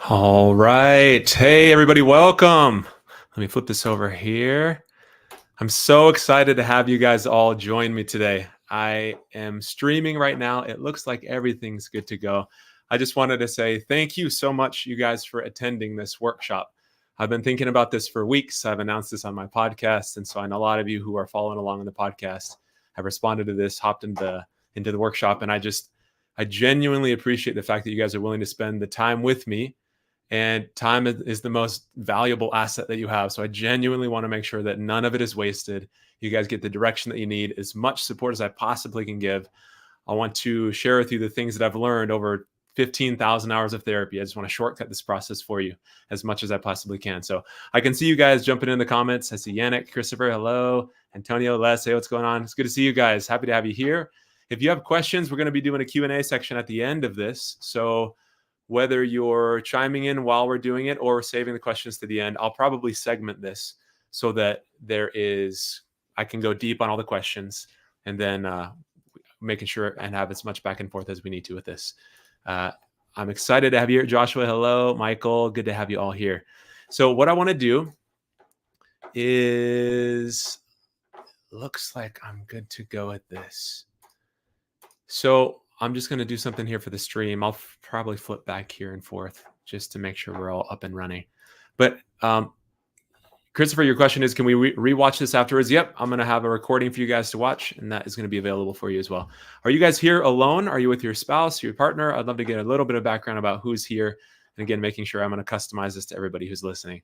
All right. Hey, everybody, welcome. Let me flip this over here. I'm so excited to have you guys all join me today. I am streaming right now. It looks like everything's good to go. I just wanted to say thank you so much, you guys, for attending this workshop. I've been thinking about this for weeks. I've announced this on my podcast. And so I know a lot of you who are following along in the podcast have responded to this, hopped into the workshop. And I genuinely appreciate the fact that you guys are willing to spend the time with me. And time is the most valuable asset that you have. So I genuinely want to make sure that none of it is wasted. You guys get the direction that you need, as much support as I possibly can give. I want to share with you the things that I've learned over 15,000 hours of therapy. I just want to shortcut this process for you as much as I possibly can. So I can see you guys jumping in the comments. I see Yannick, Christopher, hello. Antonio, Les, hey, what's going on? It's good to see you guys. Happy to have you here. If you have questions, we're going to be doing a Q&A section at the end of this. So whether you're chiming in while we're doing it or saving the questions to the end, I'll probably segment this so that I can go deep on all the questions and then making sure and have as much back and forth as we need to with this. I'm excited to have you here. Joshua, hello. Michael, good to have you all here. So what I want to do is, looks like I'm good to go at this. So I'm just going to do something here for the stream. I'll probably flip back here and forth just to make sure we're all up and running. But Christopher, your question is, can we rewatch this afterwards? Yep, I'm going to have a recording for you guys to watch, and that is going to be available for you as well. Are you guys here alone? Are you with your spouse, your partner? I'd love to get a little bit of background about who's here. And again, making sure I'm going to customize this to everybody who's listening.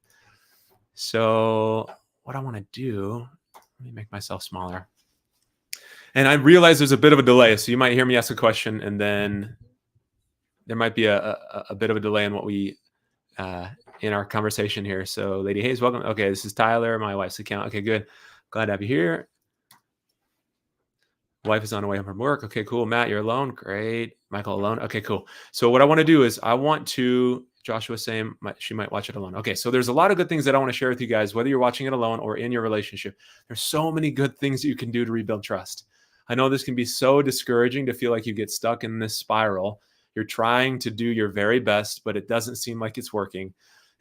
So what I want to do, let me make myself smaller. And I realize there's a bit of a delay, so you might hear me ask a question, and then there might be a bit of a delay in what we in our conversation here. So, Lady Hayes, welcome. Okay, this is Tyler, my wife's account. Okay, good. Glad to have you here. Wife is on her way home from work. Okay, cool. Matt, you're alone. Great. Michael, alone. Okay, cool. So what I want to do is Joshua saying she might watch it alone. Okay, so there's a lot of good things that I want to share with you guys, whether you're watching it alone or in your relationship. There's so many good things that you can do to rebuild trust. I know this can be so discouraging to feel like you get stuck in this spiral. You're trying to do your very best, but it doesn't seem like it's working.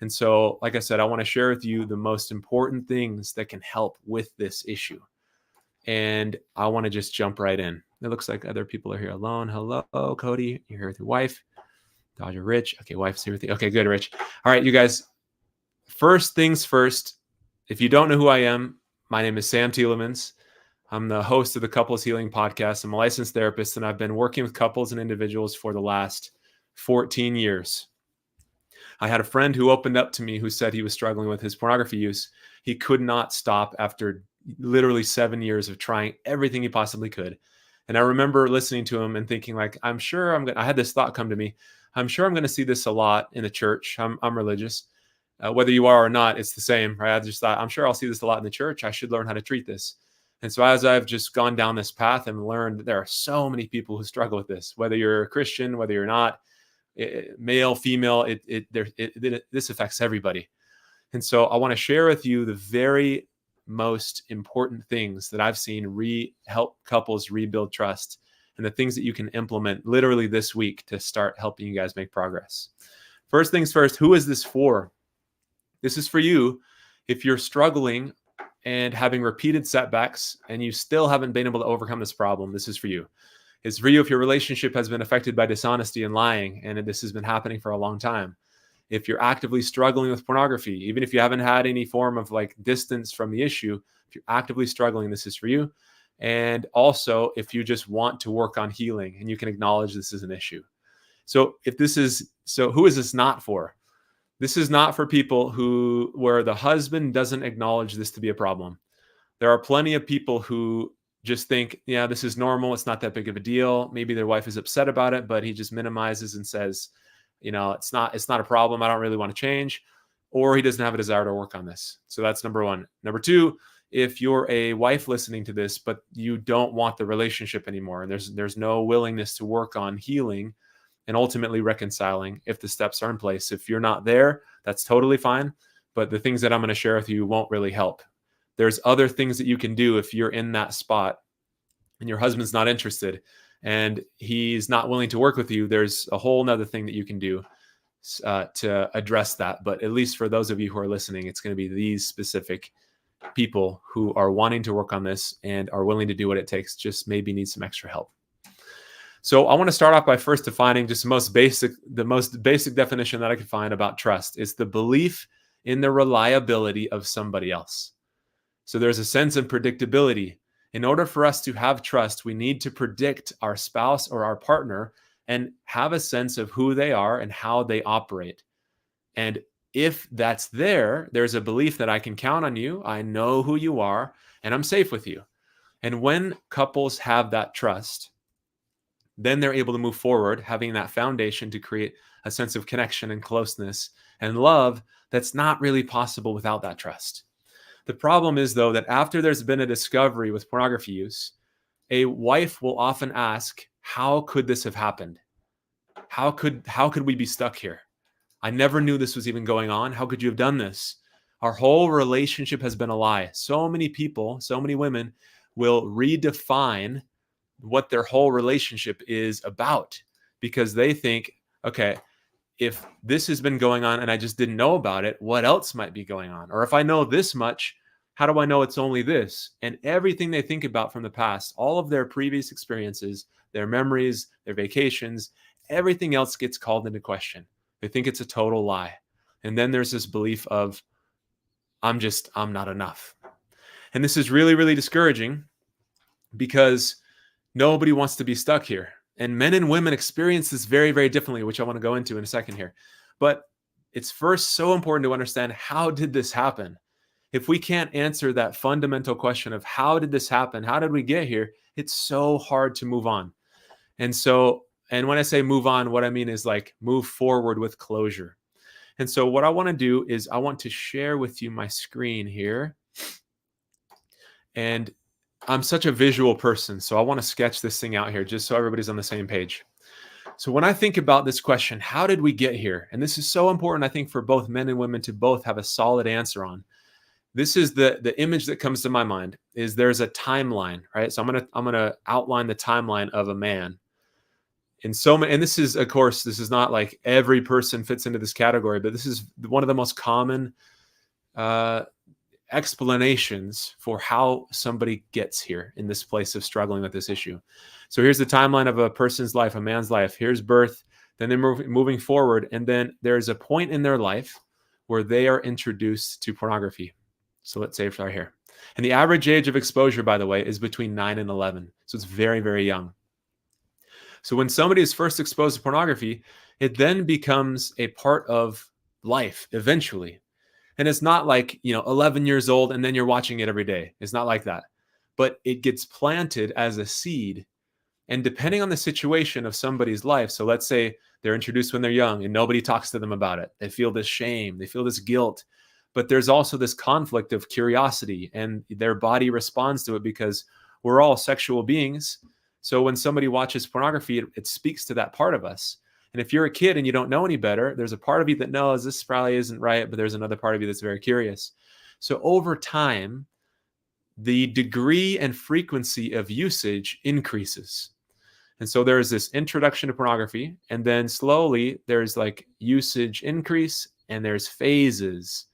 And so, like I said, I want to share with you the most important things that can help with this issue. And I want to just jump right in. It looks like other people are here alone. Hello, Cody. You're here with your wife. Dodger, Rich. Okay, wife's here with you. Okay, good, Rich. All right, you guys. First things first. If you don't know who I am, my name is Sam Tielemans. I'm the host of the Couples Healing Podcast. I'm a licensed therapist, and I've been working with couples and individuals for the last 14 years. I had a friend who opened up to me who said he was struggling with his pornography use. He could not stop after literally 7 years of trying everything he possibly could. And I remember listening to him and thinking, like, I had this thought come to me. I'm sure I'm going to see this a lot in the church. I'm religious. Whether you are or not, it's the same, right? I just thought, I'm sure I'll see this a lot in the church. I should learn how to treat this. And so as I've just gone down this path and learned, there are so many people who struggle with this, whether you're a Christian, whether you're not, male, female, this affects everybody. And so I want to share with you the very most important things that I've seen help couples rebuild trust, and the things that you can implement literally this week to start helping you guys make progress. First things first, who is this for? This is for you if you're struggling and having repeated setbacks and you still haven't been able to overcome this problem. This is for you. It's for you if your relationship has been affected by dishonesty and lying, and this has been happening for a long time. If you're actively struggling with pornography, even if you haven't had any form of like distance from the issue, if you're actively struggling, this is for you. And also if you just want to work on healing and you can acknowledge this is an issue. So who is this not for? This is not for people where the husband doesn't acknowledge this to be a problem. There are plenty of people who just think, yeah, this is normal. It's not that big of a deal. Maybe their wife is upset about it, but he just minimizes and says, it's not a problem. I don't really want to change. Or he doesn't have a desire to work on this. So that's number one. Number two, if you're a wife listening to this, but you don't want the relationship anymore, and there's no willingness to work on healing and ultimately reconciling if the steps are in place. If you're not there, that's totally fine. But the things that I'm going to share with you won't really help. There's other things that you can do if you're in that spot and your husband's not interested and he's not willing to work with you. There's a whole nother thing that you can do. to address that. But at least for those of you who are listening, it's going to be these specific people who are wanting to work on this and are willing to do what it takes, just maybe need some extra help. So I want to start off by first defining just the most basic definition that I could find about trust is the belief in the reliability of somebody else. So there's a sense of predictability. In order for us to have trust, we need to predict our spouse or our partner and have a sense of who they are and how they operate. And if that's there's a belief that I can count on you, I know who you are, and I'm safe with you. And when couples have that trust, then they're able to move forward, having that foundation to create a sense of connection and closeness and love that's not really possible without that trust. The problem is, though, that after there's been a discovery with pornography use, a wife will often ask, how could this have happened? How could we be stuck here? I never knew this was even going on. How could you have done this? Our whole relationship has been a lie. So many people, so many women will redefine what their whole relationship is about because they think, okay, if this has been going on and I just didn't know about it, what else might be going on? Or if I know this much, how do I know it's only this? And everything they think about from the past, all of their previous experiences, their memories, their vacations, everything else gets called into question. They think it's a total lie. And then there's this belief of, I'm not enough. And this is really, really discouraging because nobody wants to be stuck here. And men and women experience this very, very differently, which I want to go into in a second here. But it's first so important to understand, how did this happen? If we can't answer that fundamental question of how did this happen? How did we get here? It's so hard to move on. And when I say move on, what I mean is like move forward with closure. And so what I want to do is I want to share with you my screen here. And I'm such a visual person, so I want to sketch this thing out here just so everybody's on the same page. So when I think about this question, how did we get here? And this is so important, I think, for both men and women to both have a solid answer on. This is the image that comes to my mind is there's a timeline, right? So I'm gonna outline the timeline of a man. And this is, of course, this is not like every person fits into this category, but this is one of the most common explanations for how somebody gets here in this place of struggling with this issue. So here's the timeline of a person's life, a man's life. Here's birth, then they're moving forward, and then there's a point in their life where they are introduced to pornography. So let's say it's right here. And the average age of exposure, by the way, is between 9 and 11. So it's very, very young. So when somebody is first exposed to pornography, it then becomes a part of life eventually. And it's not like, 11 years old and then you're watching it every day. It's not like that. But it gets planted as a seed. And depending on the situation of somebody's life, so let's say they're introduced when they're young and nobody talks to them about it. They feel this shame, they feel this guilt. But there's also this conflict of curiosity, and their body responds to it because we're all sexual beings. So when somebody watches pornography, it speaks to that part of us. And if you're a kid and you don't know any better, there's a part of you that knows this probably isn't right, but there's another part of you that's very curious. So over time, the degree and frequency of usage increases. And so there's this introduction to pornography, and then slowly there's like usage increase, and there's phases.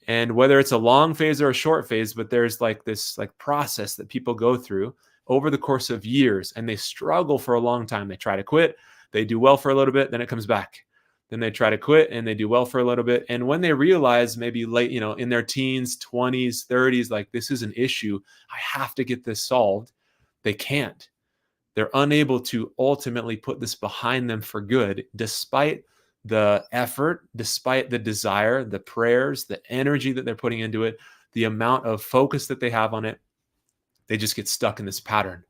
And whether it's a long phase or a short phase, but there's like this like process that people go through over the course of years, and they struggle for a long time. They try to quit, they do well for a little bit, then it comes back. Then they try to quit and they do well for a little bit. And when they realize maybe late, in their teens, 20s, 30s, like this is an issue, I have to get this solved, they can't. They're unable to ultimately put this behind them for good, despite the effort, despite the desire, the prayers, the energy that they're putting into it, the amount of focus that they have on it. They just get stuck in this pattern.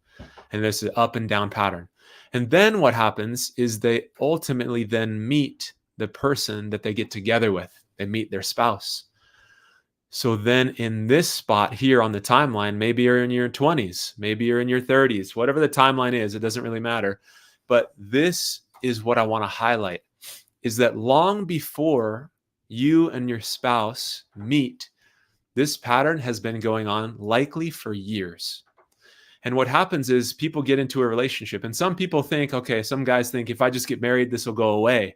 And there's an up and down pattern. And then what happens is they ultimately then meet the person that they get together with. They meet their spouse. So then in this spot here on the timeline, maybe you're in your 20s, maybe you're in your 30s, whatever the timeline is, it doesn't really matter. But this is what I want to highlight, is that long before you and your spouse meet, this pattern has been going on likely for years. And what happens is people get into a relationship, and some people think, okay, some guys think if I just get married, this will go away.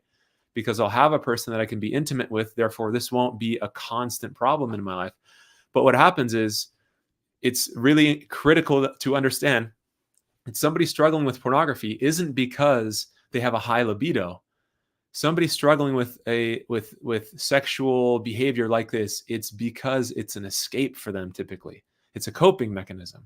because I'll have a person that I can be intimate with. Therefore, this won't be a constant problem in my life. But what happens is it's really critical to understand that somebody struggling with pornography isn't because they have a high libido. Somebody struggling with sexual behavior like this, it's because it's an escape for them typically. It's a coping mechanism.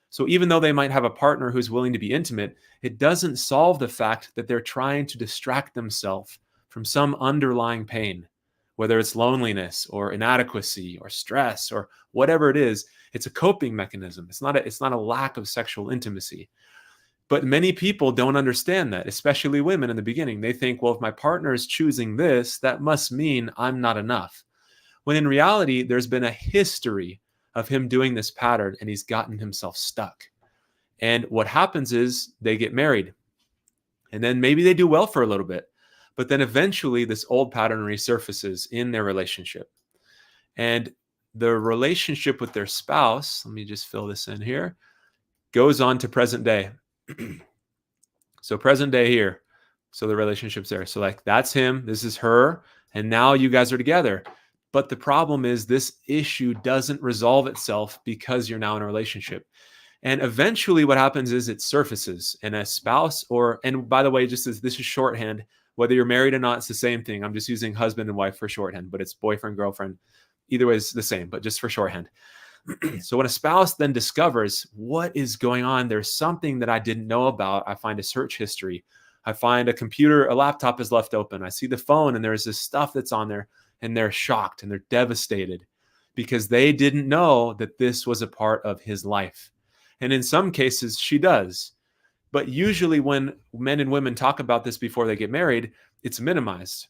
So even though they might have a partner who's willing to be intimate, it doesn't solve the fact that they're trying to distract themselves from some underlying pain, whether it's loneliness or inadequacy or stress or whatever it is. It's a coping mechanism. It's not a lack of sexual intimacy. But many people don't understand that, especially women in the beginning. They think, well, if my partner is choosing this, that must mean I'm not enough. When in reality, there's been a history of him doing this pattern and he's gotten himself stuck. And what happens is they get married and then maybe they do well for a little bit, but then eventually this old pattern resurfaces in their relationship. And the relationship with their spouse, let me just fill this in here, goes on to present day. So present day here. So the relationship's there. So like that's him, this is her, and now you guys are together. But the problem is this issue doesn't resolve itself because you're now in a relationship. And eventually what happens is it surfaces and a spouse and by the way, just as this is shorthand, whether you're married or not, it's the same thing. I'm just using husband and wife for shorthand, but it's boyfriend, girlfriend. Either way is the same, but just for shorthand. So when a spouse then discovers what is going on, there's something that I didn't know about. I find a search history. I find a laptop is left open. I see the phone and there's this stuff that's on there and they're shocked and they're devastated because they didn't know that this was a part of his life. And in some cases, she does. But usually when men and women talk about this before they get married, it's minimized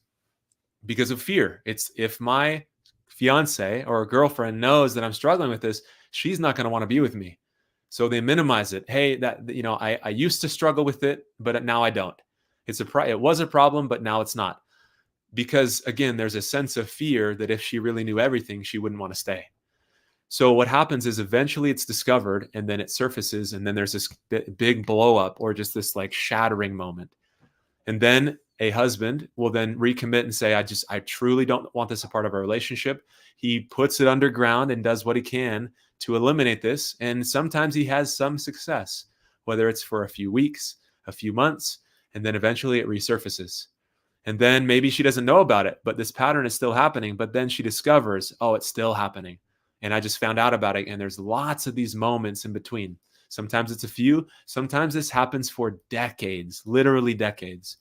because of fear. It's if my fiance or a girlfriend knows that I'm struggling with this, she's not going to want to be with me. So they minimize it. Hey, I used to struggle with it, but now I don't. It was a problem, but now it's not. Because again, there's a sense of fear that if she really knew everything, she wouldn't want to stay. So what happens is eventually it's discovered and then it surfaces and then there's this big blow up or just this like shattering moment. And then a husband will then recommit and say, I truly don't want this a part of our relationship. He puts it underground and does what he can to eliminate this. And sometimes he has some success, whether it's for a few weeks, a few months, and then eventually it resurfaces. And then maybe she doesn't know about it, but this pattern is still happening. But then she discovers, oh, it's still happening. And I just found out about it. And there's lots of these moments in between. Sometimes it's a few. Sometimes this happens for decades, literally decades.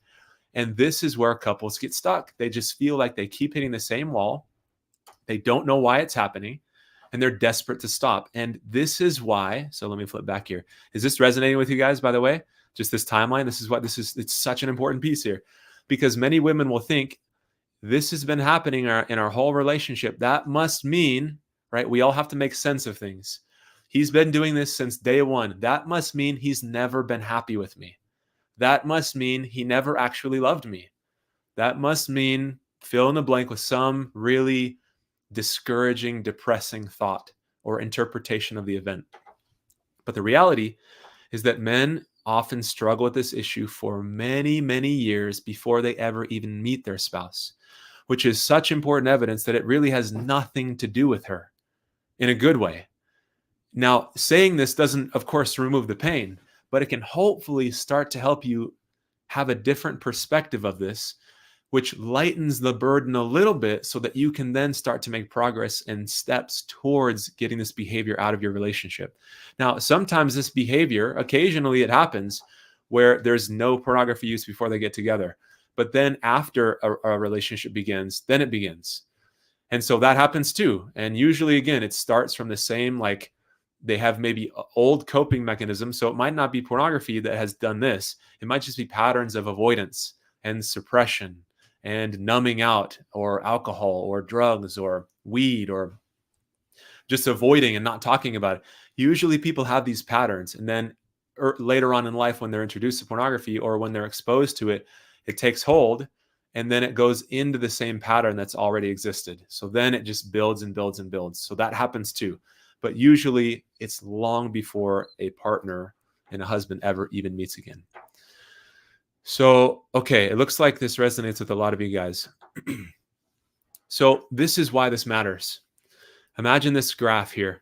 And this is where couples get stuck. They just feel like they keep hitting the same wall. They don't know why it's happening. And they're desperate to stop. And this is why, so let me flip back here. Is this resonating with you guys, by the way? Just this timeline? It's such an important piece here. Because many women will think, this has been happening in our whole relationship. That must mean, right? We all have to make sense of things. He's been doing this since day one. That must mean he's never been happy with me. That must mean he never actually loved me. That must mean fill in the blank with some really discouraging, depressing thought or interpretation of the event. But the reality is that men often struggle with this issue for many, many years before they ever even meet their spouse, which is such important evidence that it really has nothing to do with her in a good way. Now, saying this doesn't, of course, remove the pain, but it can hopefully start to help you have a different perspective of this, which lightens the burden a little bit so that you can then start to make progress and steps towards getting this behavior out of your relationship. Now, sometimes this behavior, occasionally it happens where there's no pornography use before they get together. But then after a relationship begins, then it begins. And so that happens too. And usually, again, it starts from the same, like they have maybe old coping mechanisms. So it might not be pornography that has done this. It might just be patterns of avoidance and suppression and numbing out, or alcohol or drugs or weed, or just avoiding and not talking about it. Usually people have these patterns, and then later on in life when they're introduced to pornography or when they're exposed to it, it takes hold and then it goes into the same pattern that's already existed. So then it just builds and builds and builds. So that happens too. But usually it's long before a partner and a husband ever even meets again. So, okay, it looks like this resonates with a lot of you guys. So this is why this matters. Imagine this graph here.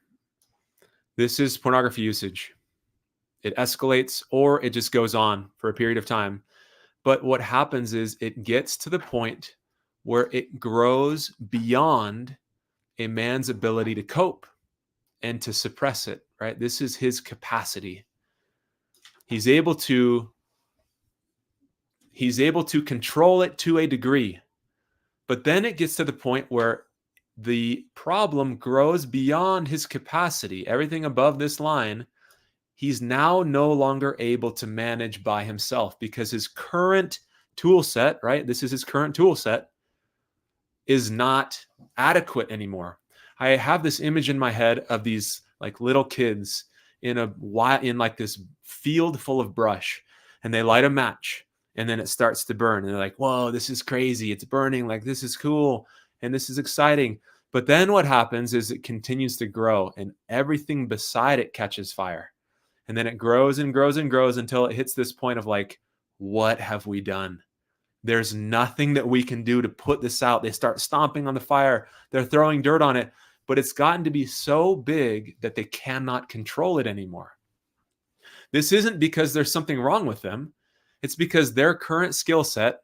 This is pornography usage. It escalates or it just goes on for a period of time. But what happens is it gets to the point where it grows beyond a man's ability to cope and to suppress it, right? This is his capacity. He's able to control it to a degree. But then it gets to the point where the problem grows beyond his capacity. Everything above this line, he's now no longer able to manage by himself because his current tool set, right? This is his current tool set, is not adequate anymore. I have this image in my head of these like little kids in like this field full of brush, and they light a match and then it starts to burn and they're like, whoa, this is crazy, it's burning, like this is cool and this is exciting. But then what happens is it continues to grow and everything beside it catches fire, and then it grows and grows and grows until it hits this point of like, what have we done? There's nothing that we can do to put this out. They start stomping on the fire, they're throwing dirt on it, but it's gotten to be so big that they cannot control it anymore. This isn't because there's something wrong with them. It's because their current skill set,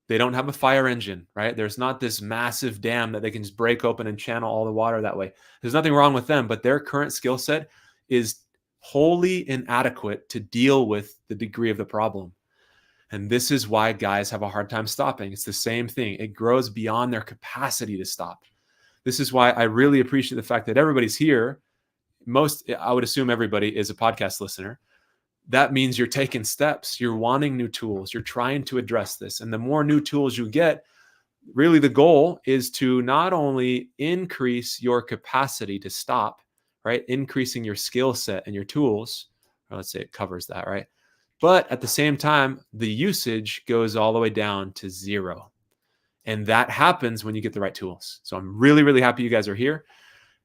they don't have a fire engine, right? There's not this massive dam that they can just break open and channel all the water that way. There's nothing wrong with them, but their current skill set is wholly inadequate to deal with the degree of the problem. And this is why guys have a hard time stopping. It's the same thing. It grows beyond their capacity to stop. This is why I really appreciate the fact that everybody's here. I would assume everybody is a podcast listener. That means you're taking steps. You're wanting new tools. You're trying to address this. And the more new tools you get, really the goal is to not only increase your capacity to stop, right? Increasing your skill set and your tools, or let's say it covers that, right? But at the same time, the usage goes all the way down to zero. And that happens when you get the right tools. So I'm really, really happy you guys are here.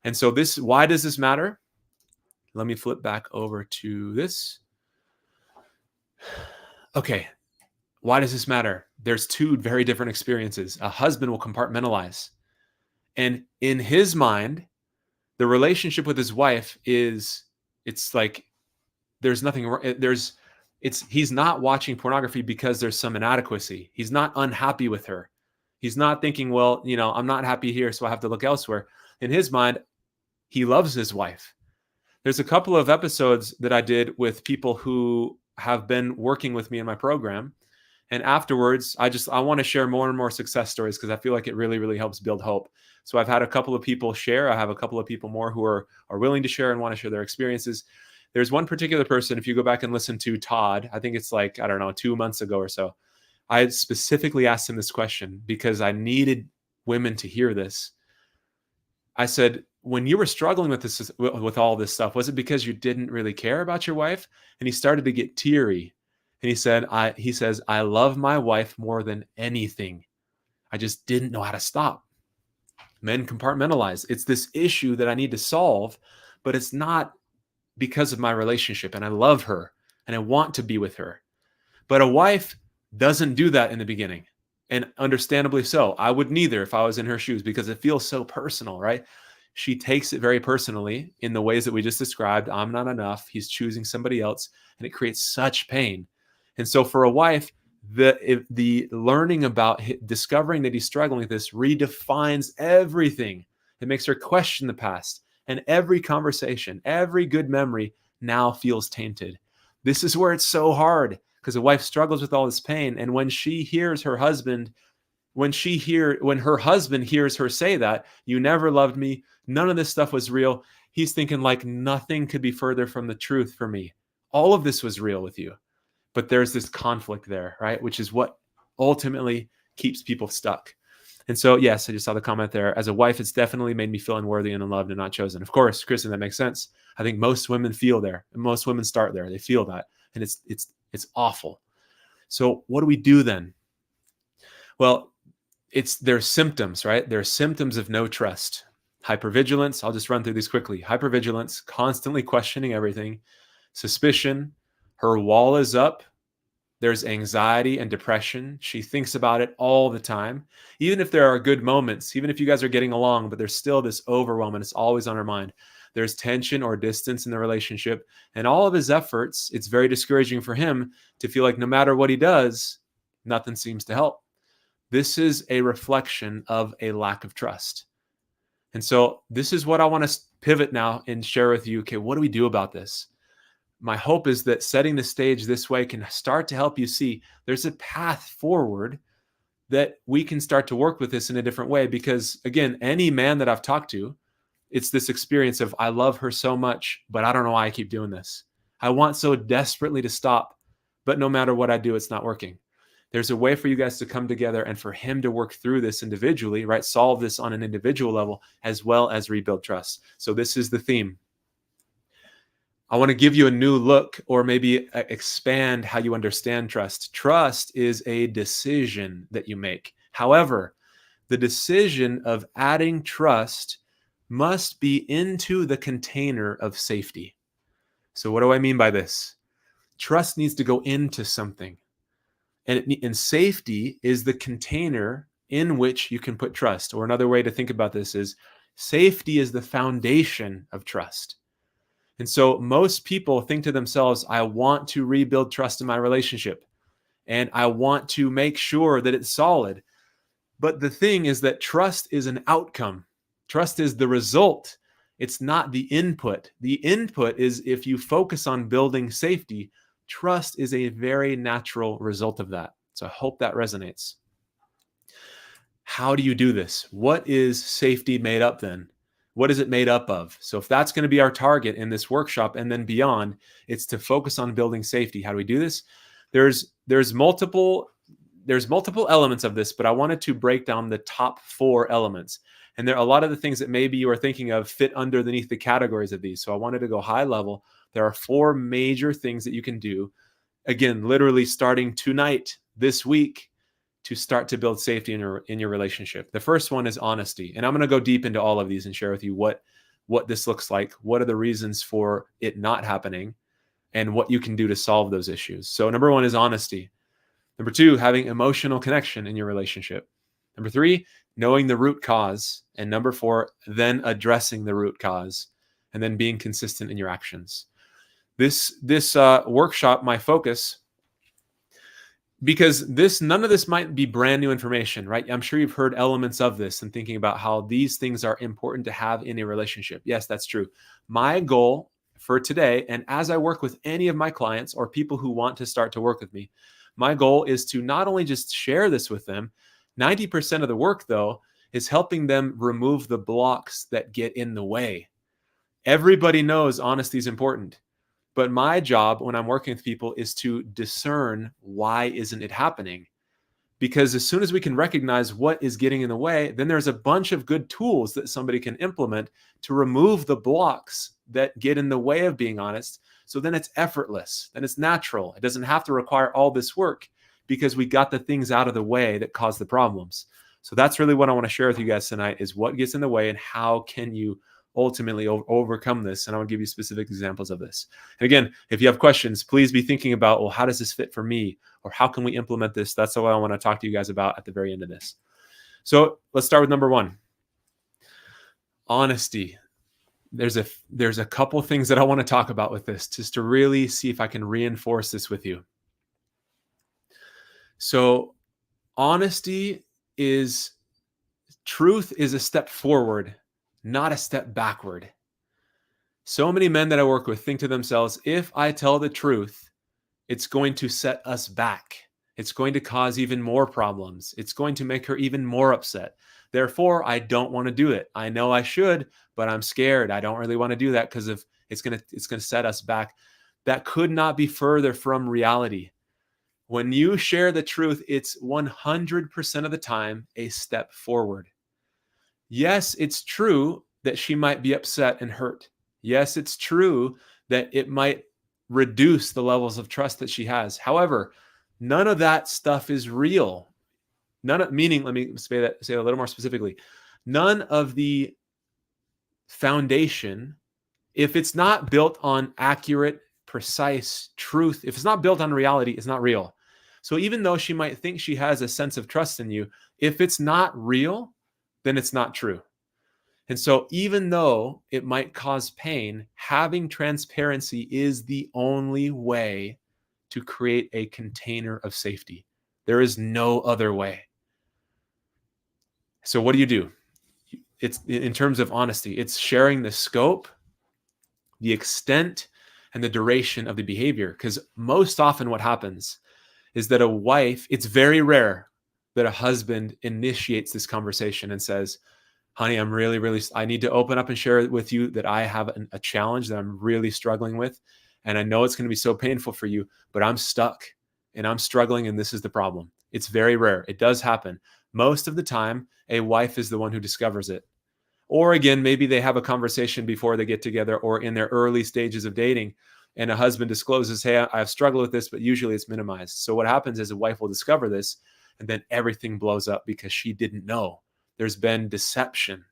And so why does this matter? Let me flip back over to this. Okay. Why does this matter? There's two very different experiences. A husband will compartmentalize. And in his mind, the relationship with his wife it's like there's nothing, he's not watching pornography because there's some inadequacy. He's not unhappy with her. He's not thinking, well, I'm not happy here, so I have to look elsewhere. In his mind, he loves his wife. There's a couple of episodes that I did with people who have been working with me in my program. And afterwards, I want to share more and more success stories because I feel like it really, really helps build hope. So I've had a couple of people share. I have a couple of people more who are willing to share and want to share their experiences. There's one particular person, if you go back and listen to Todd, I think it's like, 2 months ago or so, I specifically asked him this question because I needed women to hear this. I said, when you were struggling with all this stuff, was it because you didn't really care about your wife? And he started to get teary. And he says, I love my wife more than anything. I just didn't know how to stop. Men compartmentalize. It's this issue that I need to solve, but it's not because of my relationship. And I love her and I want to be with her. But a wife doesn't do that in the beginning. And understandably so. I would neither if I was in her shoes because it feels so personal, right? She takes it very personally in the ways that we just described. I'm not enough. He's choosing somebody else. And it creates such pain. And so for a wife, the learning about discovering that he's struggling with this redefines everything. It makes her question the past. And every conversation, every good memory now feels tainted. This is where it's so hard because a wife struggles with all this pain. And when she hears her husband, when her husband hears her say that, you never loved me, none of this stuff was real, he's thinking like nothing could be further from the truth for me. All of this was real with you. But there's this conflict there, right? Which is what ultimately keeps people stuck. And so, yes, I just saw the comment there. As a wife, it's definitely made me feel unworthy and unloved and not chosen. Of course, Kristen, that makes sense. I think most women feel there. And most women start there. They feel that. And it's awful. So what do we do then? Well, there's symptoms, right? There are symptoms of no trust. Hypervigilance. I'll just run through these quickly. Hypervigilance, constantly questioning everything. Suspicion. Her wall is up. There's anxiety and depression. She thinks about it all the time. Even if there are good moments, even if you guys are getting along, but there's still this overwhelm and it's always on her mind. There's tension or distance in the relationship. And all of his efforts, it's very discouraging for him to feel like no matter what he does, nothing seems to help. This is a reflection of a lack of trust. And so this is what I want to pivot now and share with you. Okay, what do we do about this? My hope is that setting the stage this way can start to help you see there's a path forward that we can start to work with this in a different way. Because again, any man that I've talked to, it's this experience of I love her so much, but I don't know why I keep doing this. I want so desperately to stop, but no matter what I do, it's not working. There's a way for you guys to come together and for him to work through this individually, right? Solve this on an individual level as well as rebuild trust. So this is the theme. I want to give you a new look or maybe expand how you understand trust. Trust is a decision that you make. However, the decision of adding trust must be into the container of safety. So what do I mean by this? Trust needs to go into something. And safety is the container in which you can put trust. Or another way to think about this is safety is the foundation of trust. And so most people think to themselves, I want to rebuild trust in my relationship and I want to make sure that it's solid. But the thing is that trust is an outcome. Trust is the result. It's not the input. The input is if you focus on building safety, trust is a very natural result of that. So I hope that resonates. How do you do this? What is safety made up then? What is it made up of? So if that's going to be our target in this workshop and then beyond, it's to focus on building safety. How do we do this? There's multiple elements of this, but I wanted to break down the top 4 elements. And there are a lot of the things that maybe you are thinking of fit underneath the categories of these. So I wanted to go high level. There are 4 major things that you can do. Again, literally starting tonight, this week, to start to build safety in your relationship. The first one is honesty. And I'm going to go deep into all of these and share with you what this looks like, what are the reasons for it not happening, and what you can do to solve those issues. So number 1 is honesty. Number 2, having emotional connection in your relationship. Number 3, knowing the root cause. And number 4, then addressing the root cause and then being consistent in your actions. This workshop, my focus, because none of this might be brand new information, right? I'm sure you've heard elements of this and thinking about how these things are important to have in a relationship. Yes, that's true. My goal for today, and as I work with any of my clients or people who want to start to work with me, my goal is to not only just share this with them, 90% of the work though, is helping them remove the blocks that get in the way. Everybody knows honesty is important. But my job when I'm working with people is to discern why isn't it happening? Because as soon as we can recognize what is getting in the way, then there's a bunch of good tools that somebody can implement to remove the blocks that get in the way of being honest. So then it's effortless, then it's natural. It doesn't have to require all this work because we got the things out of the way that cause the problems. So that's really what I want to share with you guys tonight is what gets in the way and how can you ultimately overcome this. And I will give you specific examples of this. And again, if you have questions, please be thinking about, well, how does this fit for me? Or how can we implement this? That's what I want to talk to you guys about at the very end of this. So let's start with number 1. Honesty. There's a couple things that I want to talk about with this, just to really see if I can reinforce this with you. So honesty is truth is a step forward, not a step backward. So many men that I work with think to themselves, if I tell the truth, it's going to set us back. It's going to cause even more problems. It's going to make her even more upset. Therefore, I don't want to do it. I know I should, but I'm scared. I don't really want to do that because of it's going to set us back. That could not be further from reality. When you share the truth, it's 100% of the time a step forward. Yes, it's true that she might be upset and hurt. Yes, it's true that it might reduce the levels of trust that she has. However, none of that stuff is real. Meaning, let me say it a little more specifically. None of the foundation, if it's not built on accurate, precise truth, if it's not built on reality, it's not real. So even though she might think she has a sense of trust in you, if it's not real, then it's not true. And so even though it might cause pain, having transparency is the only way to create a container of safety. There is no other way. So what do? It's in terms of honesty, it's sharing the scope, the extent, and the duration of the behavior. Because most often what happens is that a wife, it's very rare that a husband initiates this conversation and says, honey, I'm really, I need to open up and share with you that I have a challenge that I'm really struggling with. And I know it's going to be so painful for you, but I'm stuck and I'm struggling and this is the problem. It's very rare. It does happen. Most of the time, a wife is the one who discovers it. Or again, maybe they have a conversation before they get together or in their early stages of dating, and a husband discloses, hey, I've struggled with this, but usually it's minimized. So what happens is a wife will discover this, and then everything blows up because she didn't know. There's been deception.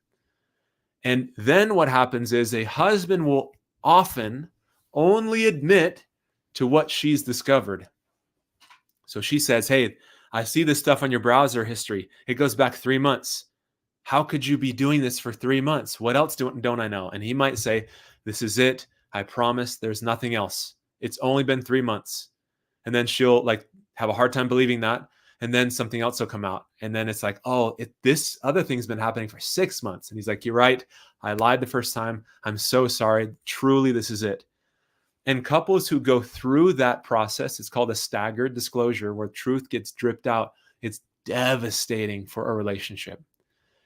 And then what happens is a husband will often only admit to what she's discovered. So she says, hey, I see this stuff on your browser history. It goes back 3 months. How could you be doing this for 3 months? What else don't I know? And he might say, this is it. I promise there's nothing else. It's only been 3 months. And then she'll have a hard time believing that. And then something else will come out. And then it's like, oh, this other thing's been happening for 6 months. And he's like, you're right. I lied the first time. I'm so sorry. Truly, this is it. And couples who go through that process, it's called a staggered disclosure, where truth gets dripped out. It's devastating for a relationship.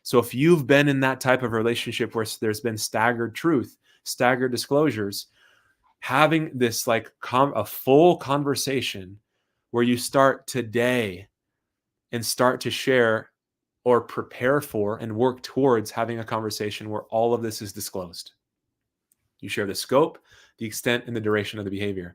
So if you've been in that type of relationship where there's been staggered truth, staggered disclosures, having this a full conversation where you start today and start to share or prepare for and work towards having a conversation where all of this is disclosed. You share the scope, the extent, and the duration of the behavior.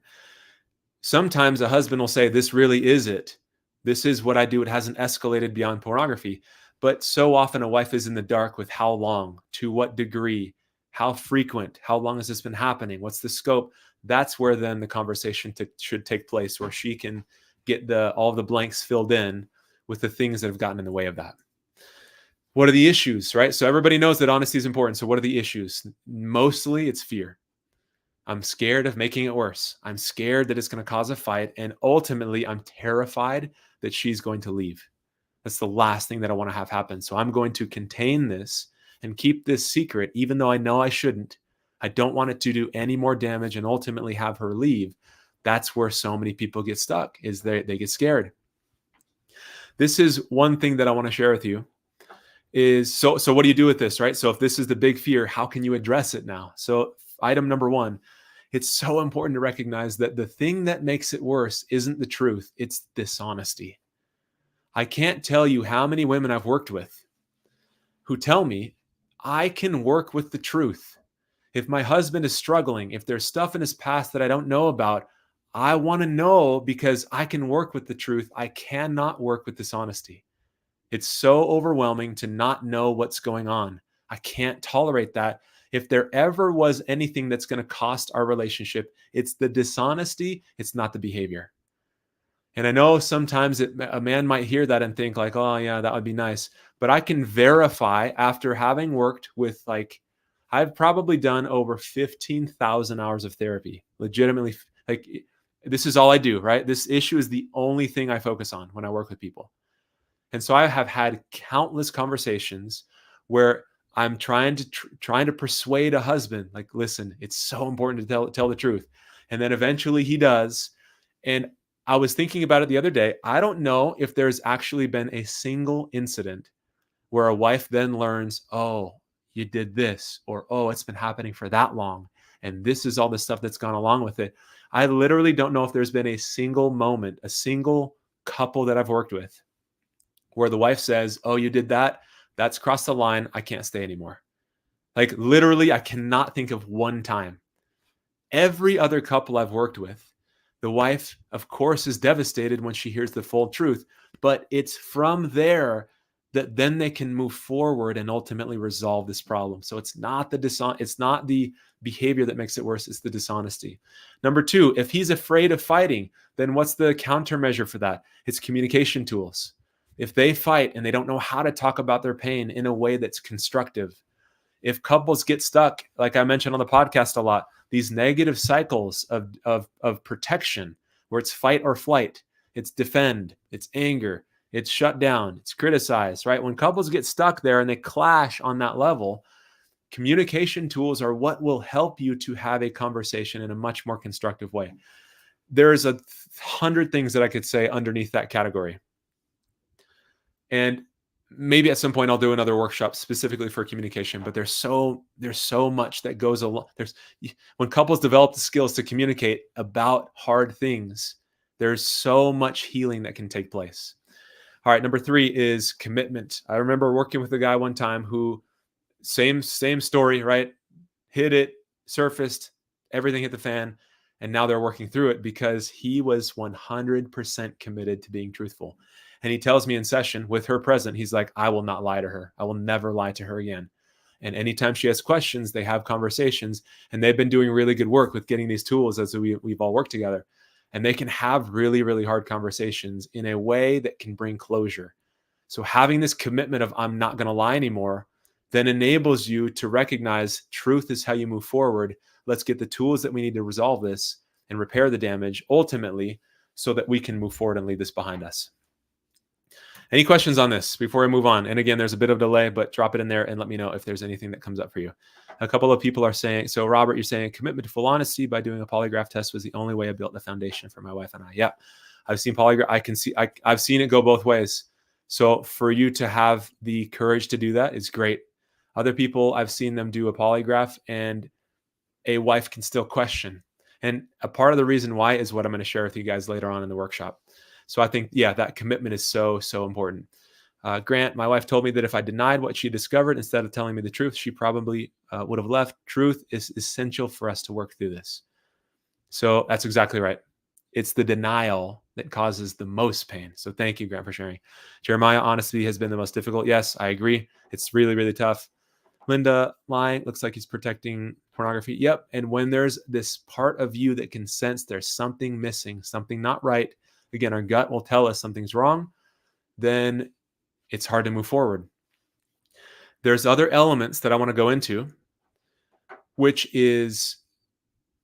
Sometimes a husband will say, this really is it. This is what I do. It hasn't escalated beyond pornography. But so often a wife is in the dark with how long, to what degree, how frequent, how long has this been happening, what's the scope. That's where then the conversation should take place, where she can get all the blanks filled in with the things that have gotten in the way of that. What are the issues, right? So everybody knows that honesty is important. So what are the issues? Mostly it's fear. I'm scared of making it worse. I'm scared that it's going to cause a fight. And ultimately, I'm terrified that she's going to leave. That's the last thing that I want to have happen. So I'm going to contain this and keep this secret, even though I know I shouldn't. I don't want it to do any more damage and ultimately have her leave. That's where so many people get stuck, is they get scared. This is one thing that I want to share with you is, so what do you do with this, right? So if this is the big fear, how can you address it now? So item number one, it's so important to recognize that the thing that makes it worse isn't the truth, it's dishonesty. I can't tell you how many women I've worked with who tell me, I can work with the truth. If my husband is struggling, if there's stuff in his past that I don't know about, I want to know because I can work with the truth. I cannot work with dishonesty. It's so overwhelming to not know what's going on. I can't tolerate that. If there ever was anything that's going to cost our relationship, it's the dishonesty. It's not the behavior. And I know sometimes a man might hear that and think like, oh yeah, that would be nice. But I can verify, after having worked with I've probably done over 15,000 hours of therapy, legitimately. This is all I do, right? This issue is the only thing I focus on when I work with people. And so I have had countless conversations where I'm trying to persuade a husband, like, listen, it's so important to tell the truth. And then eventually he does. And I was thinking about it the other day. I don't know if there's actually been a single incident where a wife then learns, oh, you did this, or, oh, it's been happening for that long. And this is all the stuff that's gone along with it. I literally don't know if there's been a single moment, a single couple that I've worked with where the wife says, oh, you did that. That's crossed the line. I can't stay anymore. Literally, I cannot think of one time. Every other couple I've worked with, the wife, of course, is devastated when she hears the full truth, but it's from there that then they can move forward and ultimately resolve this problem. So it's not the behavior that makes it worse, it's the dishonesty. Number two, if he's afraid of fighting, then what's the countermeasure for that? It's communication tools. If they fight and they don't know how to talk about their pain in a way that's constructive, if couples get stuck, like I mentioned on the podcast a lot, these negative cycles of protection, where it's fight or flight, it's defend, it's anger, it's shut down, it's criticize, right? When couples get stuck there and they clash on that level, communication tools are what will help you to have a conversation in a much more constructive way. There's 100 things that I could say underneath that category. And maybe at some point I'll do another workshop specifically for communication, but there's so much that goes along. When couples develop the skills to communicate about hard things, there's so much healing that can take place. All right, number 3 is commitment. I remember working with a guy one time who same story, right? Hit it, surfaced, everything hit the fan, and now they're working through it because he was 100% committed to being truthful. And he tells me in session with her present, he's like, I will not lie to her. I will never lie to her again. And anytime she has questions, they have conversations, and they've been doing really good work with getting these tools as we've all worked together. And they can have really, really hard conversations in a way that can bring closure. So having this commitment of I'm not going to lie anymore then enables you to recognize truth is how you move forward. Let's get the tools that we need to resolve this and repair the damage ultimately so that we can move forward and leave this behind us. Any questions on this before I move on? And again, there's a bit of delay, but drop it in there and let me know if there's anything that comes up for you. A couple of people are saying, so Robert, you're saying commitment to full honesty by doing a polygraph test was the only way I built the foundation for my wife and I. Yeah, I've seen polygraph. I've seen it go both ways. So for you to have the courage to do that is great. Other people, I've seen them do a polygraph and a wife can still question. And a part of the reason why is what I'm going to share with you guys later on in the workshop. So I think, yeah, that commitment is so important. Grant, my wife told me that if I denied what she discovered instead of telling me the truth, she probably would have left. Truth is essential for us to work through this. So that's exactly right. It's the denial that causes the most pain. So thank you, Grant, for sharing. Jeremiah, honesty has been the most difficult. Yes, I agree. It's really, really tough. Linda, lying, looks like he's protecting pornography. Yep. And when there's this part of you that can sense there's something missing, something not right, again, our gut will tell us something's wrong, then it's hard to move forward. There's other elements that I want to go into, which is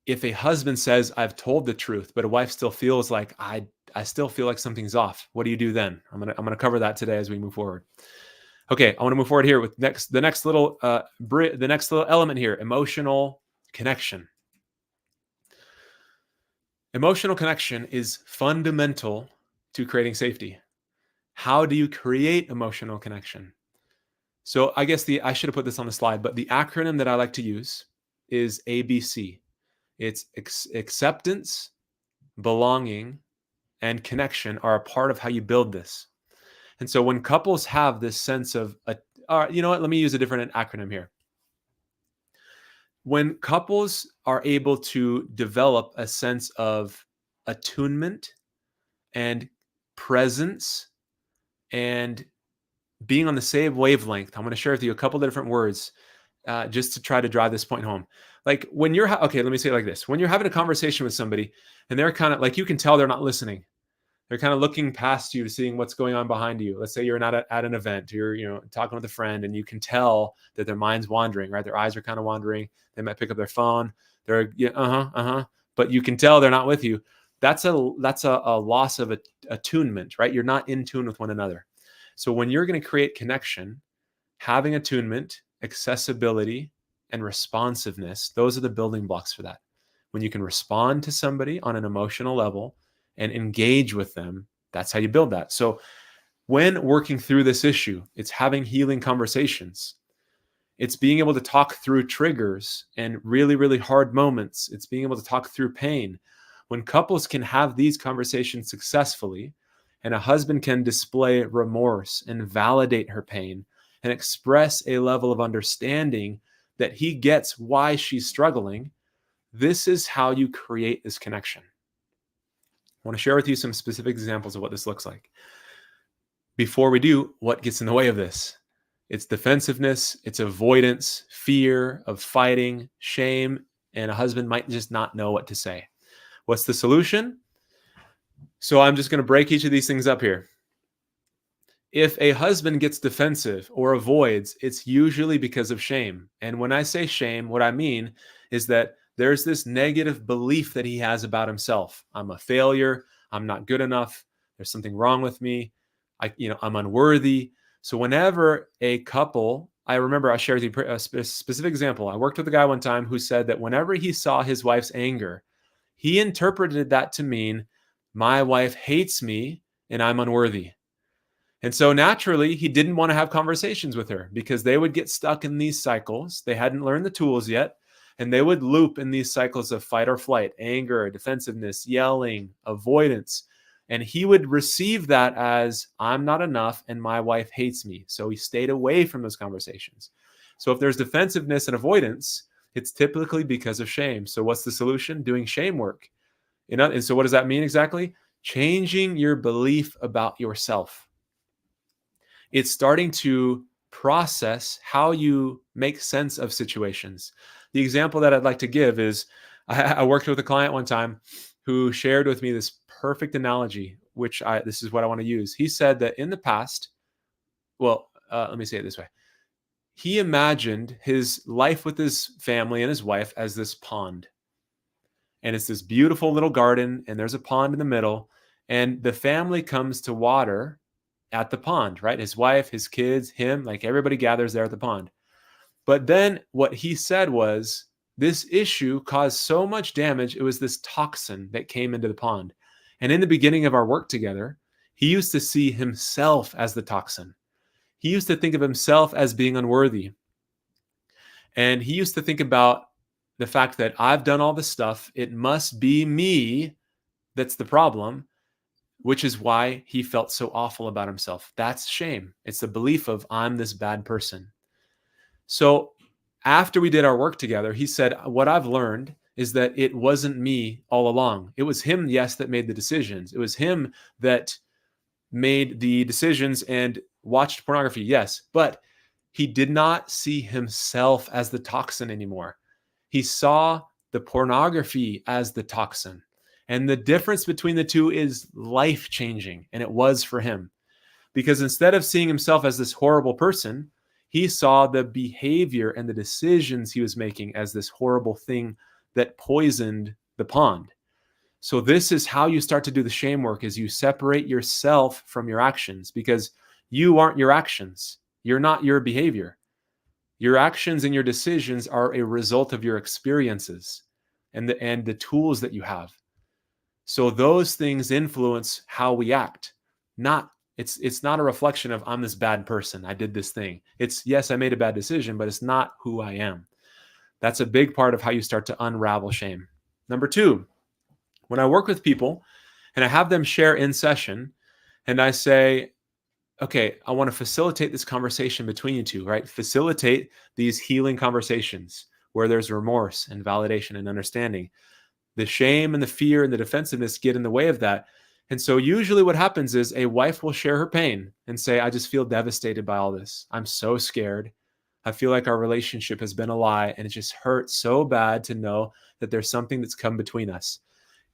if a husband says, I've told the truth, but a wife still feels like I still feel like something's off. What do you do then? I'm gonna cover that today as we move forward. Okay, I want to move forward here with the next little element here, emotional connection. Emotional connection is fundamental to creating safety. How do you create emotional connection? So I guess I should have put this on the slide, but the acronym that I like to use is ABC. It's acceptance, belonging, and connection are a part of how you build this. And so when couples have this sense of, you know what, let me use a different acronym here. When couples are able to develop a sense of attunement and presence and being on the same wavelength, I'm going to share with you a couple of different words just to try to drive this point home. Like when you're, okay, let me say it like this. When you're having a conversation with somebody and they're kind of like, you can tell they're not listening. They're kind of looking past you, seeing what's going on behind you. Let's say you're not at an event, you're talking with a friend, and you can tell that their mind's wandering, right? Their eyes are kind of wandering. They might pick up their phone. They're but you can tell they're not with you. That's a loss of attunement, right? You're not in tune with one another. So when you're going to create connection, having attunement, accessibility, and responsiveness, those are the building blocks for that. When you can respond to somebody on an emotional level and engage with them, that's how you build that. So when working through this issue, it's having healing conversations. It's being able to talk through triggers and really, really hard moments. It's being able to talk through pain. When couples can have these conversations successfully, and a husband can display remorse and validate her pain and express a level of understanding that he gets why she's struggling, this is how you create this connection. I want to share with you some specific examples of what this looks like. Before we do, what gets in the way of this? It's defensiveness, it's avoidance, fear of fighting, shame, and a husband might just not know what to say. What's the solution? So I'm just going to break each of these things up here. If a husband gets defensive or avoids, it's usually because of shame. And when I say shame, what I mean is that there's this negative belief that he has about himself. I'm a failure. I'm not good enough. There's something wrong with me. I'm unworthy. So whenever a couple, I remember I shared with you a specific example. I worked with a guy one time who said that whenever he saw his wife's anger, he interpreted that to mean my wife hates me and I'm unworthy. And so naturally, he didn't want to have conversations with her because they would get stuck in these cycles. They hadn't learned the tools yet. And they would loop in these cycles of fight or flight, anger, defensiveness, yelling, avoidance. And he would receive that as, I'm not enough and my wife hates me. So he stayed away from those conversations. So if there's defensiveness and avoidance, it's typically because of shame. So what's the solution? Doing shame work. And so what does that mean exactly? Changing your belief about yourself. It's starting to process how you make sense of situations. The example that I'd like to give is I worked with a client one time who shared with me this perfect analogy, this is what I want to use. He said that in the past, let me say it this way. He imagined his life with his family and his wife as this pond. And it's this beautiful little garden, and there's a pond in the middle, and the family comes to water at the pond, right? His wife, his kids, him, like everybody gathers there at the pond. But then what he said was this issue caused so much damage. It was this toxin that came into the pond. And in the beginning of our work together, he used to see himself as the toxin. He used to think of himself as being unworthy. And he used to think about the fact that I've done all this stuff. It must be me that's the problem, which is why he felt so awful about himself. That's shame. It's the belief of I'm this bad person. So after we did our work together, he said, what I've learned is that it wasn't me all along. It was him, yes, that made the decisions. It was him that made the decisions and watched pornography, yes, but he did not see himself as the toxin anymore. He saw the pornography as the toxin. And the difference between the two is life-changing, and it was for him. Because instead of seeing himself as this horrible person, he saw the behavior and the decisions he was making as this horrible thing that poisoned the pond. So this is how you start to do the shame work, is you separate yourself from your actions, because you aren't your actions. You're not your behavior. Your actions and your decisions are a result of your experiences and the tools that you have. So those things influence how we act. It's not a reflection of I'm this bad person. I did this thing. It's, yes, I made a bad decision, but it's not who I am. That's a big part of how you start to unravel shame. Number 2, when I work with people and I have them share in session and I say, okay, I want to facilitate this conversation between you two, right? Facilitate these healing conversations where there's remorse and validation and understanding. The shame and the fear and the defensiveness get in the way of that. And so usually what happens is a wife will share her pain and say, I just feel devastated by all this. I'm so scared. I feel like our relationship has been a lie, and it just hurts so bad to know that there's something that's come between us.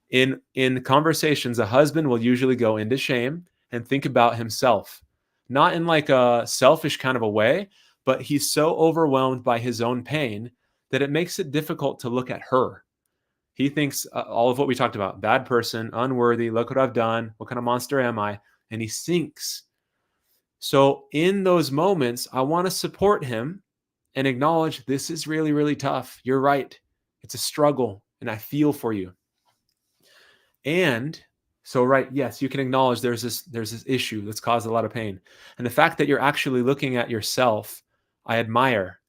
In conversations, a husband will usually go into shame and think about himself, not in like a selfish kind of a way, but he's so overwhelmed by his own pain that it makes it difficult to look at her. He thinks all of what we talked about, bad person, unworthy, look what I've done, what kind of monster am I? And he sinks. So in those moments, I want to support him and acknowledge this is really, really tough. You're right. It's a struggle, and I feel for you. And so, right, yes, you can acknowledge there's this issue that's caused a lot of pain. And the fact that you're actually looking at yourself, I admire,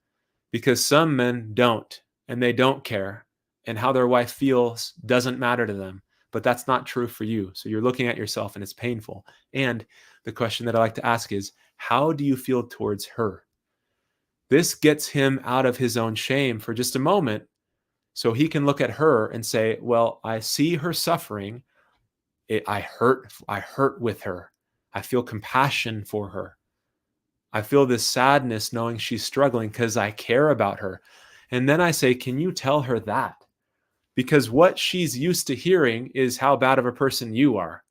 because some men don't, and they don't care. And how their wife feels doesn't matter to them. But that's not true for you. So you're looking at yourself and it's painful. And the question that I like to ask is, how do you feel towards her? This gets him out of his own shame for just a moment, so he can look at her and say, well, I see her suffering. I hurt with her. I feel compassion for her. I feel this sadness knowing she's struggling because I care about her. And then I say, can you tell her that? Because what she's used to hearing is how bad of a person you are.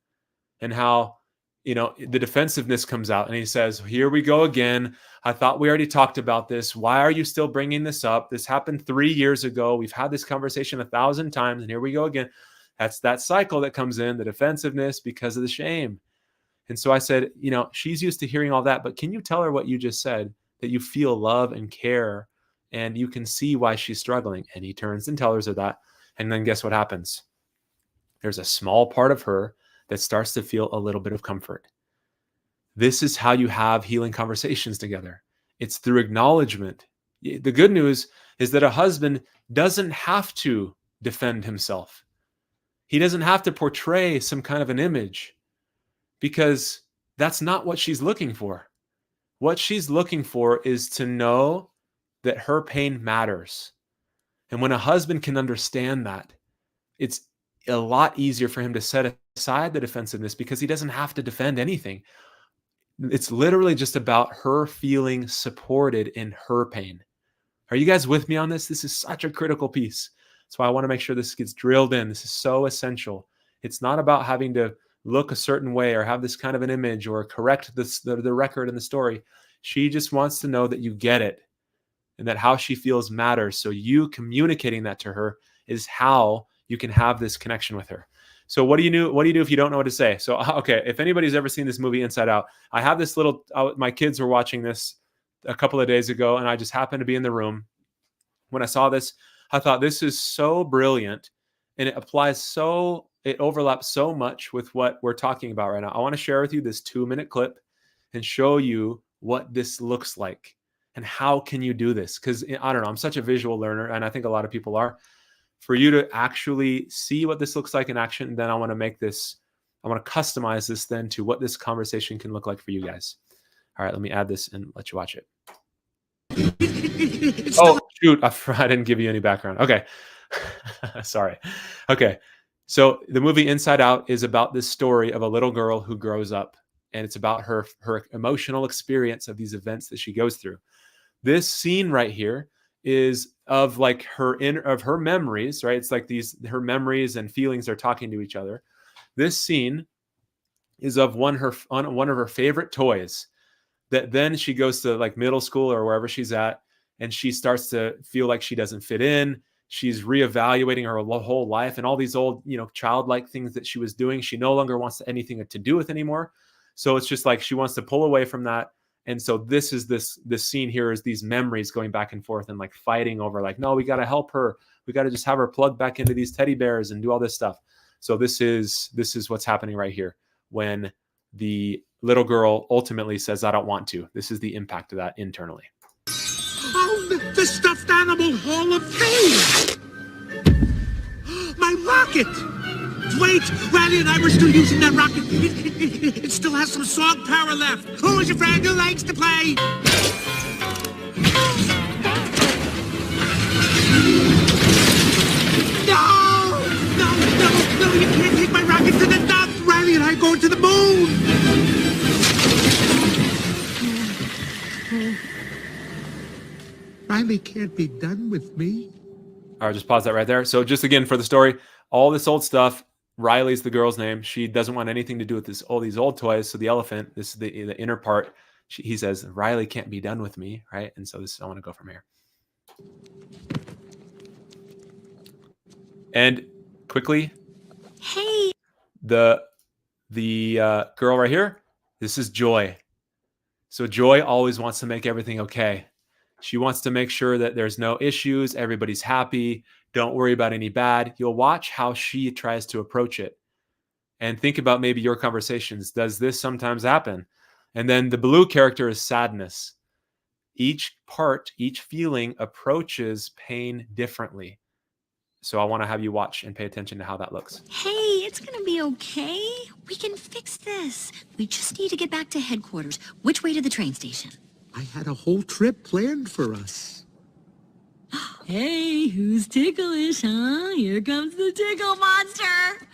and how, the defensiveness comes out, and he says, here we go again. I thought we already talked about this. Why are you still bringing this up? This happened 3 years ago. We've had this conversation 1,000 times, and here we go again. That's that cycle that comes in, the defensiveness because of the shame. And so I said, she's used to hearing all that, but can you tell her what you just said, that you feel love and care, and you can see why she's struggling? And he turns and tells her that. And then guess what happens? There's a small part of her that starts to feel a little bit of comfort. This is how you have healing conversations together. It's through acknowledgement. The good news is that a husband doesn't have to defend himself. He doesn't have to portray some kind of an image, because that's not what she's looking for. What she's looking for is to know that her pain matters. And when a husband can understand that, it's a lot easier for him to set aside the defensiveness, because he doesn't have to defend anything. It's literally just about her feeling supported in her pain. Are you guys with me on this? This is such a critical piece. That's why I want to make sure this gets drilled in. This is so essential. It's not about having to look a certain way or have this kind of an image or correct the record in the story. She just wants to know that you get it and that how she feels matters. So you communicating that to her is how you can have this connection with her. So what do you do if you don't know what to say? So, okay, if anybody's ever seen this movie Inside Out, I have this my kids were watching this a couple of days ago, and I just happened to be in the room. When I saw this, I thought, this is so brilliant, and it overlaps so much with what we're talking about right now. I want to share with you this 2-minute clip and show you what this looks like and how can you do this? Because I don't know, I'm such a visual learner, and I think a lot of people are. For you to actually see what this looks like in action, then I want to customize this then to what this conversation can look like for you guys. All right, let me add this and let you watch it. Oh, shoot, I didn't give you any background. Okay, sorry. Okay, so the movie Inside Out is about this story of a little girl who grows up, and it's about her emotional experience of these events that she goes through. This scene right here is of like her memories, right? It's like her memories and feelings are talking to each other. This scene is of one of her favorite toys, that then she goes to like middle school or wherever she's at, and she starts to feel like she doesn't fit in. She's reevaluating her whole life, and all these old, childlike things that she was doing, she no longer wants anything to do with anymore. So it's just like she wants to pull away from that. And so this scene here is these memories going back and forth and like fighting over like, no, we got to help her. We got to just have her plugged back into these teddy bears and do all this stuff. So this is what's happening right here when the little girl ultimately says, I don't want to. This is the impact of that internally. Oh, the stuffed animal Hall of Fame! My rocket! Wait, Riley and I were still using that rocket. It still has some song power left. Who's your friend who likes to play? No, you can't take my rocket to the dump. Riley and I are going to the moon. Riley can't be done with me. All right, just pause that right there. So just again for the story, all this old stuff. Riley's the girl's name. She doesn't want anything to do with all these old toys. So the elephant, this is the inner part. He says, Riley can't be done with me, right? And so I want to go from here. And quickly, hey, the girl right here, this is Joy. So Joy always wants to make everything okay. She wants to make sure that there's no issues, everybody's happy, don't worry about any bad. You'll watch how she tries to approach it. And think about maybe your conversations. Does this sometimes happen? And then the blue character is sadness. Each feeling approaches pain differently. So I want to have you watch and pay attention to how that looks. Hey, it's going to be okay. We can fix this. We just need to get back to headquarters. Which way to the train station? I had a whole trip planned for us. Hey, who's ticklish, huh? Here comes the tickle monster.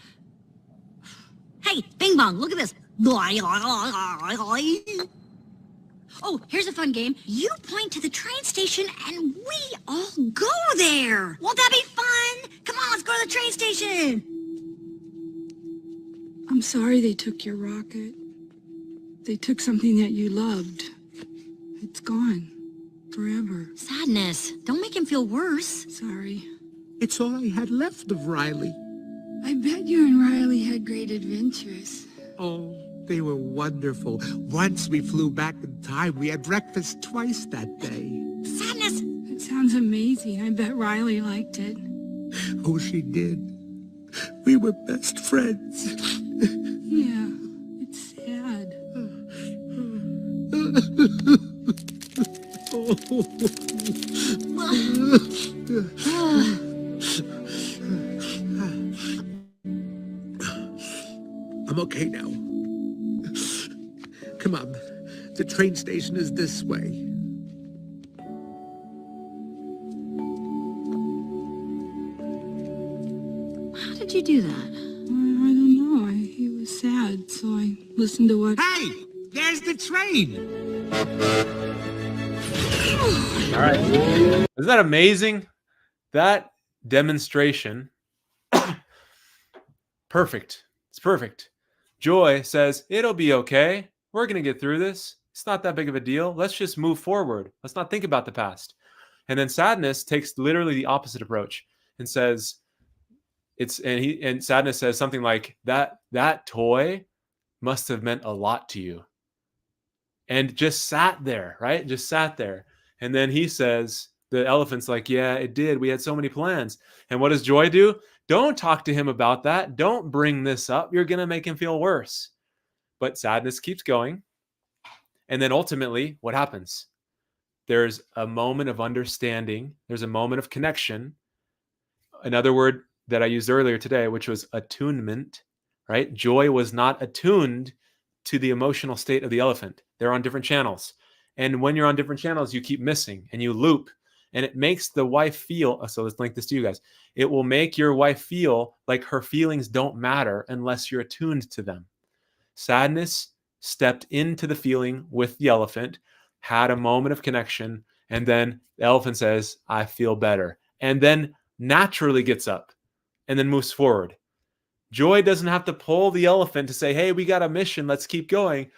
Hey, Bing Bong, look at this. Oh, here's a fun game. You point to the train station and we all go there. Won't that be fun? Come on, let's go to the train station. I'm sorry they took your rocket. They took something that you loved. It's gone. Forever. Sadness. Don't make him feel worse. Sorry. It's all I had left of Riley. I bet you and Riley had great adventures. Oh, they were wonderful. Once we flew back in time. We had breakfast twice that day. Sadness. It sounds amazing. I bet Riley liked it. Oh, she did. We were best friends. Yeah, it's sad. I'm okay now. Come on. The train station is this way. How did you do that? I don't know. He was sad, so I listened to what... Hey! There's the train! All right. Isn't that amazing? That demonstration. Perfect. It's perfect. Joy says, it'll be okay. We're going to get through this. It's not that big of a deal. Let's just move forward. Let's not think about the past. And then sadness takes literally the opposite approach and says, and sadness says something like, that toy must have meant a lot to you. And just sat there, right? Just sat there. And then he says, the elephant's like, yeah, it did. We had so many plans. And what does Joy do? Don't talk to him about that. Don't bring this up. You're going to make him feel worse. But sadness keeps going. And then ultimately, what happens? There's a moment of understanding. There's a moment of connection. Another word that I used earlier today, which was attunement, right? Joy was not attuned to the emotional state of the elephant. They're on different channels. And when you're on different channels, you keep missing and you loop. And it makes the wife feel, so let's link this to you guys. It will make your wife feel like her feelings don't matter unless you're attuned to them. Sadness stepped into the feeling with the elephant, had a moment of connection, and then the elephant says, I feel better. And then naturally gets up and then moves forward. Joy doesn't have to pull the elephant to say, hey, we got a mission, let's keep going.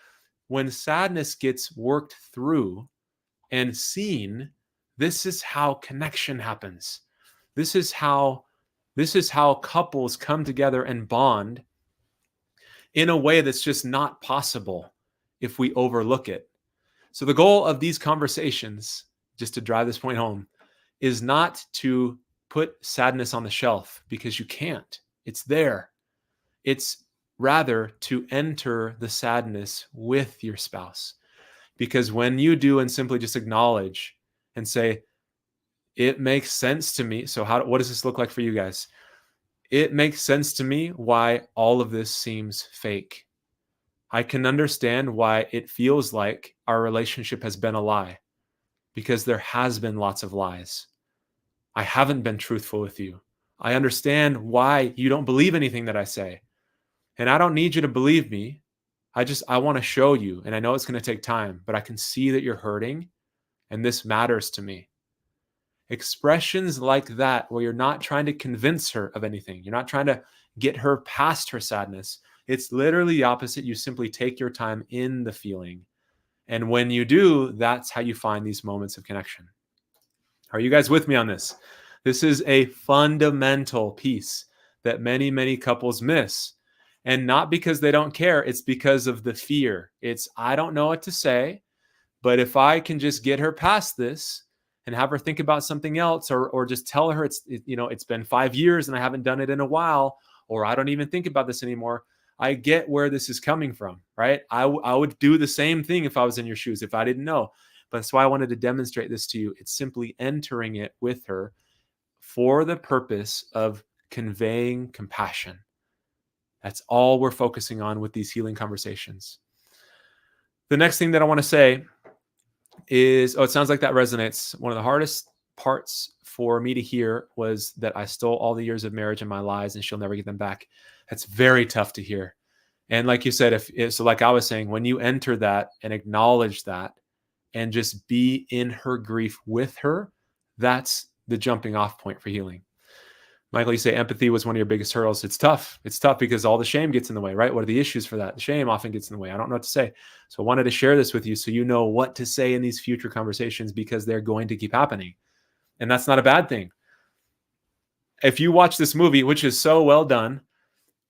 When sadness gets worked through and seen, this is how connection happens. This is how couples come together and bond in a way that's just not possible if we overlook it. So the goal of these conversations, just to drive this point home, is not to put sadness on the shelf because you can't. It's there. It's rather to enter the sadness with your spouse. Because when you do and simply just acknowledge and say, it makes sense to me. So what does this look like for you guys? It makes sense to me why all of this seems fake. I can understand why it feels like our relationship has been a lie, because there has been lots of lies. I haven't been truthful with you. I understand why you don't believe anything that I say. And I don't need you to believe me. I want to show you. And I know it's going to take time, but I can see that you're hurting and this matters to me. Expressions like that, where you're not trying to convince her of anything. You're not trying to get her past her sadness. It's literally the opposite. You simply take your time in the feeling. And when you do, that's how you find these moments of connection. Are you guys with me on this? This is a fundamental piece that many, many couples miss. And not because they don't care. It's because of the fear. It's, I don't know what to say, but if I can just get her past this and have her think about something else, or just tell her it's been 5 years and I haven't done it in a while, or I don't even think about this anymore. I get where this is coming from, right? I would do the same thing if I was in your shoes, if I didn't know. But that's why I wanted to demonstrate this to you. It's simply entering it with her for the purpose of conveying compassion. That's all we're focusing on with these healing conversations. The next thing that I want to say is, it sounds like that resonates. One of the hardest parts for me to hear was that I stole all the years of marriage and my lies and she'll never get them back. That's very tough to hear. And like you said, so like I was saying, when you enter that and acknowledge that and just be in her grief with her, that's the jumping off point for healing. Michael, you say empathy was one of your biggest hurdles. It's tough. It's tough because all the shame gets in the way, right? What are the issues for that? The shame often gets in the way. I don't know what to say. So I wanted to share this with you so you know what to say in these future conversations because they're going to keep happening. And that's not a bad thing. If you watch this movie, which is so well done,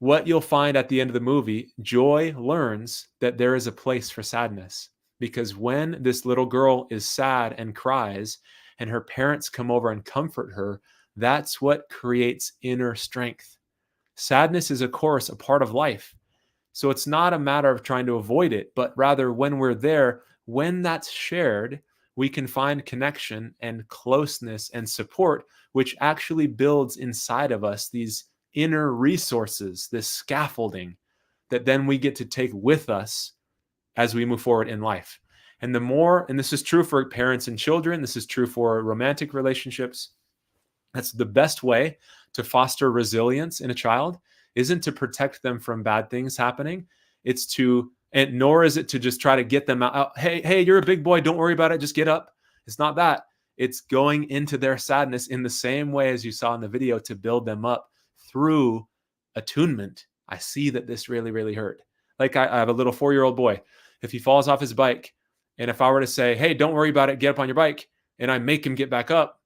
what you'll find at the end of the movie, Joy learns that there is a place for sadness. Because when this little girl is sad and cries and her parents come over and comfort her, that's what creates inner strength. Sadness is, of course, a part of life. So it's not a matter of trying to avoid it, but rather when we're there, when that's shared, we can find connection and closeness and support, which actually builds inside of us these inner resources, this scaffolding that then we get to take with us as we move forward in life. And the more, and this is true for parents and children, this is true for romantic relationships, that's the best way to foster resilience in a child isn't to protect them from bad things happening. It's to, and nor is it to just try to get them out. Hey, you're a big boy. Don't worry about it. Just get up. It's not that. It's going into their sadness in the same way as you saw in the video to build them up through attunement. I see that this really, really hurt. Like I have a little 4-year-old boy. If he falls off his bike, and if I were to say, hey, don't worry about it, get up on your bike, and I make him get back up,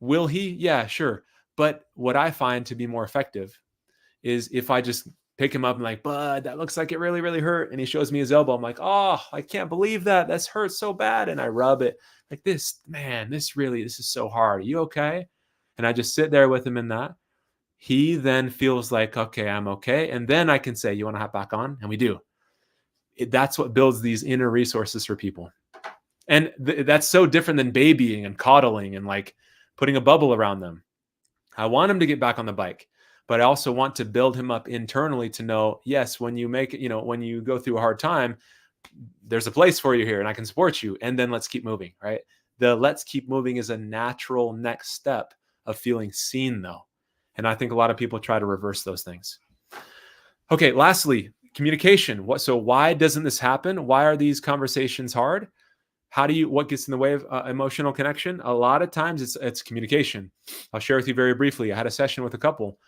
will he? Yeah, sure. But what I find to be more effective is if I just pick him up and like, bud, that looks like it really, really hurt. And he shows me his elbow. I'm like, oh, I can't believe that. That's hurt so bad. And I rub it like this, man, this is so hard. Are you okay? And I just sit there with him in that. He then feels like, okay, I'm okay. And then I can say, you want to hop back on? And we do. That's what builds these inner resources for people. And that's so different than babying and coddling and like putting a bubble around them. I want him to get back on the bike, but I also want to build him up internally to know, yes, when you make it, when you go through a hard time, there's a place for you here and I can support you. And then let's keep moving, right? The let's keep moving is a natural next step of feeling seen though. And I think a lot of people try to reverse those things. Okay. Lastly, communication. So why doesn't this happen? Why are these conversations hard? What gets in the way of emotional connection? A lot of times it's communication. I'll share with you very briefly. I had a session with a couple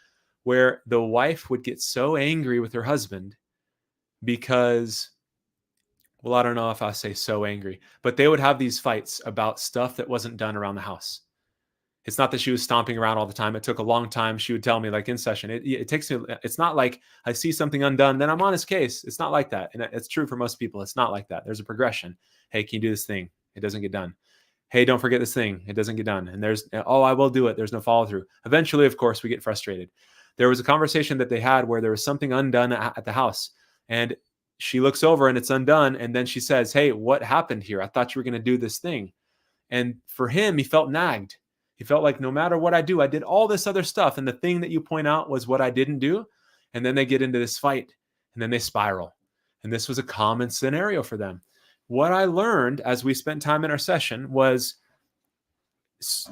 where the wife would get so angry with her husband because, well, I don't know if I say so angry, but they would have these fights about stuff that wasn't done around the house. It's not that she was stomping around all the time. It took a long time. She would tell me like in session, it takes me, it's not like I see something undone, then I'm on his case. It's not like that. And it's true for most people. It's not like that. There's a progression. Hey, can you do this thing? It doesn't get done. Hey, don't forget this thing. It doesn't get done. And I will do it. There's no follow through. Eventually, of course, we get frustrated. There was a conversation that they had where there was something undone at the house and she looks over and it's undone. And then she says, hey, what happened here? I thought you were going to do this thing. And for him, he felt nagged. He felt like no matter what I do, I did all this other stuff. And the thing that you point out was what I didn't do. And then they get into this fight and then they spiral. And this was a common scenario for them. What I learned as we spent time in our session was,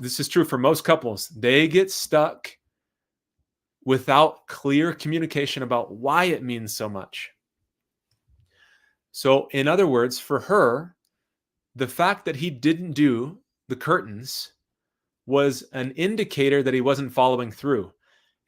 this is true for most couples, they get stuck without clear communication about why it means so much. So in other words, for her, the fact that he didn't do the curtains was an indicator that he wasn't following through.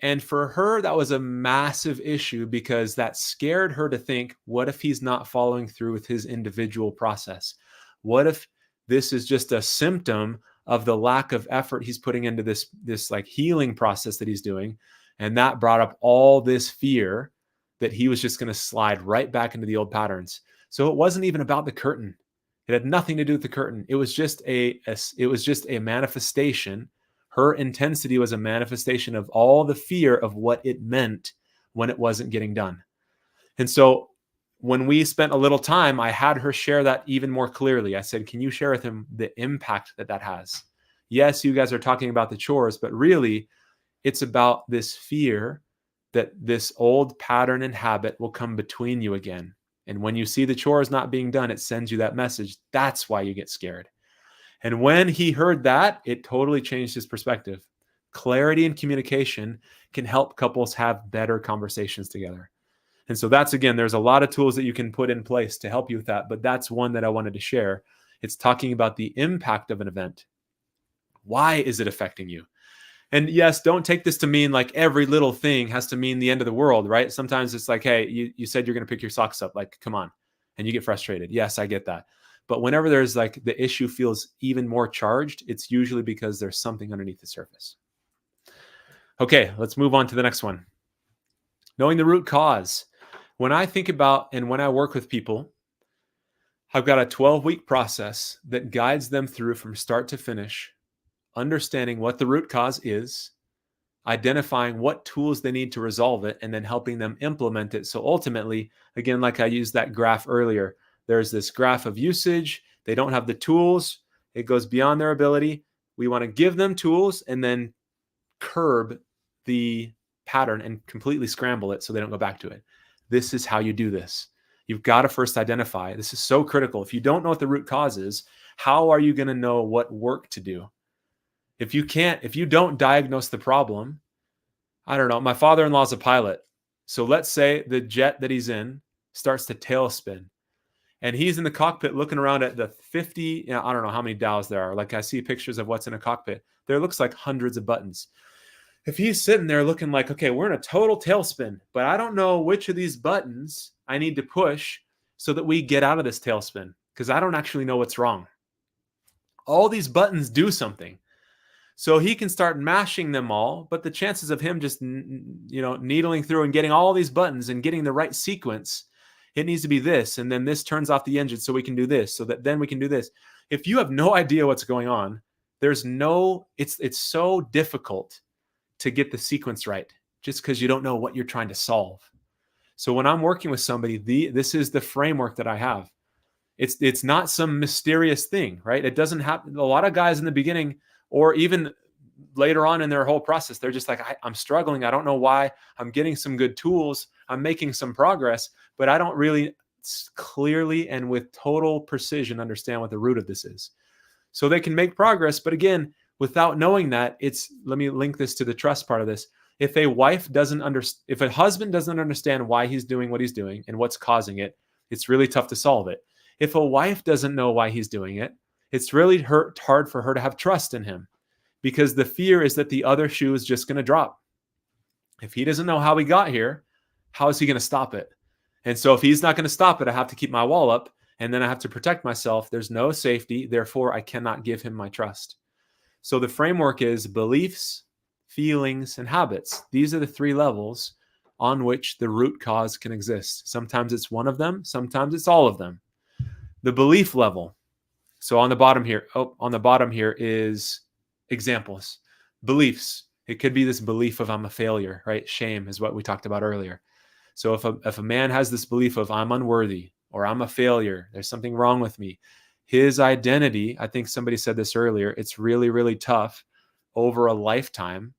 And for her, that was a massive issue because that scared her to think, what if he's not following through with his individual process? What if this is just a symptom of the lack of effort he's putting into this like healing process that he's doing? And that brought up all this fear that he was just going to slide right back into the old patterns. So it wasn't even about the curtain. It had nothing to do with the curtain. It was just a manifestation. Her intensity was a manifestation of all the fear of what it meant when it wasn't getting done. And so when we spent a little time, I had her share that even more clearly. I said, can you share with him the impact that has? Yes, you guys are talking about the chores, but really it's about this fear that this old pattern and habit will come between you again. And when you see the chores not being done, it sends you that message. That's why you get scared. And when he heard that, it totally changed his perspective. Clarity and communication can help couples have better conversations together. And so that's, again, there's a lot of tools that you can put in place to help you with that. But that's one that I wanted to share. It's talking about the impact of an event. Why is it affecting you? And yes, don't take this to mean like every little thing has to mean the end of the world, right? Sometimes it's like, hey, you said you're going to pick your socks up. Like, come on. And you get frustrated. Yes, I get that. But whenever there's like the issue feels even more charged, it's usually because there's something underneath the surface. Okay, let's move on to the next one. Knowing the root cause. When I think about and when I work with people, I've got a 12-week process that guides them through from start to finish, understanding what the root cause is, identifying what tools they need to resolve it, and then helping them implement it. So ultimately, again, like I used that graph earlier, there's this graph of usage. They don't have the tools. It goes beyond their ability. We want to give them tools and then curb the pattern and completely scramble it so they don't go back to it. This is how you do this. You've got to first identify. This is so critical. If you don't know what the root cause is, how are you going to know what work to do? If you don't diagnose the problem, I don't know. My father-in-law is a pilot. So let's say the jet that he's in starts to tailspin. And he's in the cockpit looking around at the 50, I don't know how many dials there are. Like I see pictures of what's in a cockpit. There looks like hundreds of buttons. If he's sitting there looking like, okay, we're in a total tailspin, but I don't know which of these buttons I need to push so that we get out of this tailspin, because I don't actually know what's wrong. All these buttons do something. So he can start mashing them all, but the chances of him just, needling through and getting all these buttons and getting the right sequence, it needs to be this, and then this turns off the engine so we can do this, so that then we can do this. If you have no idea what's going on, it's so difficult to get the sequence right just because you don't know what you're trying to solve. So when I'm working with somebody, this is the framework that I have. It's not some mysterious thing, right? It doesn't happen. A lot of guys in the beginning, or even later on in their whole process, they're just like, I'm struggling. I don't know why. I'm getting some good tools. I'm making some progress, but I don't really clearly and with total precision understand what the root of this is. So they can make progress. But again, without knowing that, let me link this to the trust part of this. If a husband doesn't understand why he's doing what he's doing and what's causing it, it's really tough to solve it. If a wife doesn't know why he's doing it, it's really hard for her to have trust in him, because the fear is that the other shoe is just going to drop. If he doesn't know how he got here, how is he going to stop it? And so if he's not going to stop it, I have to keep my wall up, and then I have to protect myself. There's no safety. Therefore, I cannot give him my trust. So the framework is beliefs, feelings, and habits. These are the three levels on which the root cause can exist. Sometimes it's one of them. Sometimes it's all of them. The belief level. So on the bottom here is examples. Beliefs. It could be this belief of I'm a failure, right? Shame is what we talked about earlier. So if a man has this belief of I'm unworthy or I'm a failure, there's something wrong with me, his identity, I think somebody said this earlier, it's really, really tough over a lifetime.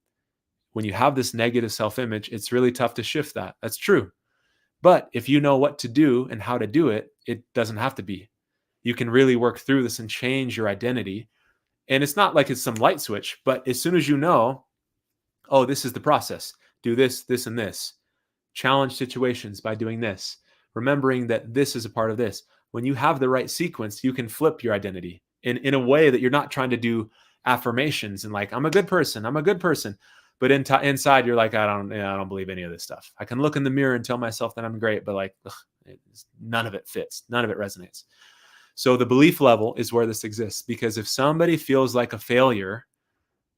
When you have this negative self-image, it's really tough to shift that. That's true. But if you know what to do and how to do it, it doesn't have to be. You can really work through this and change your identity. And it's not like it's some light switch, but as soon as you know, oh, this is the process. Do this, this, and this. Challenge situations by doing this. Remembering that this is a part of this. When you have the right sequence, you can flip your identity in a way that you're not trying to do affirmations and like, I'm a good person. I'm a good person. But inside, you're like, I don't believe any of this stuff. I can look in the mirror and tell myself that I'm great, but like, none of it fits. None of it resonates. So the belief level is where this exists, because if somebody feels like a failure,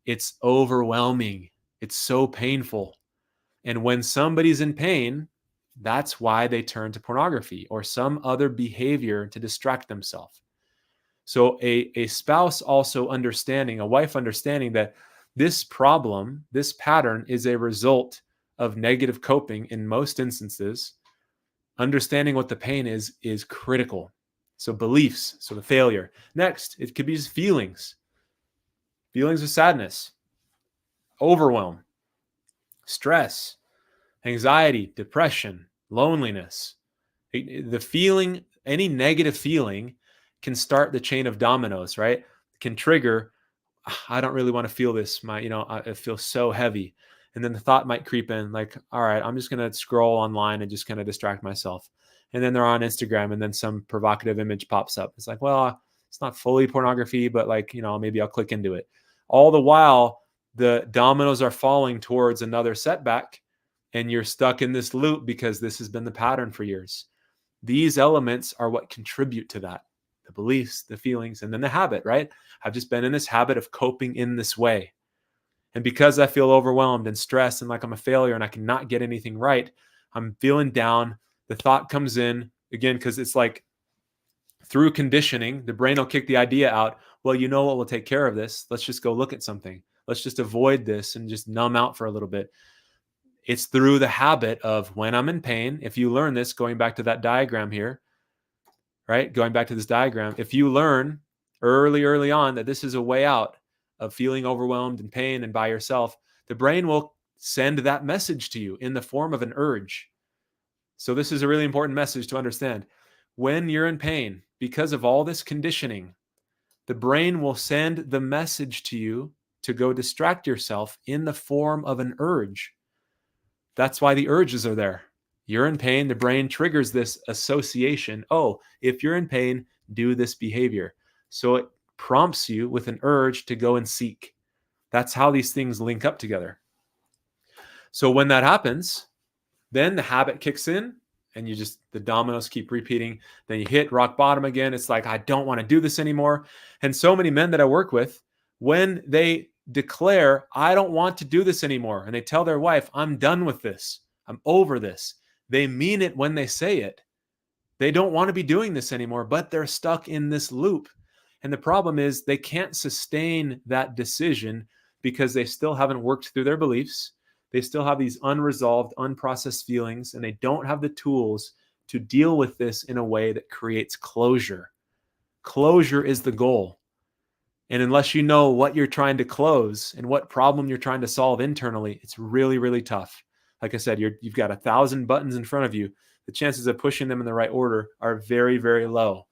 it's overwhelming. It's so painful. And when somebody's in pain, that's why they turn to pornography or some other behavior to distract themselves. So a spouse also understanding, a wife understanding that this problem, this pattern is a result of negative coping in most instances. Understanding what the pain is critical. So beliefs, so the failure. Next, it could be just feelings. Feelings of sadness, overwhelm, stress, anxiety, depression, loneliness. The feeling, any negative feeling can start the chain of dominoes, right? Can trigger, I don't really want to feel this. It feels so heavy. And then the thought might creep in like, all right, I'm just going to scroll online and just kind of distract myself. And then they're on Instagram and then some provocative image pops up. It's like, well, it's not fully pornography, but like, maybe I'll click into it. All the while, the dominoes are falling towards another setback, and you're stuck in this loop because this has been the pattern for years. These elements are what contribute to that: the beliefs, the feelings, and then the habit, right? I've just been in this habit of coping in this way. And because I feel overwhelmed and stressed and like I'm a failure and I cannot get anything right, I'm feeling down. The thought comes in again, because it's like through conditioning, the brain will kick the idea out. Well, you know what will take care of this? Let's just go look at something. Let's just avoid this and just numb out for a little bit. It's through the habit of when I'm in pain. If you learn this, going back to that diagram here, right? Going back to this diagram, if you learn early on that this is a way out of feeling overwhelmed and pain and by yourself, the brain will send that message to you in the form of an urge. So this is a really important message to understand. When you're in pain, because of all this conditioning, the brain will send the message to you to go distract yourself in the form of an urge. That's why the urges are there. You're in pain, the brain triggers this association. Oh, if you're in pain, do this behavior. So it prompts you with an urge to go and seek. That's how these things link up together. So when that happens, then the habit kicks in and the dominoes keep repeating. Then you hit rock bottom again. It's like, I don't want to do this anymore. And so many men that I work with, when they declare, I don't want to do this anymore, and they tell their wife, I'm done with this, I'm over this, they mean it when they say it. They don't want to be doing this anymore, but they're stuck in this loop. And the problem is they can't sustain that decision because they still haven't worked through their beliefs. They still have these unresolved, unprocessed feelings, and they don't have the tools to deal with this in a way that creates closure. Closure is the goal. And unless you know what you're trying to close and what problem you're trying to solve internally, it's really, really tough. Like I said, you've got 1,000 buttons in front of you. The chances of pushing them in the right order are very, very low.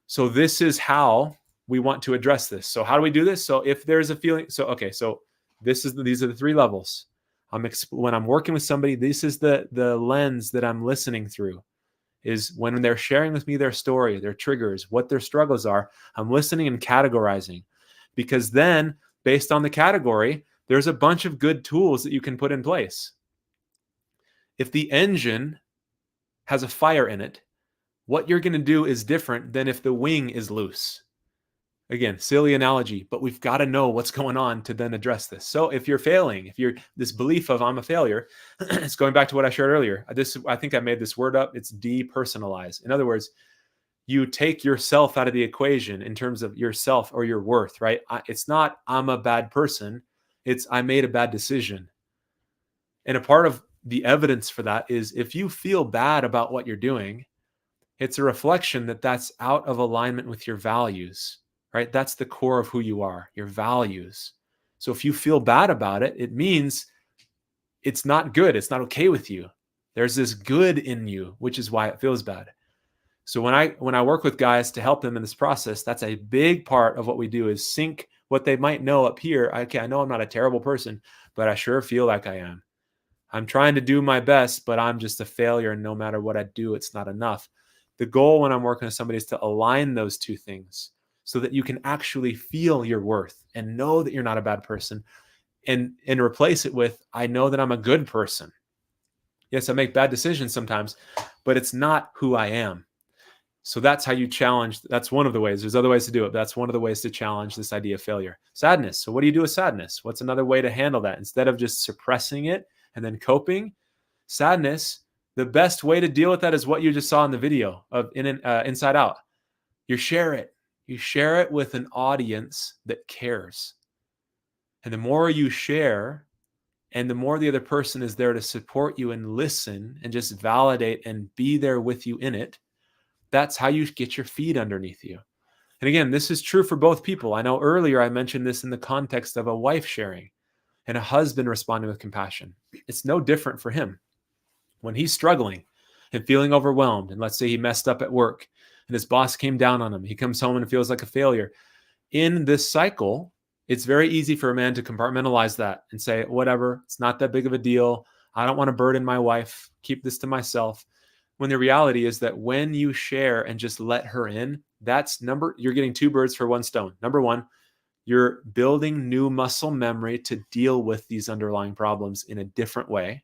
So this is how we want to address this. So how do we do this? So if there's a feeling, so these are the 3 levels. When I'm working with somebody, this is the lens that I'm listening through. Is when they're sharing with me their story, their triggers, what their struggles are, I'm listening and categorizing. Because then, based on the category, there's a bunch of good tools that you can put in place. If the engine has a fire in it, what you're going to do is different than if the wing is loose. Again, silly analogy, but we've got to know what's going on to then address this. So if you're failing, if you're this belief of I'm a failure, it's going back to what I shared earlier. I think I made this word up. It's depersonalize. In other words, you take yourself out of the equation in terms of yourself or your worth, right? It's not I'm a bad person. It's I made a bad decision. And a part of the evidence for that is if you feel bad about what you're doing, it's a reflection that that's out of alignment with your values. Right? That's the core of who you are, your values. So if you feel bad about it, it means it's not good. It's not okay with you. There's this good in you, which is why it feels bad. So when I work with guys to help them in this process, that's a big part of what we do is sync what they might know up here. Okay, I know I'm not a terrible person, but I sure feel like I am. I'm trying to do my best, but I'm just a failure. And no matter what I do, it's not enough. The goal when I'm working with somebody is to align those two things, so that you can actually feel your worth and know that you're not a bad person, and replace it with, I know that I'm a good person. Yes, I make bad decisions sometimes, but it's not who I am. So that's how you challenge. That's one of the ways. There's other ways to do it, but that's one of the ways to challenge this idea of failure. Sadness. So what do you do with sadness? What's another way to handle that? Instead of just suppressing it and then coping, sadness, the best way to deal with that is what you just saw in the video of Inside Out. You share it. You share it with an audience that cares. And the more you share, and the more the other person is there to support you and listen and just validate and be there with you in it, that's how you get your feet underneath you. And again, this is true for both people. I know earlier I mentioned this in the context of a wife sharing and a husband responding with compassion. It's no different for him. When he's struggling and feeling overwhelmed, and let's say he messed up at work, and his boss came down on him. He comes home and feels like a failure. In this cycle, it's very easy for a man to compartmentalize that and say, whatever, it's not that big of a deal. I don't want to burden my wife. Keep this to myself. When the reality is that when you share and just let her in, you're getting 2 birds for 1 stone. Number one, You're building new muscle memory to deal with these underlying problems in a different way.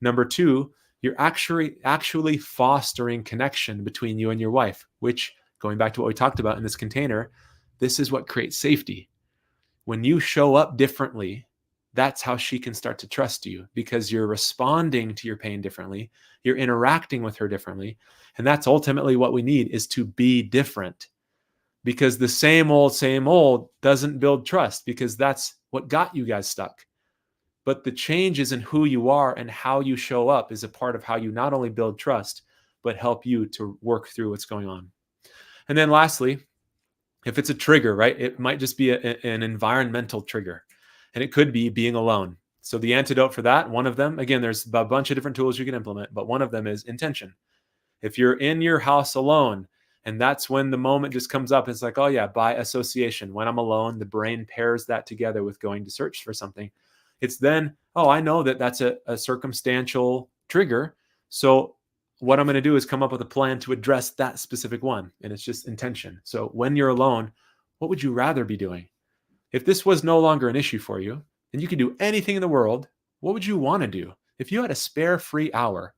Number two, you're actually fostering connection between you and your wife, which, going back to what we talked about in this container, this is what creates safety. When you show up differently, that's how she can start to trust you, because you're responding to your pain differently. You're interacting with her differently. And that's ultimately what we need, is to be different, because the same old doesn't build trust, because that's what got you guys stuck. But the changes in who you are and how you show up is a part of how you not only build trust, but help you to work through what's going on. And then lastly, if it's a trigger, right, it might just be an environmental trigger, and it could be being alone. So the antidote for that, one of them, again, there's a bunch of different tools you can implement, but one of them is intention. If you're in your house alone, and that's when the moment just comes up, it's like, oh yeah, by association, when I'm alone, the brain pairs that together with going to search for something. It's then, oh, I know that that's a circumstantial trigger. So what I'm going to do is come up with a plan to address that specific one. And it's just intention. So when you're alone, what would you rather be doing? If this was no longer an issue for you, and you could do anything in the world, what would you want to do? If you had a spare free hour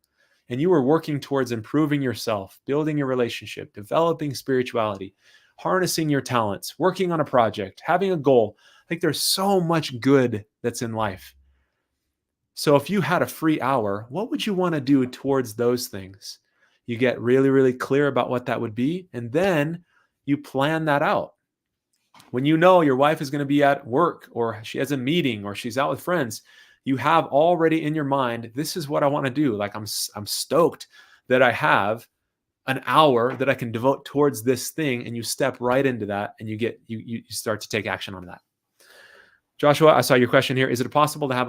and you were working towards improving yourself, building your relationship, developing spirituality, harnessing your talents, working on a project, having a goal, like there's so much good that's in life. So if you had a free hour, what would you want to do towards those things? You get really, really clear about what that would be, and then you plan that out. When you know your wife is going to be at work, or she has a meeting, or she's out with friends, you have already in your mind, this is what I want to do. Like I'm stoked that I have an hour that I can devote towards this thing, and you step right into that, and you start to take action on that. Joshua, I saw your question here. Is it possible to have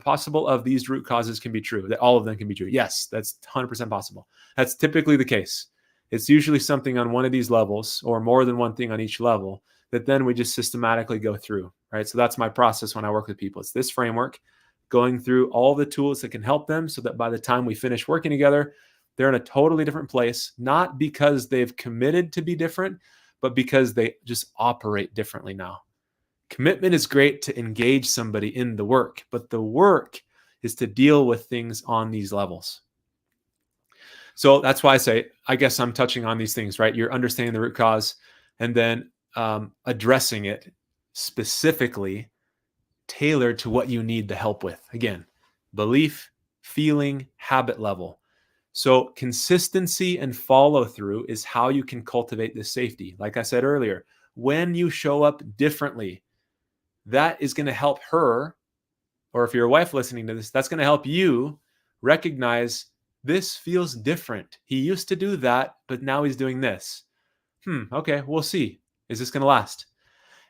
possible of these root causes can be true, that all of them can be true? Yes, that's 100% possible. That's typically the case. It's usually something on one of these levels, or more than one thing on each level, that then we just systematically go through, right? So that's my process when I work with people. It's this framework, going through all the tools that can help them, so that by the time we finish working together, they're in a totally different place, not because they've committed to be different, but because they just operate differently now. Commitment is great to engage somebody in the work, but the work is to deal with things on these levels. So that's why I say, I guess I'm touching on these things, right? You're understanding the root cause, and then addressing it specifically, tailored to what you need the help with. Again, belief, feeling, habit level. So consistency and follow through is how you can cultivate this safety. Like I said earlier, when you show up differently, that is going to help her, or if you're a wife listening to this, that's going to help you recognize, this feels different. He used to do that, but now he's doing this. Okay, we'll see. Is this going to last?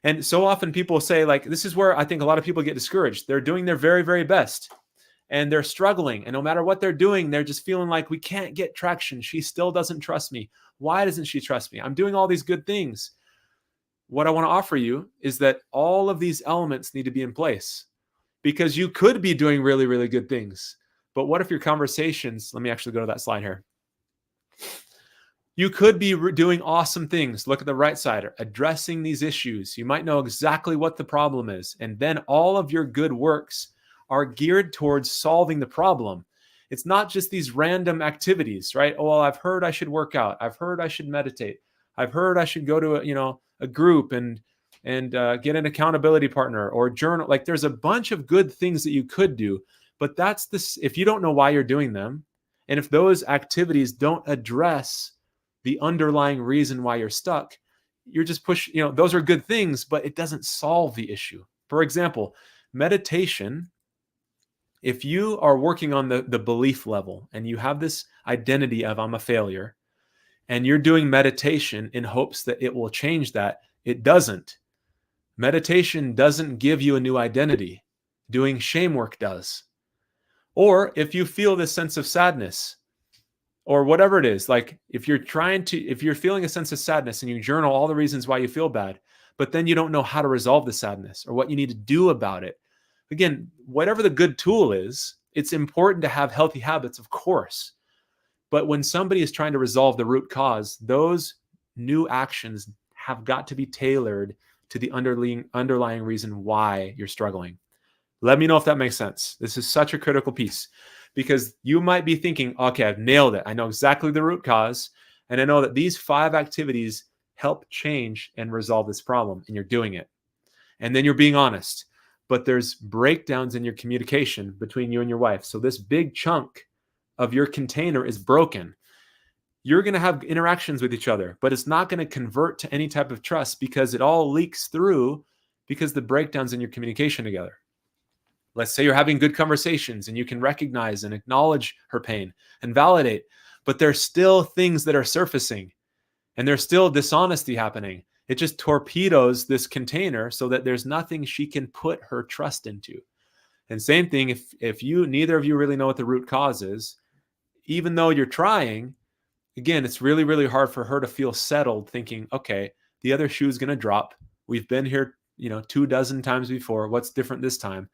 And so often people say, like, this is where I think a lot of people get discouraged. They're doing their very, very best, and they're struggling. And no matter what they're doing, they're just feeling like, we can't get traction. She still doesn't trust me. Why doesn't she trust me? I'm doing all these good things. What I want to offer you is that all of these elements need to be in place, because you could be doing really, really good things. But what if your conversations, let me actually go to that slide here. You could be doing awesome things. Look at the right side, addressing these issues. You might know exactly what the problem is. And then all of your good works are geared towards solving the problem. It's not just these random activities, right? Oh, well, I've heard I should work out. I've heard I should meditate. I've heard I should go to a group and get an accountability partner or journal. Like, there's a bunch of good things that you could do, but that's this. If you don't know why you're doing them, and if those activities don't address the underlying reason why you're stuck, you're just those are good things, but it doesn't solve the issue. For example, meditation, if you are working on the belief level and you have this identity of, I'm a failure, and you're doing meditation in hopes that it will change that, it doesn't. Meditation doesn't give you a new identity. Doing shame work does. Or if you feel this sense of sadness, or whatever it is, like if you're feeling a sense of sadness and you journal all the reasons why you feel bad, but then you don't know how to resolve the sadness or what you need to do about it. Again, whatever the good tool is, it's important to have healthy habits, of course. But when somebody is trying to resolve the root cause, those new actions have got to be tailored to the underlying reason why you're struggling. Let me know if that makes sense. This is such a critical piece because you might be thinking, okay, I've nailed it. I know exactly the root cause. And I know that these 5 activities help change and resolve this problem, and you're doing it. And then you're being honest. But there's breakdowns in your communication between you and your wife. So this big chunk of your container is broken. You're going to have interactions with each other, but it's not going to convert to any type of trust because it all leaks through because the breakdowns in your communication together. Let's say you're having good conversations and you can recognize and acknowledge her pain and validate, but there's still things that are surfacing and there's still dishonesty happening. It just torpedoes this container so that there's nothing she can put her trust into. And same thing, if neither of you really know what the root cause is, even though you're trying, again, it's really, really hard for her to feel settled thinking, okay, the other shoe is going to drop. We've been here, 24 times before. What's different this time?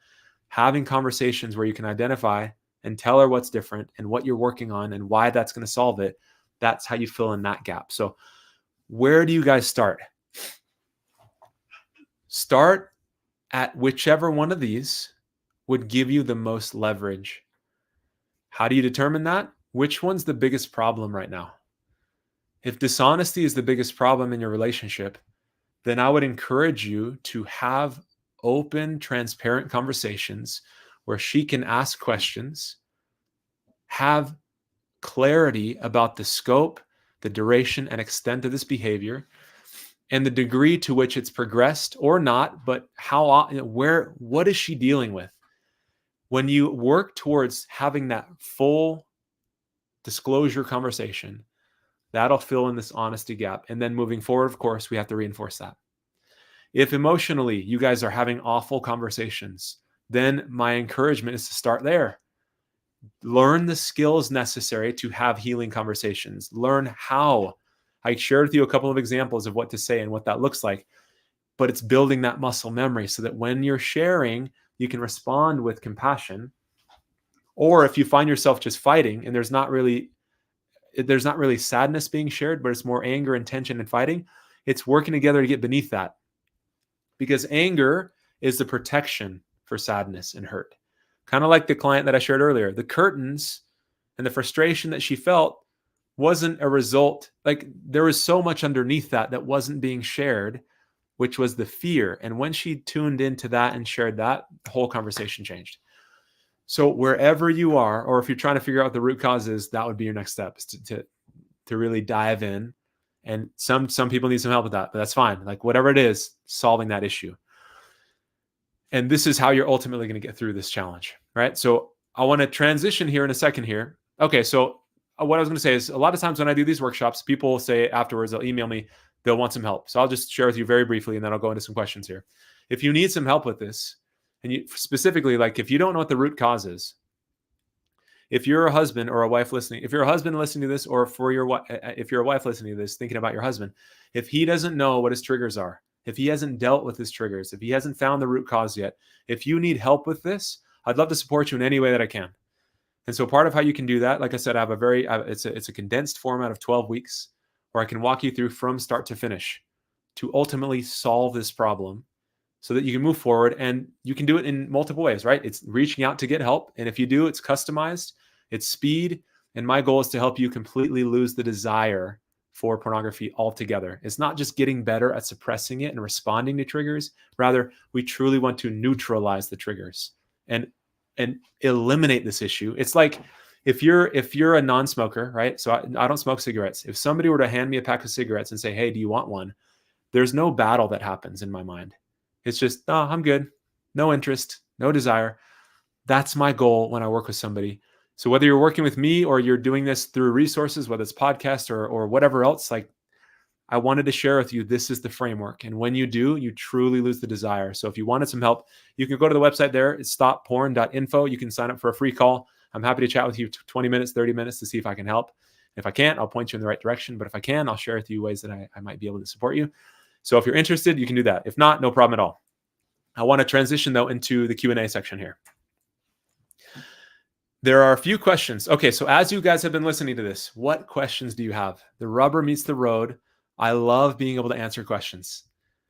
Having conversations where you can identify and tell her what's different and what you're working on and why that's going to solve it. That's how you fill in that gap. So where do you guys start? Start at whichever one of these would give you the most leverage. How do you determine that? Which one's the biggest problem right now? If dishonesty is the biggest problem in your relationship, then I would encourage you to have open, transparent conversations where she can ask questions, have clarity about the scope, the duration, and extent of this behavior, and the degree to which it's progressed or not, but what is she dealing with? When you work towards having that full disclosure conversation, that'll fill in this honesty gap. And then moving forward, of course, we have to reinforce that. If emotionally you guys are having awful conversations, then my encouragement is to start there. Learn the skills necessary to have healing conversations. Learn how. I shared with you a couple of examples of what to say and what that looks like, but it's building that muscle memory so that when you're sharing, you can respond with compassion. Or if you find yourself just fighting and there's not really sadness being shared, but it's more anger and tension and fighting, it's working together to get beneath that. Because anger is the protection for sadness and hurt. Kind of like the client that I shared earlier. The curtains and the frustration that she felt wasn't a result, like there was so much underneath that wasn't being shared, which was the fear. And when she tuned into that and shared that, the whole conversation changed. So wherever you are, or if you're trying to figure out what the root cause is, that would be your next step, is to really dive in. And some people need some help with that, but that's fine. Like whatever it is, solving that issue. And this is how you're ultimately going to get through this challenge, right? So I want to transition here in a second here. Okay, so what I was going to say is a lot of times when I do these workshops, people will say afterwards, they'll email me, they'll want some help. So I'll just share with you very briefly, and then I'll go into some questions here. If you need some help with this, and you specifically, like if you don't know what the root cause is, if you're a husband or a wife listening, if you're a husband listening to this, or if you're a wife listening to this, thinking about your husband, if he doesn't know what his triggers are, if he hasn't dealt with his triggers, if he hasn't found the root cause yet, if you need help with this, I'd love to support you in any way that I can. And so part of how you can do that, like I said, I have it's a condensed format of 12 weeks where I can walk you through from start to finish to ultimately solve this problem so that you can move forward. And you can do it in multiple ways, right? It's reaching out to get help. And if you do, it's customized, it's speed. And my goal is to help you completely lose the desire for pornography altogether. It's not just getting better at suppressing it and responding to triggers. Rather, we truly want to neutralize the triggers and eliminate this issue. It's like if you're a non-smoker, right? So I don't smoke cigarettes. If somebody were to hand me a pack of cigarettes and say, hey, do you want one? There's no battle that happens in my mind. It's just, oh, I'm good. No interest, no desire. That's my goal when I work with somebody. So whether you're working with me or you're doing this through resources, whether it's podcast or whatever else, like I wanted to share with you, this is the framework. And when you do, you truly lose the desire. So if you wanted some help, you can go to the website there. It's stopporn.info. You can sign up for a free call. I'm happy to chat with you 20 minutes, 30 minutes to see if I can help. If I can't, I'll point you in the right direction. But if I can, I'll share with you ways that I might be able to support you. So if you're interested, you can do that. If not, no problem at all. I want to transition though into the Q&A section here. There are a few questions. Okay, so as you guys have been listening to this, what questions do you have? The rubber meets the road. I love being able to answer questions.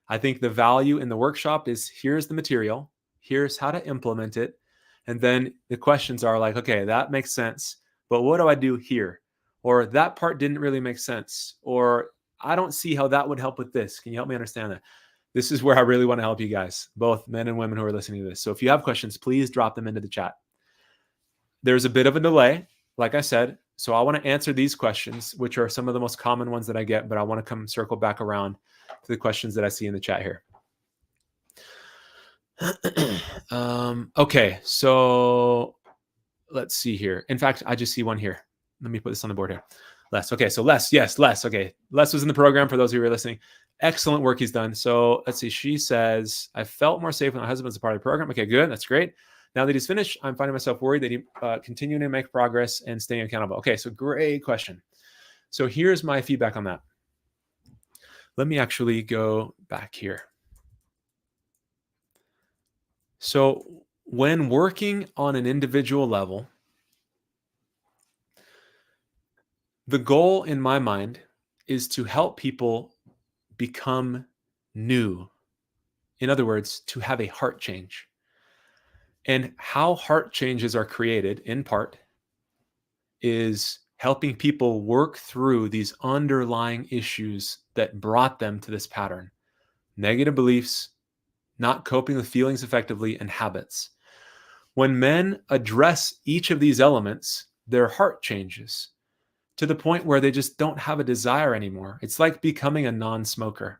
I think the value in the workshop is here's the material, here's how to implement it. And then the questions are like, okay, that makes sense, but what do I do here? Or that part didn't really make sense. Or I don't see how that would help with this. Can you help me understand that? This is where I really want to help you guys, both men and women who are listening to this. So if you have questions, please drop them into the chat. There's a bit of a delay, like I said. So I want to answer these questions, which are some of the most common ones that I get, but I want to come circle back around to the questions that I see in the chat here. Okay, so let's see here. In fact, I just see one here. Let me put this on the board here. Les. Okay, so Les. Yes, Les. Okay, Les was in the program for those of you who are listening. Excellent work he's done. So let's see. She says, I felt more safe when my husband was a part of the program. Okay, good. That's great. Now that he's finished, I'm finding myself worried that he continuing to make progress and staying accountable. Okay, so great question. So here's my feedback on that. Let me actually go back here. So when working on an individual level, the goal in my mind is to help people become new. In other words, to have a heart change. And how heart changes are created, in part, is helping people work through these underlying issues that brought them to this pattern. Negative beliefs, not coping with feelings effectively, and habits. When men address each of these elements, their heart changes to the point where they just don't have a desire anymore. It's like becoming a non-smoker.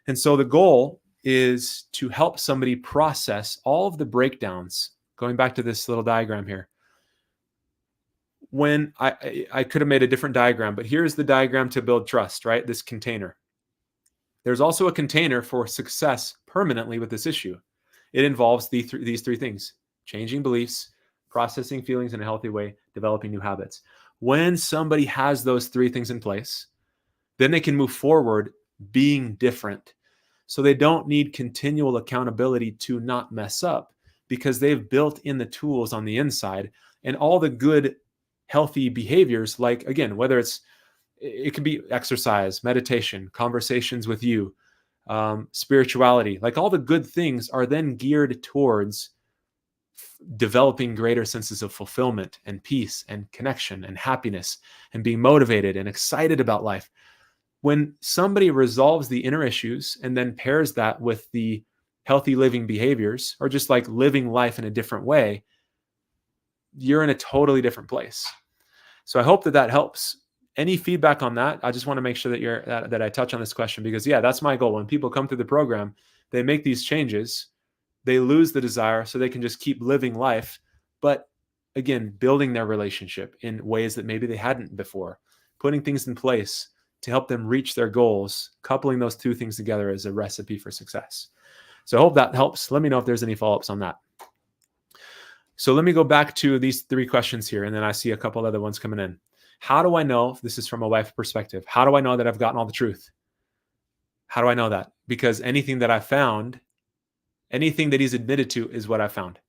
And so the goal is to help somebody process all of the breakdowns. Going back to this little diagram here. When I could have made a different diagram, but here's the diagram to build trust, right? This container. There's also a container for success permanently with this issue. It involves these three things: changing beliefs, processing feelings in a healthy way, developing new habits. When somebody has those three things in place, then they can move forward being different. So they don't need continual accountability to not mess up because they've built in the tools on the inside and all the good, healthy behaviors, like, again, whether it could be exercise, meditation, conversations with you, spirituality, like all the good things are then geared towards developing greater senses of fulfillment and peace and connection and happiness and being motivated and excited about life. When somebody resolves the inner issues and then pairs that with the healthy living behaviors, or just like living life in a different way, you're in a totally different place. So I hope that helps. Any feedback on that? I just want to make sure that I touch on this question, because yeah, that's my goal. When people come through the program, they make these changes, they lose the desire so they can just keep living life, but again, building their relationship in ways that maybe they hadn't before, putting things in place to help them reach their goals, coupling those two things together as a recipe for success. So I hope that helps. Let me know if there's any follow-ups on that. So let me go back to these three questions here, and then I see a couple other ones coming in. How do I know, if this is from a wife perspective, how do I know that I've gotten all the truth? How do I know that? Because anything that I found, anything that he's admitted to is what I found.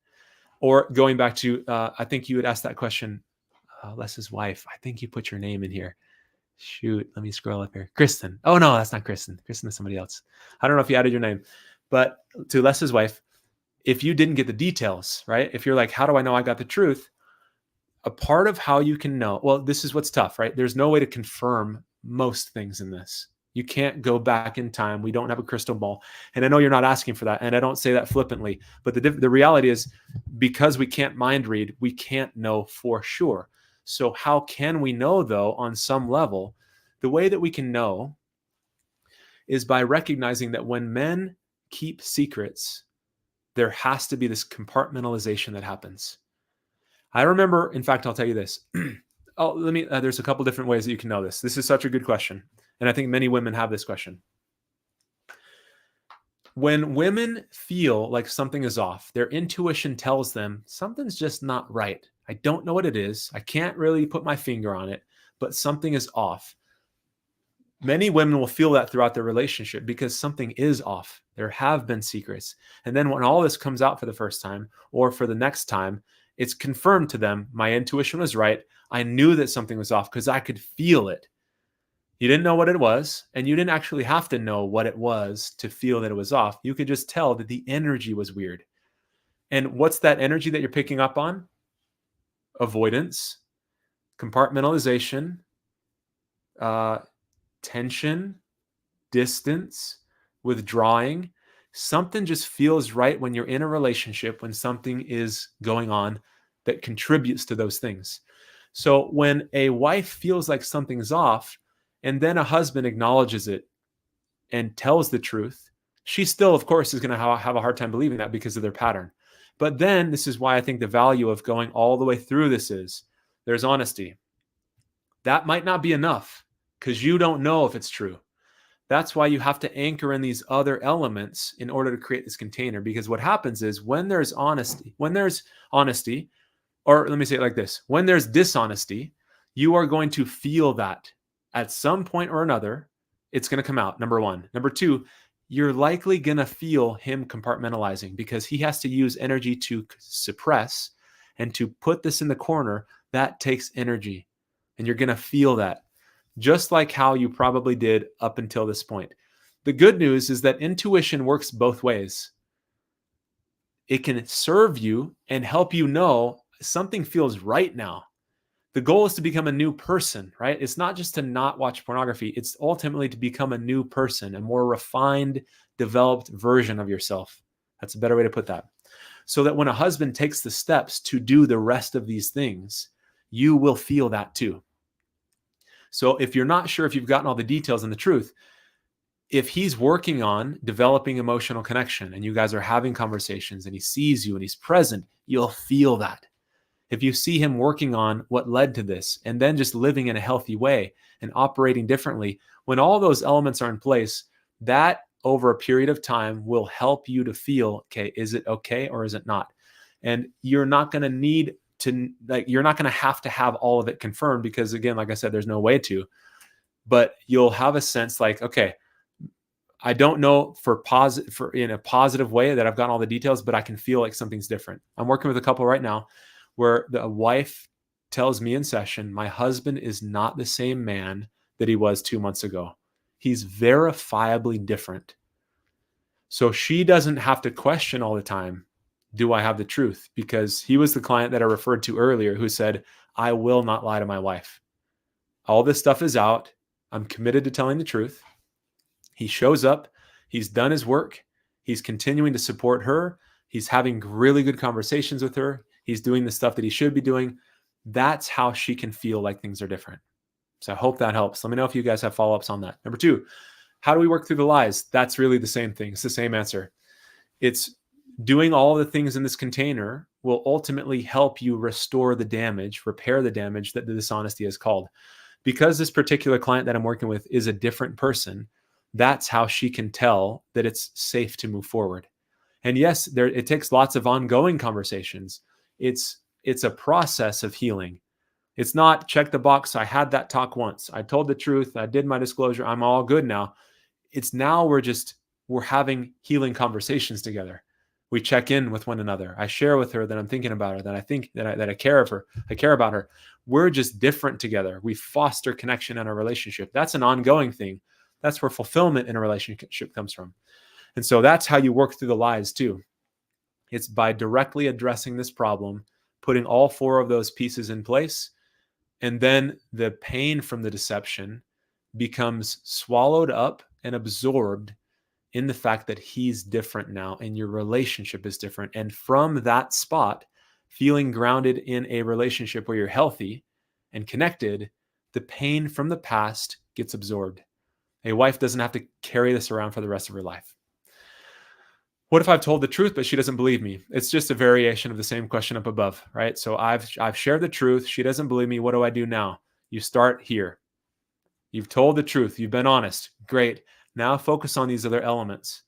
Or going back to, I think you had asked that question, Les's wife. I think you put your name in here. Shoot, let me scroll up here. Kristen. Oh, no, that's not Kristen. Kristen is somebody else. I don't know if you added your name. But to Les's wife, if you didn't get the details, right? If you're like, how do I know I got the truth? A part of how you can know, well, this is what's tough, right? There's no way to confirm most things in this. You can't go back in time. We don't have a crystal ball. And I know you're not asking for that. And I don't say that flippantly. But the reality is, because we can't mind read, we can't know for sure. So how can we know, though, on some level? The way that we can know is by recognizing that when men keep secrets, there has to be this compartmentalization that happens. I remember, in fact, I'll tell you this. There's a couple different ways that you can know this. This is such a good question. And I think many women have this question. When women feel like something is off, their intuition tells them something's just not right. I don't know what it is. I can't really put my finger on it, but something is off. Many women will feel that throughout their relationship because something is off. There have been secrets. And then when all this comes out for the first time or for the next time, it's confirmed to them, my intuition was right. I knew that something was off because I could feel it. You didn't know what it was, and you didn't actually have to know what it was to feel that it was off. You could just tell that the energy was weird. And what's that energy that you're picking up on? Avoidance, compartmentalization, uh, tension, distance, withdrawing. Something just feels right when you're in a relationship, when something is going on that contributes to those things. So when a wife feels like something's off, and then a husband acknowledges it and tells the truth, she still, of course, is going to have a hard time believing that because of their pattern. But then this is why I think the value of going all the way through this is there's honesty. That might not be enough because you don't know if it's true. That's why you have to anchor in these other elements in order to create this container. Because what happens is when there's honesty, or let me say it like this, when there's dishonesty, you are going to feel that at some point or another, it's going to come out, number one. Number two, you're likely going to feel him compartmentalizing because he has to use energy to suppress and to put this in the corner. That takes energy. And you're going to feel that, just like how you probably did up until this point. The good news is that intuition works both ways. It can serve you and help you know something feels right now. The goal is to become a new person, right? It's not just to not watch pornography. It's ultimately to become a new person, a more refined, developed version of yourself. That's a better way to put that. So that when a husband takes the steps to do the rest of these things, you will feel that too. So if you're not sure if you've gotten all the details and the truth, if he's working on developing emotional connection and you guys are having conversations and he sees you and he's present, you'll feel that. If you see him working on what led to this and then just living in a healthy way and operating differently, when all those elements are in place, that over a period of time will help you to feel, okay, is it okay or is it not? And you're not going to need to, you're not going to have all of it confirmed because, again, like I said, there's no way to, but you'll have a sense like, okay, I don't know in a positive way that I've gotten all the details, but I can feel like something's different. I'm working with a couple right now where the wife tells me in session, my husband is not the same man that he was 2 months ago. He's verifiably different. So she doesn't have to question all the time, do I have the truth? Because he was the client that I referred to earlier who said, I will not lie to my wife. All this stuff is out. I'm committed to telling the truth. He shows up. He's done his work. He's continuing to support her. He's having really good conversations with her. He's doing the stuff that he should be doing. That's how she can feel like things are different. So I hope that helps. Let me know if you guys have follow-ups on that. Number two, how do we work through the lies? That's really the same thing. It's the same answer. It's doing all the things in this container will ultimately help you restore the damage, repair the damage that the dishonesty has caused. Because this particular client that I'm working with is a different person, that's how she can tell that it's safe to move forward. And yes, it takes lots of ongoing conversations. It's a process of healing. It's not check the box. I had that talk once. I told the truth. I did my disclosure. I'm all good now. It's now we're having healing conversations together. We check in with one another. I share with her that I'm thinking about her, that I think that I care of her. I care about her. We're just different together. We foster connection in our relationship. That's an ongoing thing. That's where fulfillment in a relationship comes from. And so that's how you work through the lies too. It's by directly addressing this problem, putting all four of those pieces in place, and then the pain from the deception becomes swallowed up and absorbed in the fact that he's different now and your relationship is different. And from that spot, feeling grounded in a relationship where you're healthy and connected, the pain from the past gets absorbed. A wife doesn't have to carry this around for the rest of her life. What if I've told the truth, but she doesn't believe me? It's just a variation of the same question up above, right? So I've shared the truth. She doesn't believe me. What do I do now? You start here. You've told the truth. You've been honest. Great. Now focus on these other elements.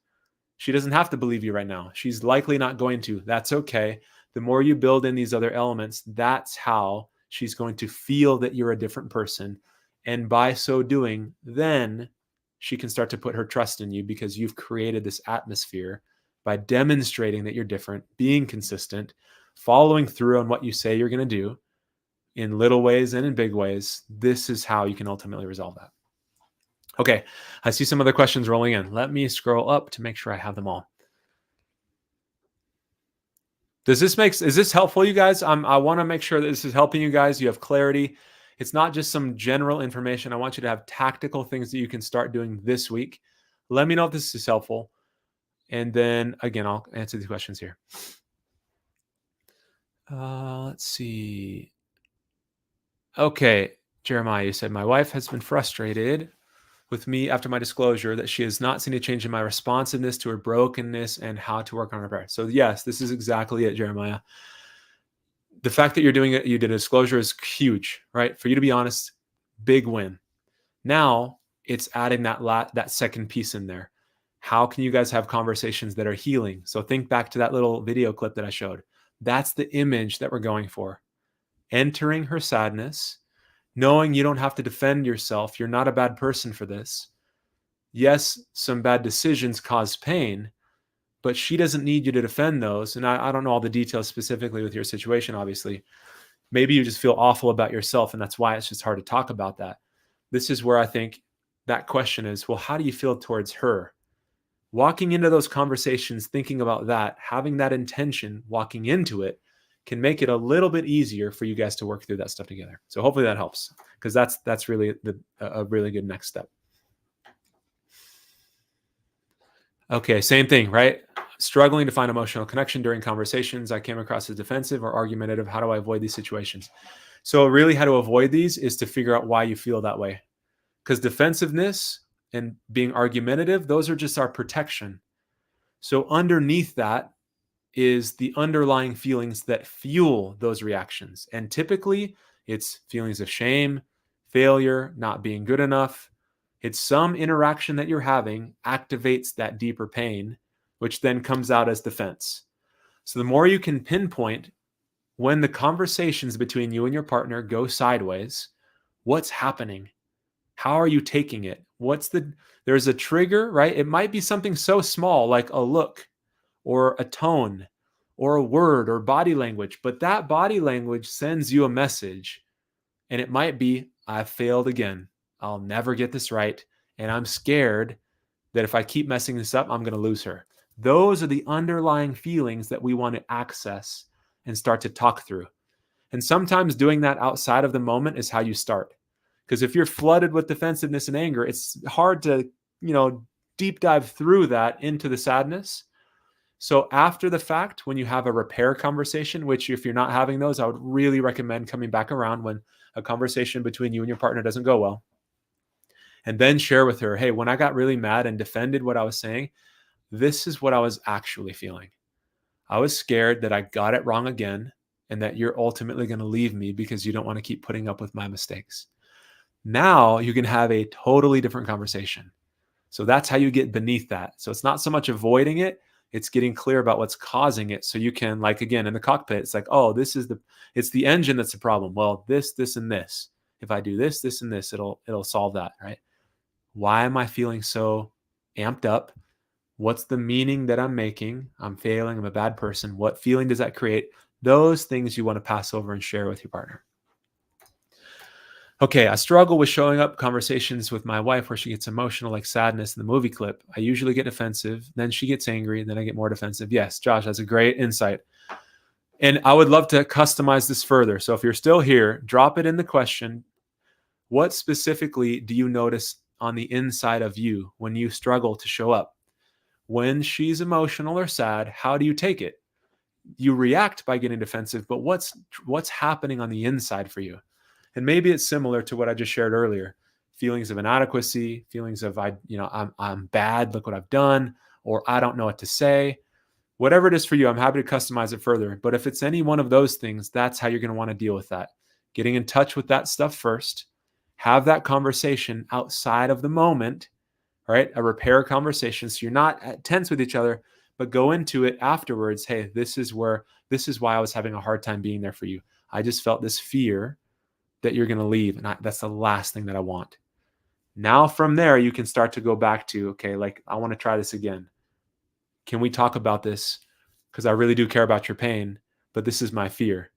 She doesn't have to believe you right now. She's likely not going to. That's okay. The more you build in these other elements, that's how she's going to feel that you're a different person. And by so doing, then she can start to put her trust in you because you've created this atmosphere by demonstrating that you're different, being consistent, following through on what you say you're going to do in little ways and in big ways. This is how you can ultimately resolve that. Okay, I see some other questions rolling in. Let me scroll up to make sure I have them all. Is this helpful, you guys? I want to make sure that this is helping you guys. You have clarity. It's not just some general information. I want you to have tactical things that you can start doing this week. Let me know if this is helpful. And then again, I'll answer these questions here. Let's see. Okay, Jeremiah, you said, my wife has been frustrated with me after my disclosure that she has not seen a change in my responsiveness to her brokenness and how to work on her prayer. So yes, this is exactly it, Jeremiah. The fact that you're doing it, you did a disclosure is huge, right? For you to be honest, big win. Now it's adding that second piece in there. How can you guys have conversations that are healing? So think back to that little video clip that I showed. That's the image that we're going for. Entering her sadness, knowing you don't have to defend yourself. You're not a bad person for this. Yes, some bad decisions cause pain, but she doesn't need you to defend those. And I don't know all the details specifically with your situation, obviously. Maybe you just feel awful about yourself, and that's why it's just hard to talk about that. This is where I think that question is, well, how do you feel towards her? Walking into those conversations, thinking about that, having that intention, walking into it, can make it a little bit easier for you guys to work through that stuff together. So hopefully that helps, because that's really a really good next step. Okay, same thing, right? Struggling to find emotional connection during conversations. I came across as defensive or argumentative. How do I avoid these situations? So really how to avoid these is to figure out why you feel that way. Because defensiveness and being argumentative, those are just our protection. So underneath that is the underlying feelings that fuel those reactions. And typically it's feelings of shame, failure, not being good enough. It's some interaction that you're having activates that deeper pain, which then comes out as defense. So the more you can pinpoint when the conversations between you and your partner go sideways, what's happening? How are you taking it? There's a trigger, right? It might be something so small like a look or a tone or a word or body language, but that body language sends you a message, and it might be, I failed again. I'll never get this right. And I'm scared that if I keep messing this up, I'm going to lose her. Those are the underlying feelings that we want to access and start to talk through. And sometimes doing that outside of the moment is how you start. Because if you're flooded with defensiveness and anger, it's hard to, deep dive through that into the sadness. So after the fact, when you have a repair conversation, which if you're not having those, I would really recommend coming back around when a conversation between you and your partner doesn't go well. And then share with her, hey, when I got really mad and defended what I was saying, this is what I was actually feeling. I was scared that I got it wrong again and that you're ultimately going to leave me because you don't want to keep putting up with my mistakes. Now you can have a totally different conversation. So that's how you get beneath that. So it's not so much avoiding it, it's getting clear about what's causing it. So you can, like, again, in the cockpit, it's like, oh, it's the engine that's the problem. Well, this, and this. If I do this, and this, it'll solve that, right? Why am I feeling so amped up? What's the meaning that I'm making? I'm failing. I'm a bad person. What feeling does that create? Those things you want to pass over and share with your partner. Okay, I struggle with showing up conversations with my wife where she gets emotional, like sadness in the movie clip. I usually get defensive, then she gets angry, and then I get more defensive. Yes, Josh, that's a great insight. And I would love to customize this further. So if you're still here, drop it in the question. What specifically do you notice on the inside of you when you struggle to show up? When she's emotional or sad, how do you take it? You react by getting defensive, but what's happening on the inside for you? And maybe it's similar to what I just shared earlier. Feelings of inadequacy, feelings of I'm bad, look what I've done, or I don't know what to say. Whatever it is for you, I'm happy to customize it further. But if it's any one of those things, that's how you're going to want to deal with that. Getting in touch with that stuff first. Have that conversation outside of the moment, right? A repair conversation. So you're not tense with each other, but go into it afterwards. Hey, this is why I was having a hard time being there for you. I just felt this fear that you're going to leave. And that's the last thing that I want. Now from there, you can start to go back to, okay, like, I want to try this again. Can we talk about this? Because I really do care about your pain, but this is my fear.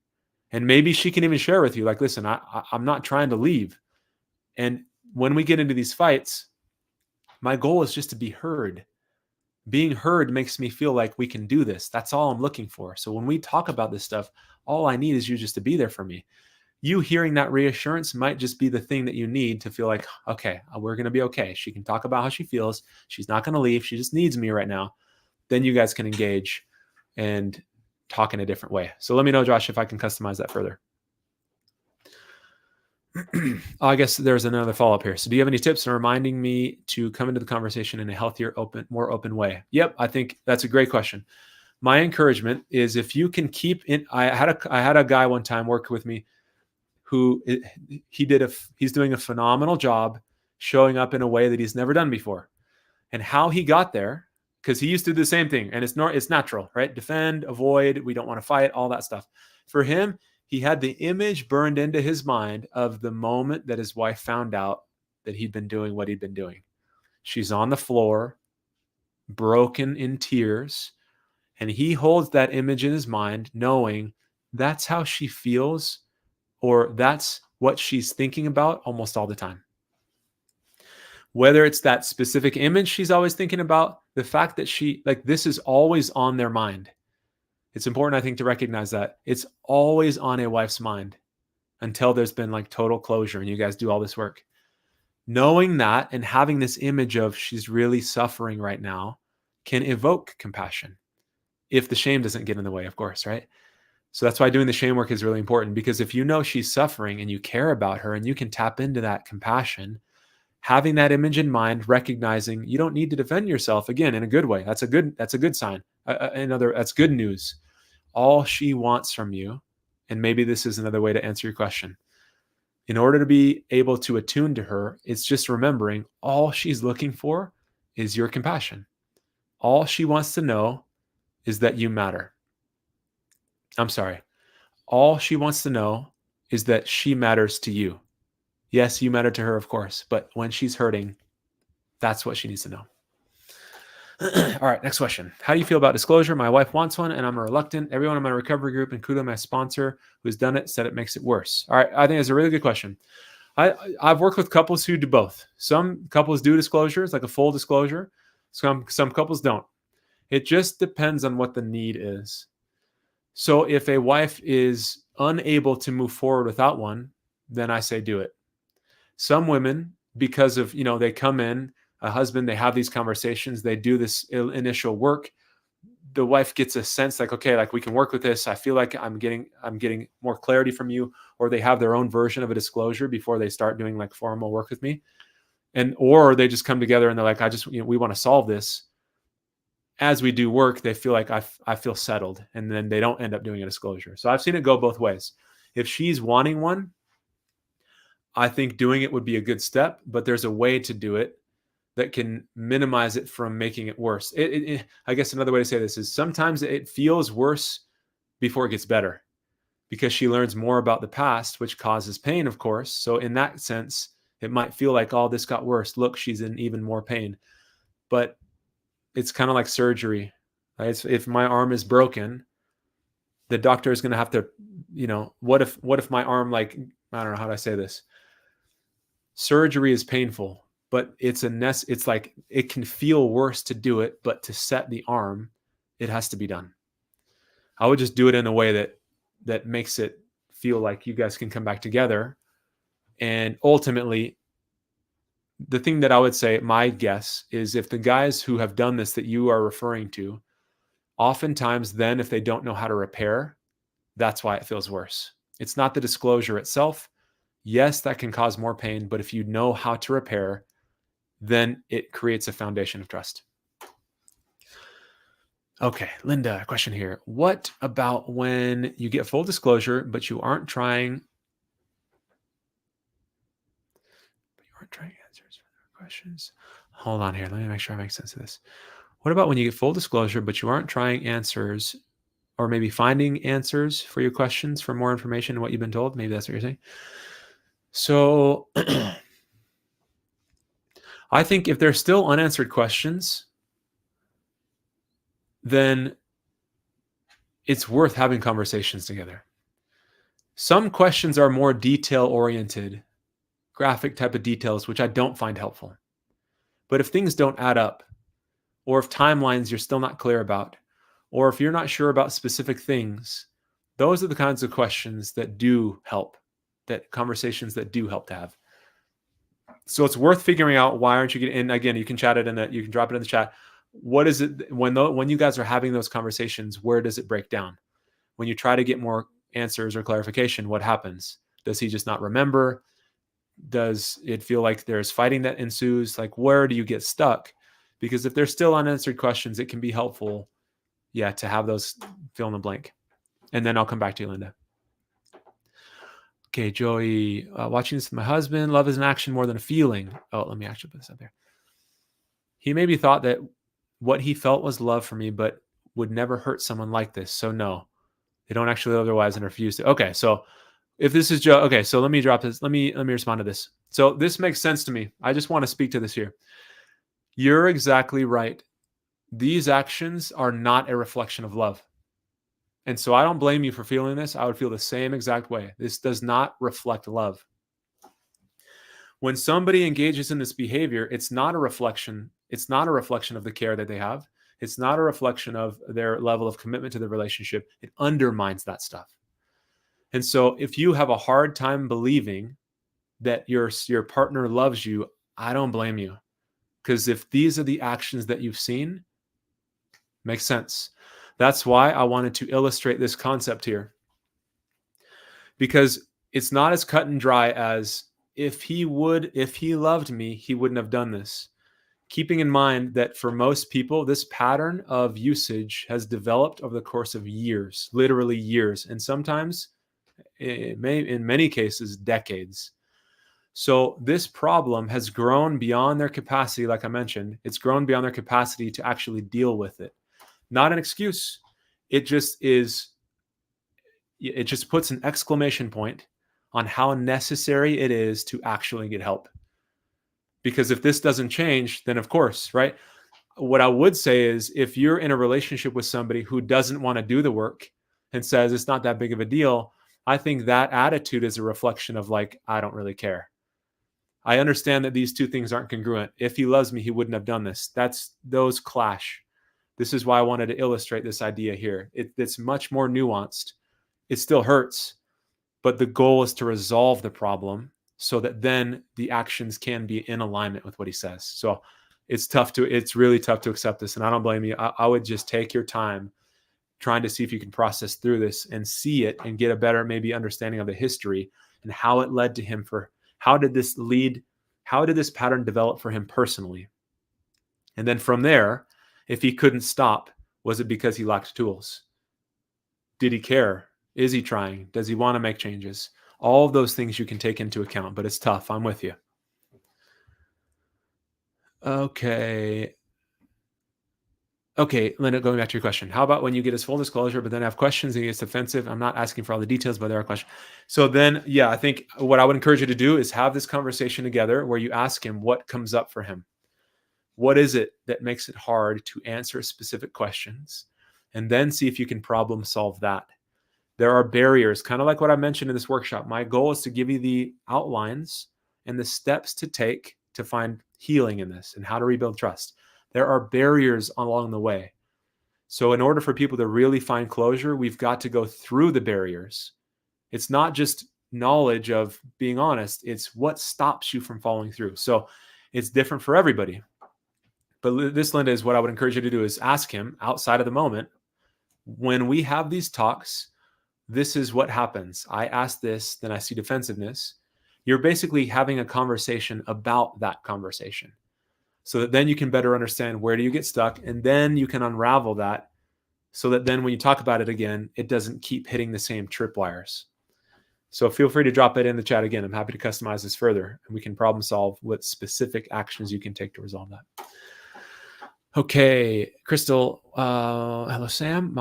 And maybe she can even share with you, like, listen, I'm not trying to leave. And when we get into these fights, My goal is just to be heard. Being heard makes me feel like we can do this. That's all I'm looking for. So when we talk about this stuff, all I need is you just to be there for me. You hearing that reassurance might just be the thing that you need to feel like, okay, we're going to be okay. She can talk about how she feels. She's not going to leave. She just needs me right now. Then you guys can engage and talk in a different way. So let me know, Josh, if I can customize that further. I guess there's another follow-up here. So do you have any tips on reminding me to come into the conversation in a healthier, more open way? Yep, I think that's a great question. My encouragement is if you can keep in, I had a guy one time work with me who he's doing a phenomenal job showing up in a way that he's never done before. And how he got there, because he used to do the same thing, and it's natural, right? Defend, avoid, we don't want to fight, all that stuff. For him, he had the image burned into his mind of the moment that his wife found out that he'd been doing what he'd been doing. She's on the floor, broken in tears, and he holds that image in his mind, knowing that's how she feels, or that's what she's thinking about almost all the time. Whether it's that specific image she's always thinking about, the fact that this is always on their mind. It's important, I think, to recognize that it's always on a wife's mind until there's been like total closure and you guys do all this work. Knowing that and having this image of she's really suffering right now can evoke compassion if the shame doesn't get in the way, of course, right? So that's why doing the shame work is really important, because if you know she's suffering and you care about her and you can tap into that compassion, having that image in mind, recognizing you don't need to defend yourself, again, in a good way. That's a good sign. That's good news. All she wants from you, and maybe this is another way to answer your question. In order to be able to attune to her, it's just remembering all she's looking for is your compassion. All she wants to know is that you matter. I'm sorry. All she wants to know is that she matters to you. Yes, you matter to her, of course, but when she's hurting, that's what she needs to know. All right, next question. How do you feel about disclosure? My wife wants one and I'm reluctant. Everyone in my recovery group, including my sponsor who's done it, said it makes it worse. All right, I think it's a really good question. I've worked with couples who do both. Some couples do disclosures, like a full disclosure. Some couples don't. It just depends on what the need is. So if a wife is unable to move forward without one, then I say do it. Some women, because of, they come in, a husband, they have these conversations, they do this initial work. The wife gets a sense like, okay, like we can work with this. I feel like I'm getting more clarity from you, or they have their own version of a disclosure before they start doing like formal work with me. Or they just come together and they're like, we want to solve this. As we do work, they feel like I feel settled, and then they don't end up doing a disclosure. So I've seen it go both ways. If she's wanting one, I think doing it would be a good step, but there's a way to do it that can minimize it from making it worse. I guess another way to say this is sometimes it feels worse before it gets better, because she learns more about the past, which causes pain, of course. So in that sense, it might feel like, oh, this got worse. Look, she's in even more pain. But it's kind of like surgery. Right? If my arm is broken, the doctor is going to have to, what if my arm, like, I don't know how do I say this. Surgery is painful, but it's like it can feel worse to do it, but to set the arm, it has to be done. I would just do it in a way that makes it feel like you guys can come back together. And ultimately, the thing that I would say, my guess is, if the guys who have done this that you are referring to, oftentimes then if they don't know how to repair, that's why it feels worse. It's not the disclosure itself. Yes, that can cause more pain, but if you know how to repair, then it creates a foundation of trust. Okay, Linda, question here. What about when you get full disclosure, but you aren't trying answers for their questions? Hold on here. Let me make sure I make sense of this. What about when you get full disclosure, but you aren't trying answers, or maybe finding answers for your questions for more information than what you've been told? Maybe that's what you're saying. So I think if there's still unanswered questions, then it's worth having conversations together. Some questions are more detail-oriented, graphic type of details, which I don't find helpful. But if things don't add up, or if timelines you're still not clear about, or if you're not sure about specific things, those are the kinds of questions that do help, that conversations that do help to have. So it's worth figuring out, why aren't you getting, and again, you can chat it in that, you can drop it in the chat. What is it when you guys are having those conversations, where does it break down? When you try to get more answers or clarification, what happens? Does he just not remember? Does it feel like there's fighting that ensues? Like, where do you get stuck? Because if there's still unanswered questions, it can be helpful, to have those fill in the blank. And then I'll come back to you, Linda. Okay, Joey, watching this with my husband. Love is an action more than a feeling. Oh, let me actually put this up there. He maybe thought that what he felt was love for me, but would never hurt someone like this. So no, they don't actually otherwise and refuse to. Okay, so if this is Joe, okay, so let me drop this. Let me respond to this. So this makes sense to me. I just want to speak to this here. You're exactly right. These actions are not a reflection of love. And so I don't blame you for feeling this. I would feel the same exact way. This does not reflect love. When somebody engages in this behavior, it's not a reflection. It's not a reflection of the care that they have. It's not a reflection of their level of commitment to the relationship. It undermines that stuff. And so if you have a hard time believing that your partner loves you, I don't blame you. Because if these are the actions that you've seen, makes sense. That's why I wanted to illustrate this concept here. Because it's not as cut and dry as if he loved me, he wouldn't have done this. Keeping in mind that for most people, this pattern of usage has developed over the course of years, literally years, and sometimes, in many cases, decades. So this problem has grown beyond their capacity, like I mentioned. It's grown beyond their capacity to actually deal with it. Not an excuse. It just puts an exclamation point on how necessary it is to actually get help. Because if this doesn't change, then of course, right? What I would say is, if you're in a relationship with somebody who doesn't want to do the work and says it's not that big of a deal, I think that attitude is a reflection of like, I don't really care. I understand that these two things aren't congruent. If he loves me, he wouldn't have done this. Those clash. This is why I wanted to illustrate this idea here. It's much more nuanced. It still hurts, but the goal is to resolve the problem so that then the actions can be in alignment with what he says. So it's really tough to accept this, and I don't blame you. I would just take your time trying to see if you can process through this and see it and get a better maybe understanding of the history and how it led to him. How did this pattern develop for him personally? And then from there, if he couldn't stop, was it because he lacked tools? Did he care? Is he trying? Does he want to make changes? All of those things you can take into account, but it's tough. I'm with you. Okay, Linda, going back to your question. How about when you get his full disclosure, but then have questions and he gets defensive? I'm not asking for all the details, but there are questions. So then, I think what I would encourage you to do is have this conversation together where you ask him what comes up for him. What is it that makes it hard to answer specific questions? And then see if you can problem solve that. There are barriers, kind of like what I mentioned in this workshop. My goal is to give you the outlines and the steps to take to find healing in this and how to rebuild trust. There are barriers along the way. So in order for people to really find closure, we've got to go through the barriers. It's not just knowledge of being honest. It's what stops you from following through. So it's different for everybody. But this, Linda, is what I would encourage you to do, is ask him outside of the moment. When we have these talks, this is what happens. I ask this, then I see defensiveness. You're basically having a conversation about that conversation, so that then you can better understand where do you get stuck, and then you can unravel that so that then when you talk about it again, it doesn't keep hitting the same tripwires. So feel free to drop it in the chat again. I'm happy to customize this further, and we can problem solve what specific actions you can take to resolve that. Okay, Crystal, hello, Sam.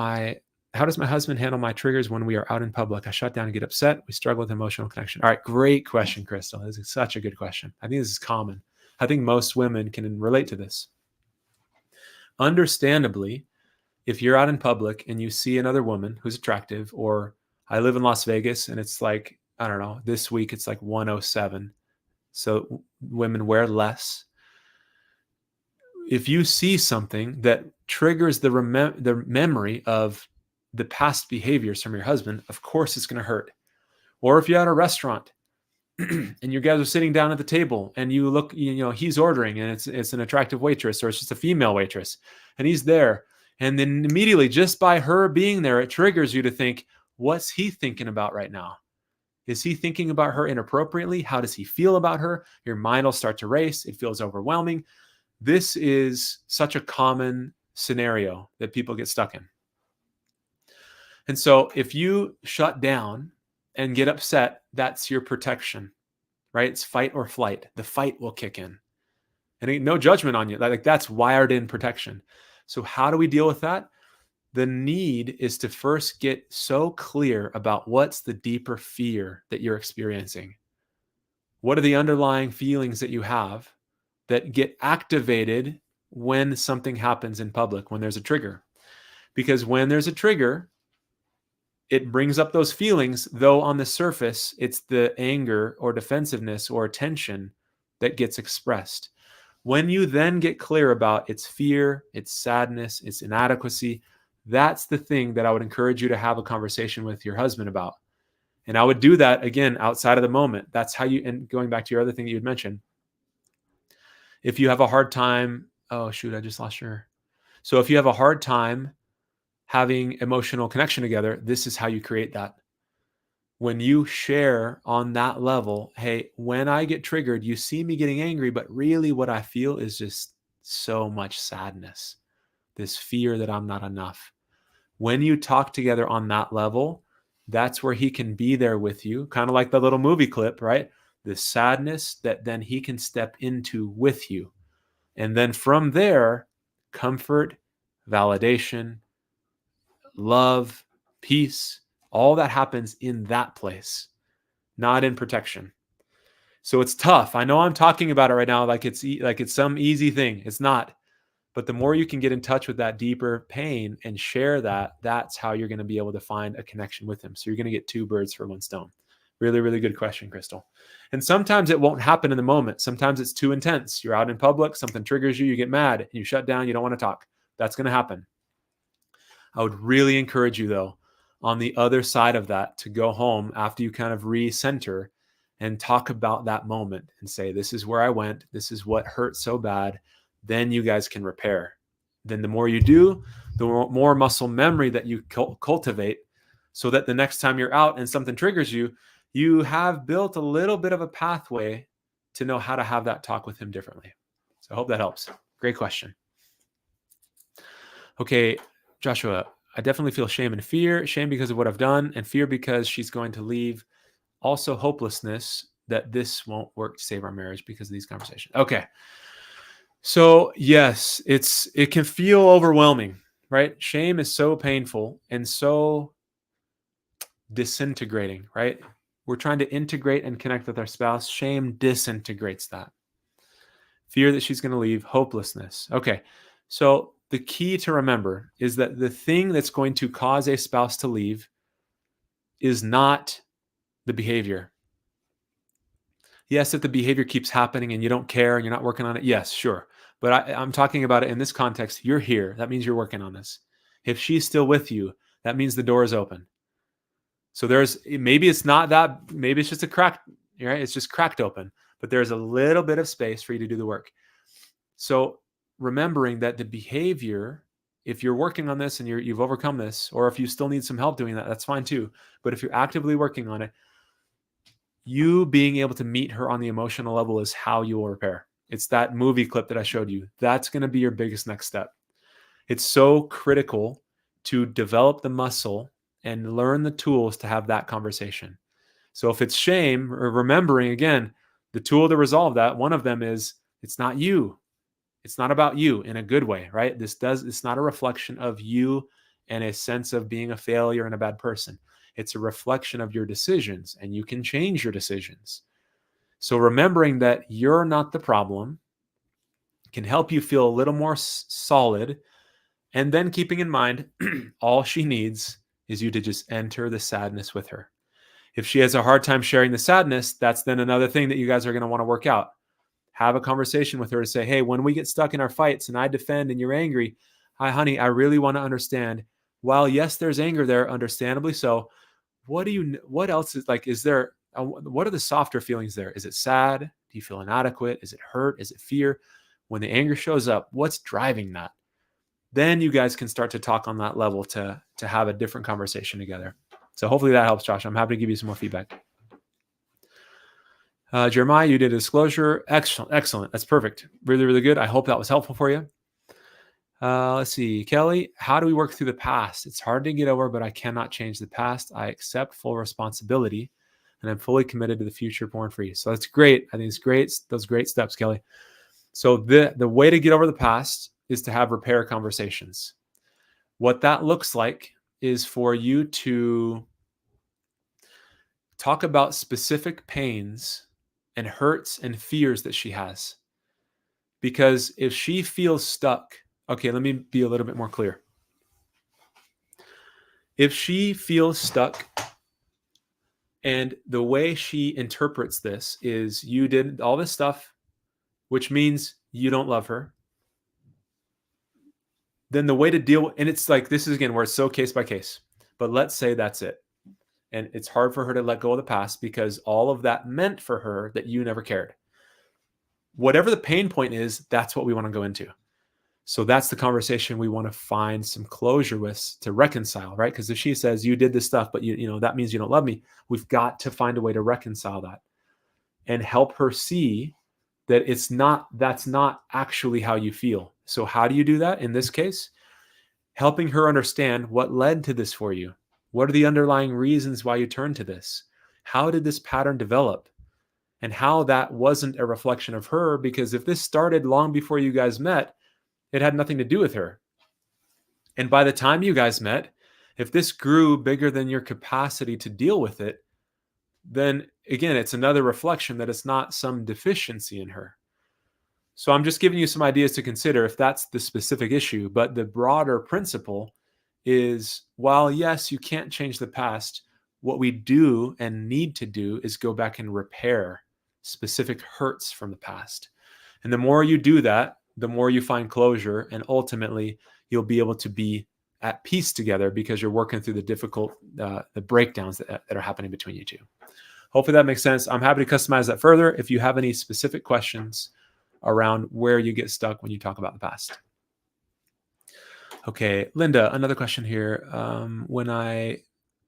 How does my husband handle my triggers when we are out in public? I shut down and get upset. We struggle with emotional connection. All right, great question, Crystal. This is such a good question. I think this is common. I think most women can relate to this. Understandably, if you're out in public and you see another woman who's attractive, or I live in Las Vegas and it's like, I don't know, this week it's like 107. So women wear less. if you see something that triggers the memory of the past behaviors from your husband, of course it's going to hurt. Or if you're at a restaurant and you guys are sitting down at the table and you look, he's ordering and it's an attractive waitress, or it's just a female waitress and he's there. And then immediately, just by her being there, it triggers you to think, what's he thinking about right now? Is he thinking about her inappropriately? How does he feel about her? Your mind will start to race. It feels overwhelming. This is such a common scenario that people get stuck in. And so if you shut down and get upset, that's your protection, right? It's fight or flight. The fight will kick in. And ain't no judgment on you. Like that's wired in protection. So how do we deal with that? The need is to first get so clear about what's the deeper fear that you're experiencing. What are the underlying feelings that you have that get activated when something happens in public, when there's a trigger? Because when there's a trigger, it brings up those feelings, though on the surface, it's the anger or defensiveness or tension that gets expressed. When you then get clear about its fear, its sadness, its inadequacy, that's the thing that I would encourage you to have a conversation with your husband about. And I would do that, again, outside of the moment. That's how you, and going back to your other thing that you had mentioned, if you have a hard time, oh shoot, I just lost your. So if you have a hard time having emotional connection together, this is how you create that. When you share on that level, hey, when I get triggered, you see me getting angry, but really what I feel is just so much sadness, this fear that I'm not enough. When you talk together on that level, that's where he can be there with you, kind of like the little movie clip, right? The sadness that then he can step into with you. And then from there, comfort, validation, love, peace, all that happens in that place, not in protection. So it's tough. I know I'm talking about it right now like it's some easy thing. It's not. But the more you can get in touch with that deeper pain and share that, that's how you're going to be able to find a connection with him. So you're going to get two birds for one stone. Really, really good question, Crystal. And sometimes it won't happen in the moment. Sometimes it's too intense. You're out in public, something triggers you, you get mad, and you shut down, you don't want to talk. That's going to happen. I would really encourage you, though, on the other side of that, to go home after you kind of recenter and talk about that moment and say, this is where I went. This is what hurt so bad. Then you guys can repair. Then the more you do, the more muscle memory that you cultivate, so that the next time you're out and something triggers you, you have built a little bit of a pathway to know how to have that talk with him differently. So I hope that helps. Great question. Okay, Joshua, I definitely feel shame and fear. Shame because of what I've done, and fear because she's going to leave. Also hopelessness that this won't work to save our marriage because of these conversations. Okay. So yes, it can feel overwhelming, right? Shame is so painful and so disintegrating, right? We're trying to integrate and connect with our spouse. Shame disintegrates that. Fear that she's going to leave, hopelessness. Okay. So the key to remember is that the thing that's going to cause a spouse to leave is not the behavior. Yes, if the behavior keeps happening and you don't care and you're not working on it, yes, sure. But I'm talking about it in this context. You're here. That means you're working on this. If she's still with you, that means the door is open. So maybe it's not that, maybe it's just a crack, right? It's just cracked open, but there's a little bit of space for you to do the work. So remembering that the behavior, if you're working on this and you've overcome this, or if you still need some help doing that, that's fine too. But if you're actively working on it, you being able to meet her on the emotional level is how you will repair. It's that movie clip that I showed you. That's going to be your biggest next step. It's so critical to develop the muscle and learn the tools to have that conversation. So if it's shame, or remembering, again, the tool to resolve that, one of them is, it's not you. It's not about you in a good way, right? It's not a reflection of you and a sense of being a failure and a bad person. It's a reflection of your decisions, and you can change your decisions. So remembering that you're not the problem can help you feel a little more solid. And then keeping in mind, all she needs is you to just enter the sadness with her. If she has a hard time sharing the sadness, that's then another thing that you guys are going to want to work out. have a conversation with her to say, hey, when we get stuck in our fights and I defend and you're angry, hi, honey, I really want to understand. While yes, there's anger there, understandably so. What else is like, is there, what are the softer feelings there? Is it sad? Do you feel inadequate? Is it hurt? Is it fear? When the anger shows up, what's driving that? Then you guys can start to talk on that level to have a different conversation together. So hopefully that helps, Josh. I'm happy to give you some more feedback. Jeremiah, you did a disclosure. Excellent. That's perfect. Really, really good. I hope that was helpful for you. Let's see. Kelly, how do we work through the past? It's hard to get over, but I cannot change the past. I accept full responsibility, and I'm fully committed to the future porn-free. So that's great. I think it's great. Those great steps, Kelly. So the way to get over the past is to have repair conversations. What that looks like is for you to talk about specific pains and hurts and fears that she has. Because if she feels stuck, okay, let me be a little bit more clear. If she feels stuck and the way she interprets this is you did all this stuff, which means you don't love her, then the way to deal, and it's like, this is again where it's so case by case, but let's say that's it. And it's hard for her to let go of the past because all of that meant for her that you never cared. Whatever the pain point is, that's what we want to go into. So that's the conversation we want to find some closure with to reconcile, right? Because if she says you did this stuff, but you know that means you don't love me, we've got to find a way to reconcile that and help her see that that's not actually how you feel. So how do you do that in this case? Helping her understand what led to this for you. What are the underlying reasons why you turned to this? How did this pattern develop? And how that wasn't a reflection of her, because if this started long before you guys met, it had nothing to do with her. And by the time you guys met, if this grew bigger than your capacity to deal with it, then again, it's another reflection that it's not some deficiency in her. So I'm just giving you some ideas to consider if that's the specific issue. But the broader principle is, while yes, you can't change the past, what we do and need to do is go back and repair specific hurts from the past. And the more you do that, the more you find closure, and ultimately you'll be able to be at peace together because you're working through the difficult, the breakdowns that are happening between you two. Hopefully that makes sense. I'm happy to customize that further if you have any specific questions around where you get stuck when you talk about the past. Okay, Linda, another question here. When I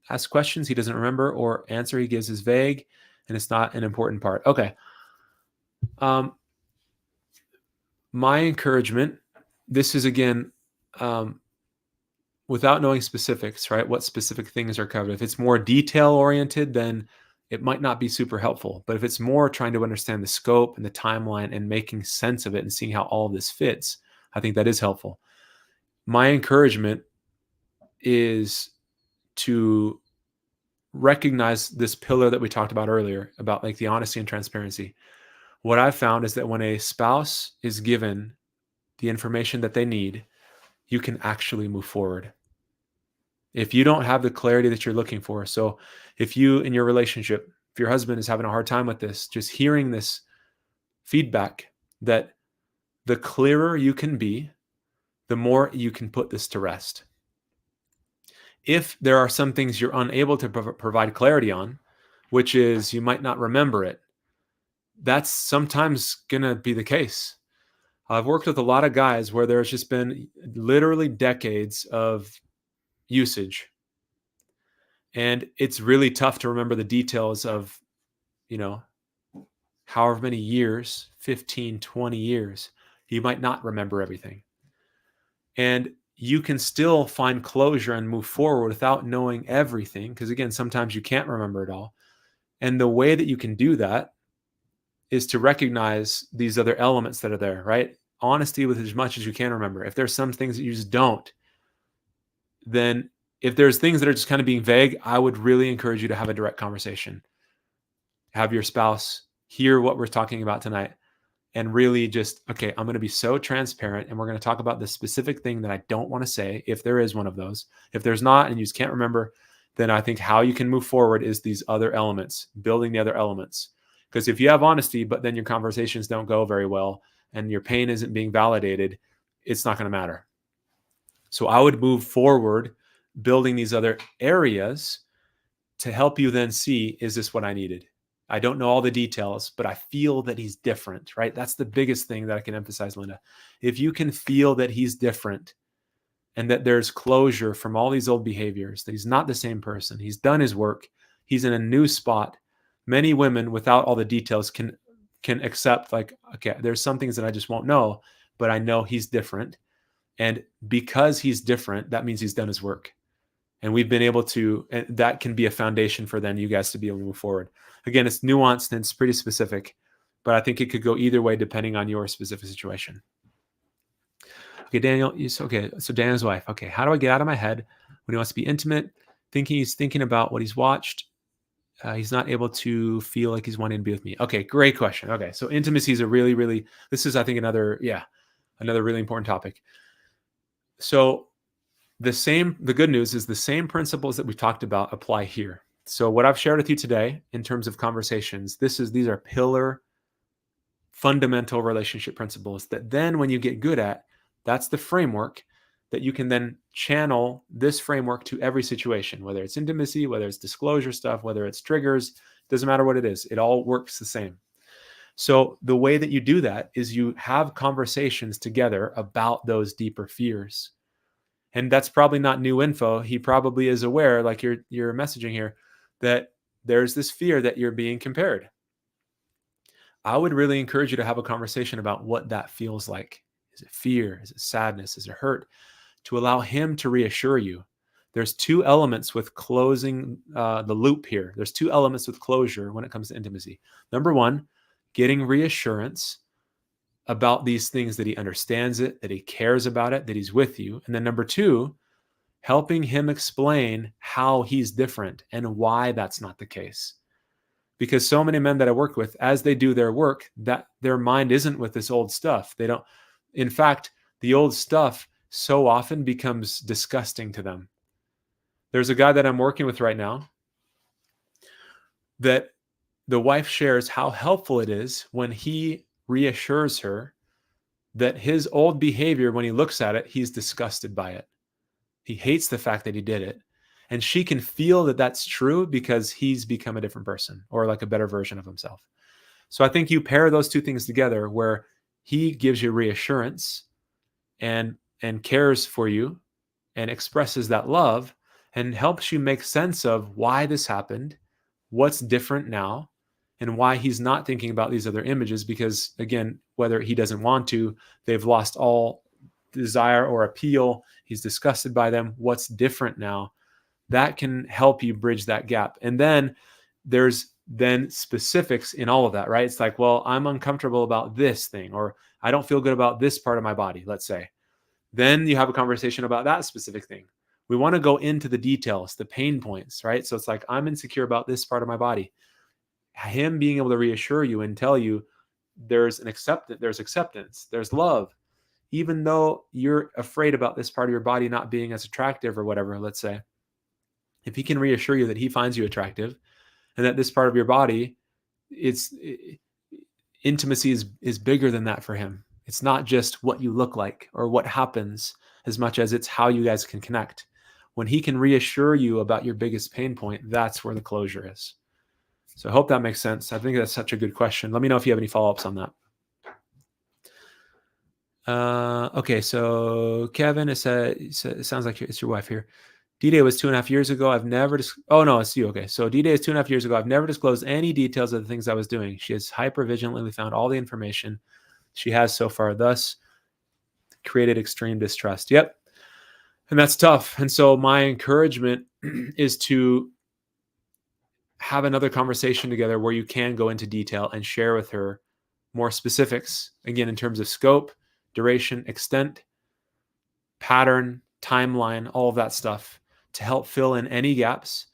ask questions, he doesn't remember, or answer he gives is vague, and it's not an important part. Okay. My encouragement, this is again, without knowing specifics, right? What specific things are covered. If it's more detail oriented, then it might not be super helpful. But if it's more trying to understand the scope and the timeline and making sense of it and seeing how all of this fits, I think that is helpful. My encouragement is to recognize this pillar that we talked about earlier about like the honesty and transparency. What I've found is that when a spouse is given the information that they need, you can actually move forward. If you don't have the clarity that you're looking for, so if you in your relationship, if your husband is having a hard time with this, just hearing this feedback that the clearer you can be, the more you can put this to rest. If there are some things you're unable to provide clarity on, which is you might not remember it, that's sometimes going to be the case. I've worked with a lot of guys where there's just been literally decades of usage. And it's really tough to remember the details of, however many years, 15, 20 years, you might not remember everything. And you can still find closure and move forward without knowing everything. Because again, sometimes you can't remember it all. And the way that you can do that is to recognize these other elements that are there, right? Honesty with as much as you can remember. If there's some things that you just don't, then if there's things that are just kind of being vague, I would really encourage you to have a direct conversation. Have your spouse hear what we're talking about tonight and really just, okay, I'm going to be so transparent and we're going to talk about the specific thing that I don't want to say, if there is one of those. If there's not and you just can't remember, then I think how you can move forward is these other elements, building the other elements. Because if you have honesty, but then your conversations don't go very well and your pain isn't being validated, it's not going to matter. So I would move forward building these other areas to help you then see, is this what I needed? I don't know all the details, but I feel that he's different, right? That's the biggest thing that I can emphasize, Linda. If you can feel that he's different and that there's closure from all these old behaviors, that he's not the same person, he's done his work, he's in a new spot. Many women, without all the details, can accept, like, okay, there's some things that I just won't know, but I know he's different. And because he's different, that means he's done his work. And we've been able to, and that can be a foundation for then you guys to be able to move forward. Again, it's nuanced and it's pretty specific, but I think it could go either way depending on your specific situation. Okay, Daniel, okay, so Daniel's wife. Okay, how do I get out of my head when he wants to be intimate, he's thinking about what he's watched? He's not able to feel like he's wanting to be with me. Okay, great question. Okay, so intimacy is a really, this is, I think, another really important topic. So the good news is the same principles that we talked about apply here. So what I've shared with you today in terms of conversations, these are pillar fundamental relationship principles that then when you get good at, that's the framework that you can then channel this framework to every situation, whether it's intimacy, whether it's disclosure stuff, whether it's triggers, doesn't matter what it is. It all works the same. So the way that you do that is you have conversations together about those deeper fears. And that's probably not new info. He probably is aware, like you're messaging here, that there's this fear that you're being compared. I would really encourage you to have a conversation about what that feels like. Is it fear? Is it sadness? Is it hurt? To allow him to reassure you. There's two elements with closing the loop here. There's two elements with closure when it comes to intimacy. Number one, getting reassurance about these things, that he understands it, that he cares about it, that he's with you. And then number two, helping him explain how he's different and why that's not the case. Because so many men that I work with, as they do their work, that their mind isn't with this old stuff. In fact, the old stuff so often becomes disgusting to them. There's a guy that I'm working with right now that the wife shares how helpful it is when he reassures her that his old behavior, when he looks at it, he's disgusted by it. He hates the fact that he did it. And she can feel that that's true because he's become a different person, or like a better version of himself. So I think you pair those two things together where he gives you reassurance and cares for you and expresses that love and helps you make sense of why this happened, what's different now, and why he's not thinking about these other images. Because again, whether he doesn't want to, they've lost all desire or appeal. He's disgusted by them. What's different now? That can help you bridge that gap. And then there's specifics in all of that, right? It's like, well, I'm uncomfortable about this thing, or I don't feel good about this part of my body, let's say. Then you have a conversation about that specific thing. We want to go into the details, the pain points, right? So it's like, I'm insecure about this part of my body. Him being able to reassure you and tell you there's acceptance, there's love, even though you're afraid about this part of your body not being as attractive or whatever, let's say. If he can reassure you that he finds you attractive and that this part of your body, intimacy is bigger than that for him. It's not just what you look like or what happens as much as it's how you guys can connect. When he can reassure you about your biggest pain point, that's where the closure is. So I hope that makes sense. I think that's such a good question. Let me know if you have any follow-ups on that. Okay, so Kevin, it sounds like it's your wife here. D-Day was 2.5 years ago. I've never oh no, it's you. Okay, so D-Day is 2.5 years ago. I've never disclosed any details of the things I was doing. She has hyper-vigilantly found all the information she has so far, thus created extreme distrust. Yep. And that's tough. And so my encouragement is to have another conversation together where you can go into detail and share with her more specifics, again, in terms of scope, duration, extent, pattern, timeline, all of that stuff, to help fill in any gaps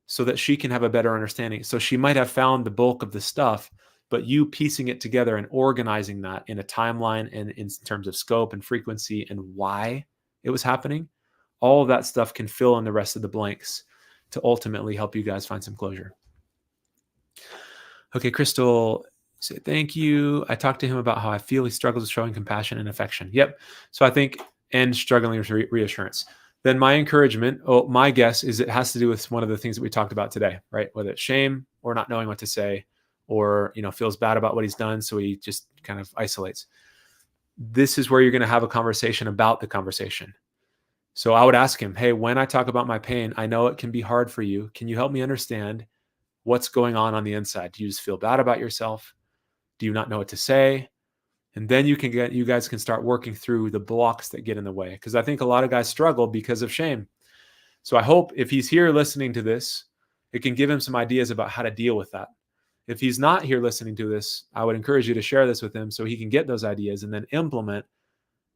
so that she can have a better understanding. So she might have found the bulk of the stuff, but you piecing it together and organizing that in a timeline and in terms of scope and frequency and why it was happening, all of that stuff can fill in the rest of the blanks to ultimately help you guys find some closure. Okay, Crystal, say thank you. I talked to him about how I feel he struggles with showing compassion and affection. Yep. So I think, and struggling with reassurance. Then my encouragement, my guess is it has to do with one of the things that we talked about today, right? Whether it's shame or not knowing what to say, or feels bad about what he's done, so he just kind of isolates. This is where you're going to have a conversation about the conversation. So I would ask him, hey, when I talk about my pain, I know it can be hard for you. Can you help me understand what's going on the inside? Do you just feel bad about yourself? Do you not know what to say? And then you guys can start working through the blocks that get in the way. Because I think a lot of guys struggle because of shame. So I hope if he's here listening to this, it can give him some ideas about how to deal with that. If he's not here listening to this, I would encourage you to share this with him so he can get those ideas and then implement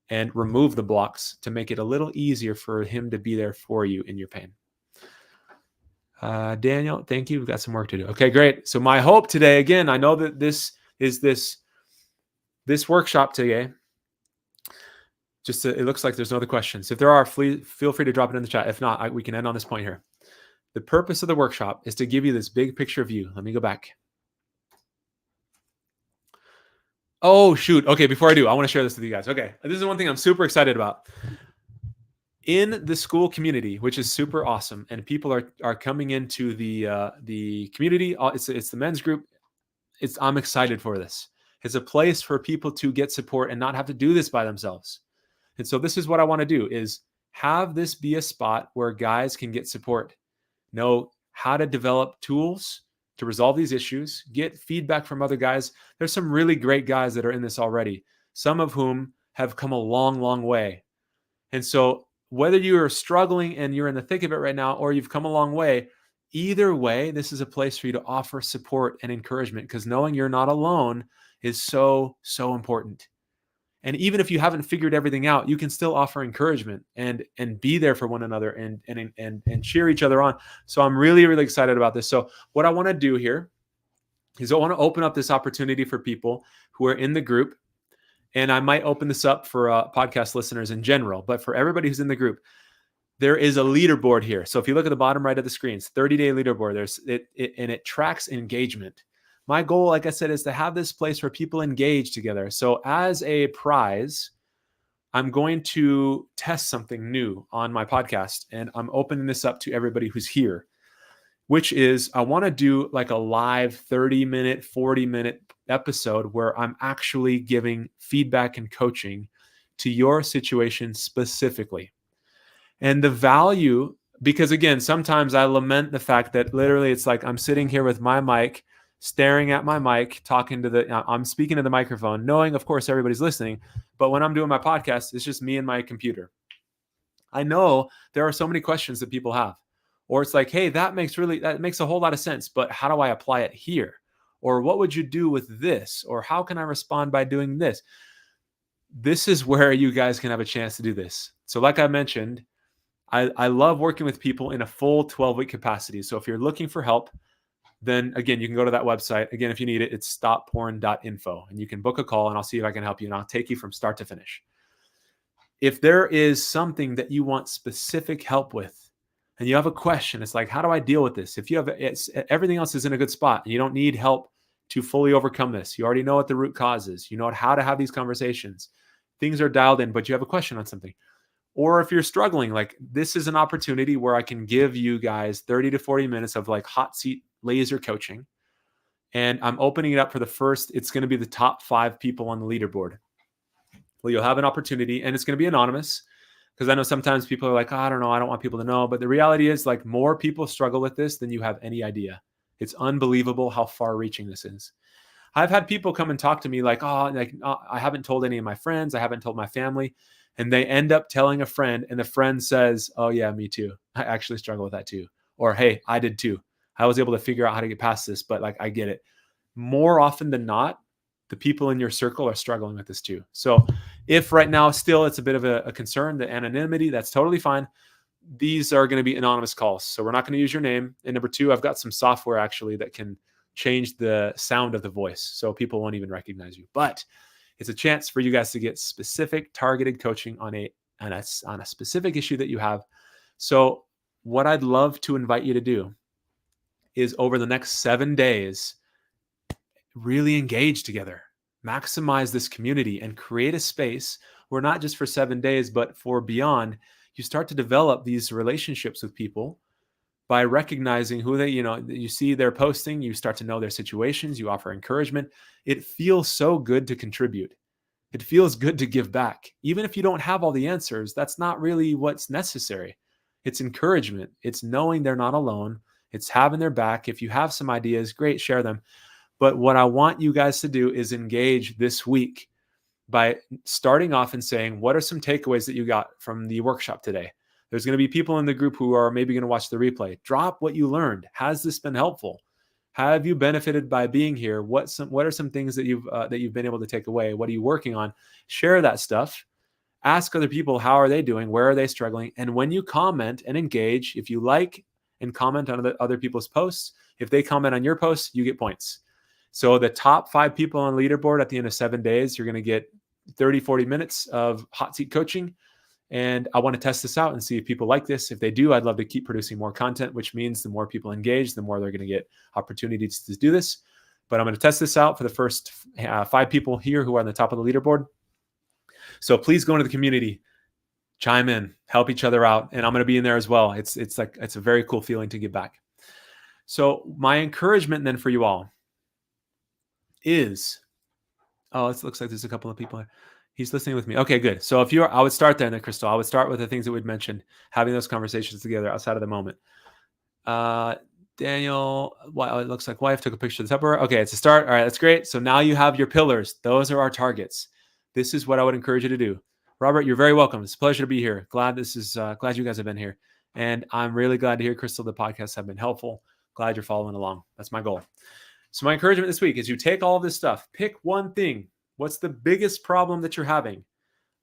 and remove the blocks to make it a little easier for him to be there for you in your pain. Daniel, thank you. We've got some work to do. Okay, great. So my hope today, again, I know that this workshop today, it looks like there's no other questions. If there are, feel free to drop it in the chat. If not, we can end on this point here. The purpose of the workshop is to give you this big picture view. Let me go back. Oh, shoot. Okay, before I do, I want to share this with you guys. Okay, this is one thing I'm super excited about. In the school community, which is super awesome, and people are coming into the community. It's the men's group. I'm excited for this. It's a place for people to get support and not have to do this by themselves. And so this is what I want to do, is have this be a spot where guys can get support, know how to develop tools to resolve these issues, get feedback from other guys. There's some really great guys that are in this already, some of whom have come a long, long way. And so whether you are struggling and you're in the thick of it right now, or you've come a long way, either way, this is a place for you to offer support and encouragement, because knowing you're not alone is so, so important. And even if you haven't figured everything out, you can still offer encouragement and be there for one another and cheer each other on. So I'm really, really excited about this. So what I want to do here is I want to open up this opportunity for people who are in the group. And I might open this up for podcast listeners in general, but for everybody who's in the group, there is a leaderboard here. So if you look at the bottom right of the screen, it's 30-day leaderboard. And it tracks engagement. My goal, like I said, is to have this place where people engage together. So as a prize, I'm going to test something new on my podcast, and I'm opening this up to everybody who's here, which is I want to do like a live 30-minute, 40-minute episode where I'm actually giving feedback and coaching to your situation specifically. And the value, because again, sometimes I lament the fact that literally it's like I'm sitting here with my mic, staring at my mic, I'm speaking to the microphone, knowing, of course, everybody's listening. But when I'm doing my podcast, it's just me and my computer. I know there are so many questions that people have, or it's like, hey, that makes a whole lot of sense, but how do I apply it here? Or what would you do with this? Or how can I respond by doing this? This is where you guys can have a chance to do this. So like I mentioned, I love working with people in a full 12-week capacity. So if you're looking for help, then again, you can go to that website. Again, if you need it, it's stopporn.info, and you can book a call and I'll see if I can help you, and I'll take you from start to finish. If there is something that you want specific help with and you have a question, it's like, how do I deal with this? If you have everything else is in a good spot and you don't need help to fully overcome this, you already know what the root cause is, you know how to have these conversations, things are dialed in, but you have a question on something. Or if you're struggling, like this is an opportunity where I can give you guys 30 to 40 minutes of like hot seat laser coaching. And I'm opening it up for it's going to be the top 5 people on the leaderboard. Well, you'll have an opportunity, and it's going to be anonymous, because I know sometimes people are like, oh, I don't know, I don't want people to know. But the reality is, like, more people struggle with this than you have any idea. It's unbelievable how far reaching this is. I've had people come and talk to me like, I haven't told any of my friends. I haven't told my family. And they end up telling a friend, and the friend says, oh yeah, me too. I actually struggle with that too. Or, hey, I did too. I was able to figure out how to get past this, but like, I get it. More often than not, the people in your circle are struggling with this too. So if right now still it's a bit of a concern, the anonymity, that's totally fine. These are going to be anonymous calls. So we're not going to use your name. And number 2, I've got some software actually that can change the sound of the voice, so people won't even recognize you. But it's a chance for you guys to get specific targeted coaching on a specific issue that you have. So what I'd love to invite you to do is over the next 7 days, really engage together, maximize this community, and create a space where not just for 7 days, but for beyond, you start to develop these relationships with people by recognizing who they, you see they're posting, you start to know their situations, you offer encouragement. It feels so good to contribute. It feels good to give back. Even if you don't have all the answers, that's not really what's necessary. It's encouragement. It's knowing they're not alone. It's having their back. If you have some ideas, great, share them. But what I want you guys to do is engage this week by starting off and saying, what are some takeaways that you got from the workshop today? There's going to be people in the group who are maybe going to watch the replay. Drop what you learned. Has this been helpful? Have you benefited by being here? What are some things that you've been able to take away? What are you working on? Share that stuff. Ask other people, how are they doing? Where are they struggling? And when you comment and engage, if you like and comment on other people's posts, if they comment on your posts, you get points. So the top 5 people on leaderboard at the end of 7 days, you're going to get 30, 40 minutes of hot seat coaching. And I want to test this out and see if people like this. If they do, I'd love to keep producing more content, which means the more people engage, the more they're going to get opportunities to do this. But I'm going to test this out for the first 5 people here who are on the top of the leaderboard. So please go into the community, chime in, help each other out. And I'm going to be in there as well. It's a very cool feeling to give back. So my encouragement then for you all is, it looks like there's a couple of people here. He's listening with me. Okay, good. So I would start there then, Crystal. I would start with the things that we'd mentioned, having those conversations together outside of the moment. Daniel, it looks like wife took a picture of the Tupperware. Okay, it's a start. All right, that's great. So now you have your pillars. Those are our targets. This is what I would encourage you to do. Robert, you're very welcome. It's a pleasure to be here. Glad you guys have been here. And I'm really glad to hear, Crystal, the podcasts have been helpful. Glad you're following along. That's my goal. So my encouragement this week is you take all of this stuff, pick one thing. What's the biggest problem that you're having?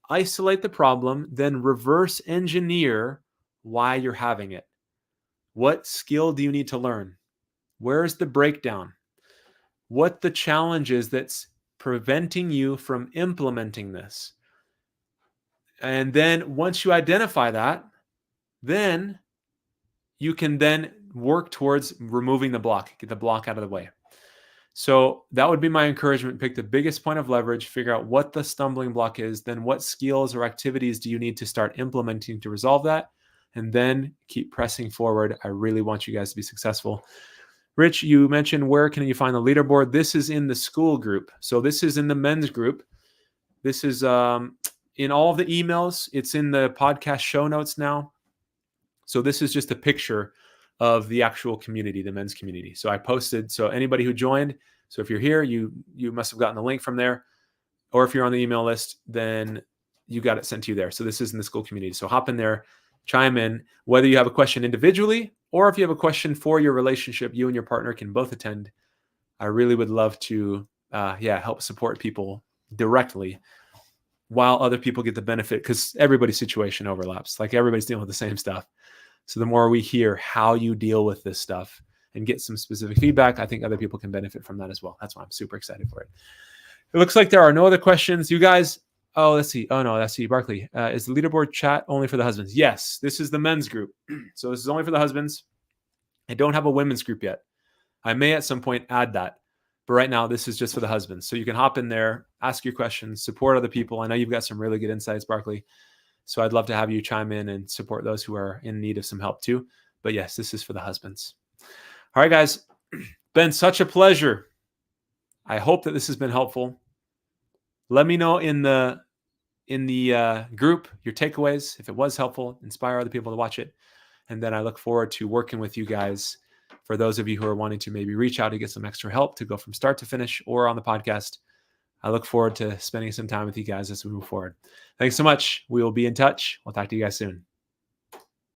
Isolate the problem, then reverse engineer why you're having it. What skill do you need to learn? Where's the breakdown? What the challenge is that's preventing you from implementing this? And then once you identify that, then you can then work towards removing the block, get the block out of the way. So that would be my encouragement. Pick the biggest point of leverage, figure out what the stumbling block is, then what skills or activities do you need to start implementing to resolve that, and then keep pressing forward. I really want you guys to be successful. Rich, you mentioned where can you find the leaderboard? This is in the school group. So this is in the men's group. This is in all of the emails. It's in the podcast show notes now. So this is just a picture of the actual community, the men's community. So I posted, so anybody who joined, so if you're here, you must have gotten the link from there. Or if you're on the email list, then you got it sent to you there. So this is in the school community. So hop in there, chime in, whether you have a question individually, or if you have a question for your relationship, you and your partner can both attend. I really would love to, help support people directly while other people get the benefit, because everybody's situation overlaps. Like everybody's dealing with the same stuff. So the more we hear how you deal with this stuff and get some specific feedback, I think other people can benefit from that as well. That's why I'm super excited for it. It looks like there are no other questions. You guys, let's see. Oh, no, let's see. Barkley, is the leaderboard chat only for the husbands? Yes, this is the men's group. So this is only for the husbands. I don't have a women's group yet. I may at some point add that. But right now, this is just for the husbands. So you can hop in there, ask your questions, support other people. I know you've got some really good insights, Barkley. So I'd love to have you chime in and support those who are in need of some help too. But yes, this is for the husbands. All right, guys, been such a pleasure. I hope that this has been helpful. Let me know in the group your takeaways, if it was helpful, inspire other people to watch it. And then I look forward to working with you guys. For those of you who are wanting to maybe reach out to get some extra help to go from start to finish or on the podcast, I look forward to spending some time with you guys as we move forward. Thanks so much. We will be in touch. We'll talk to you guys soon.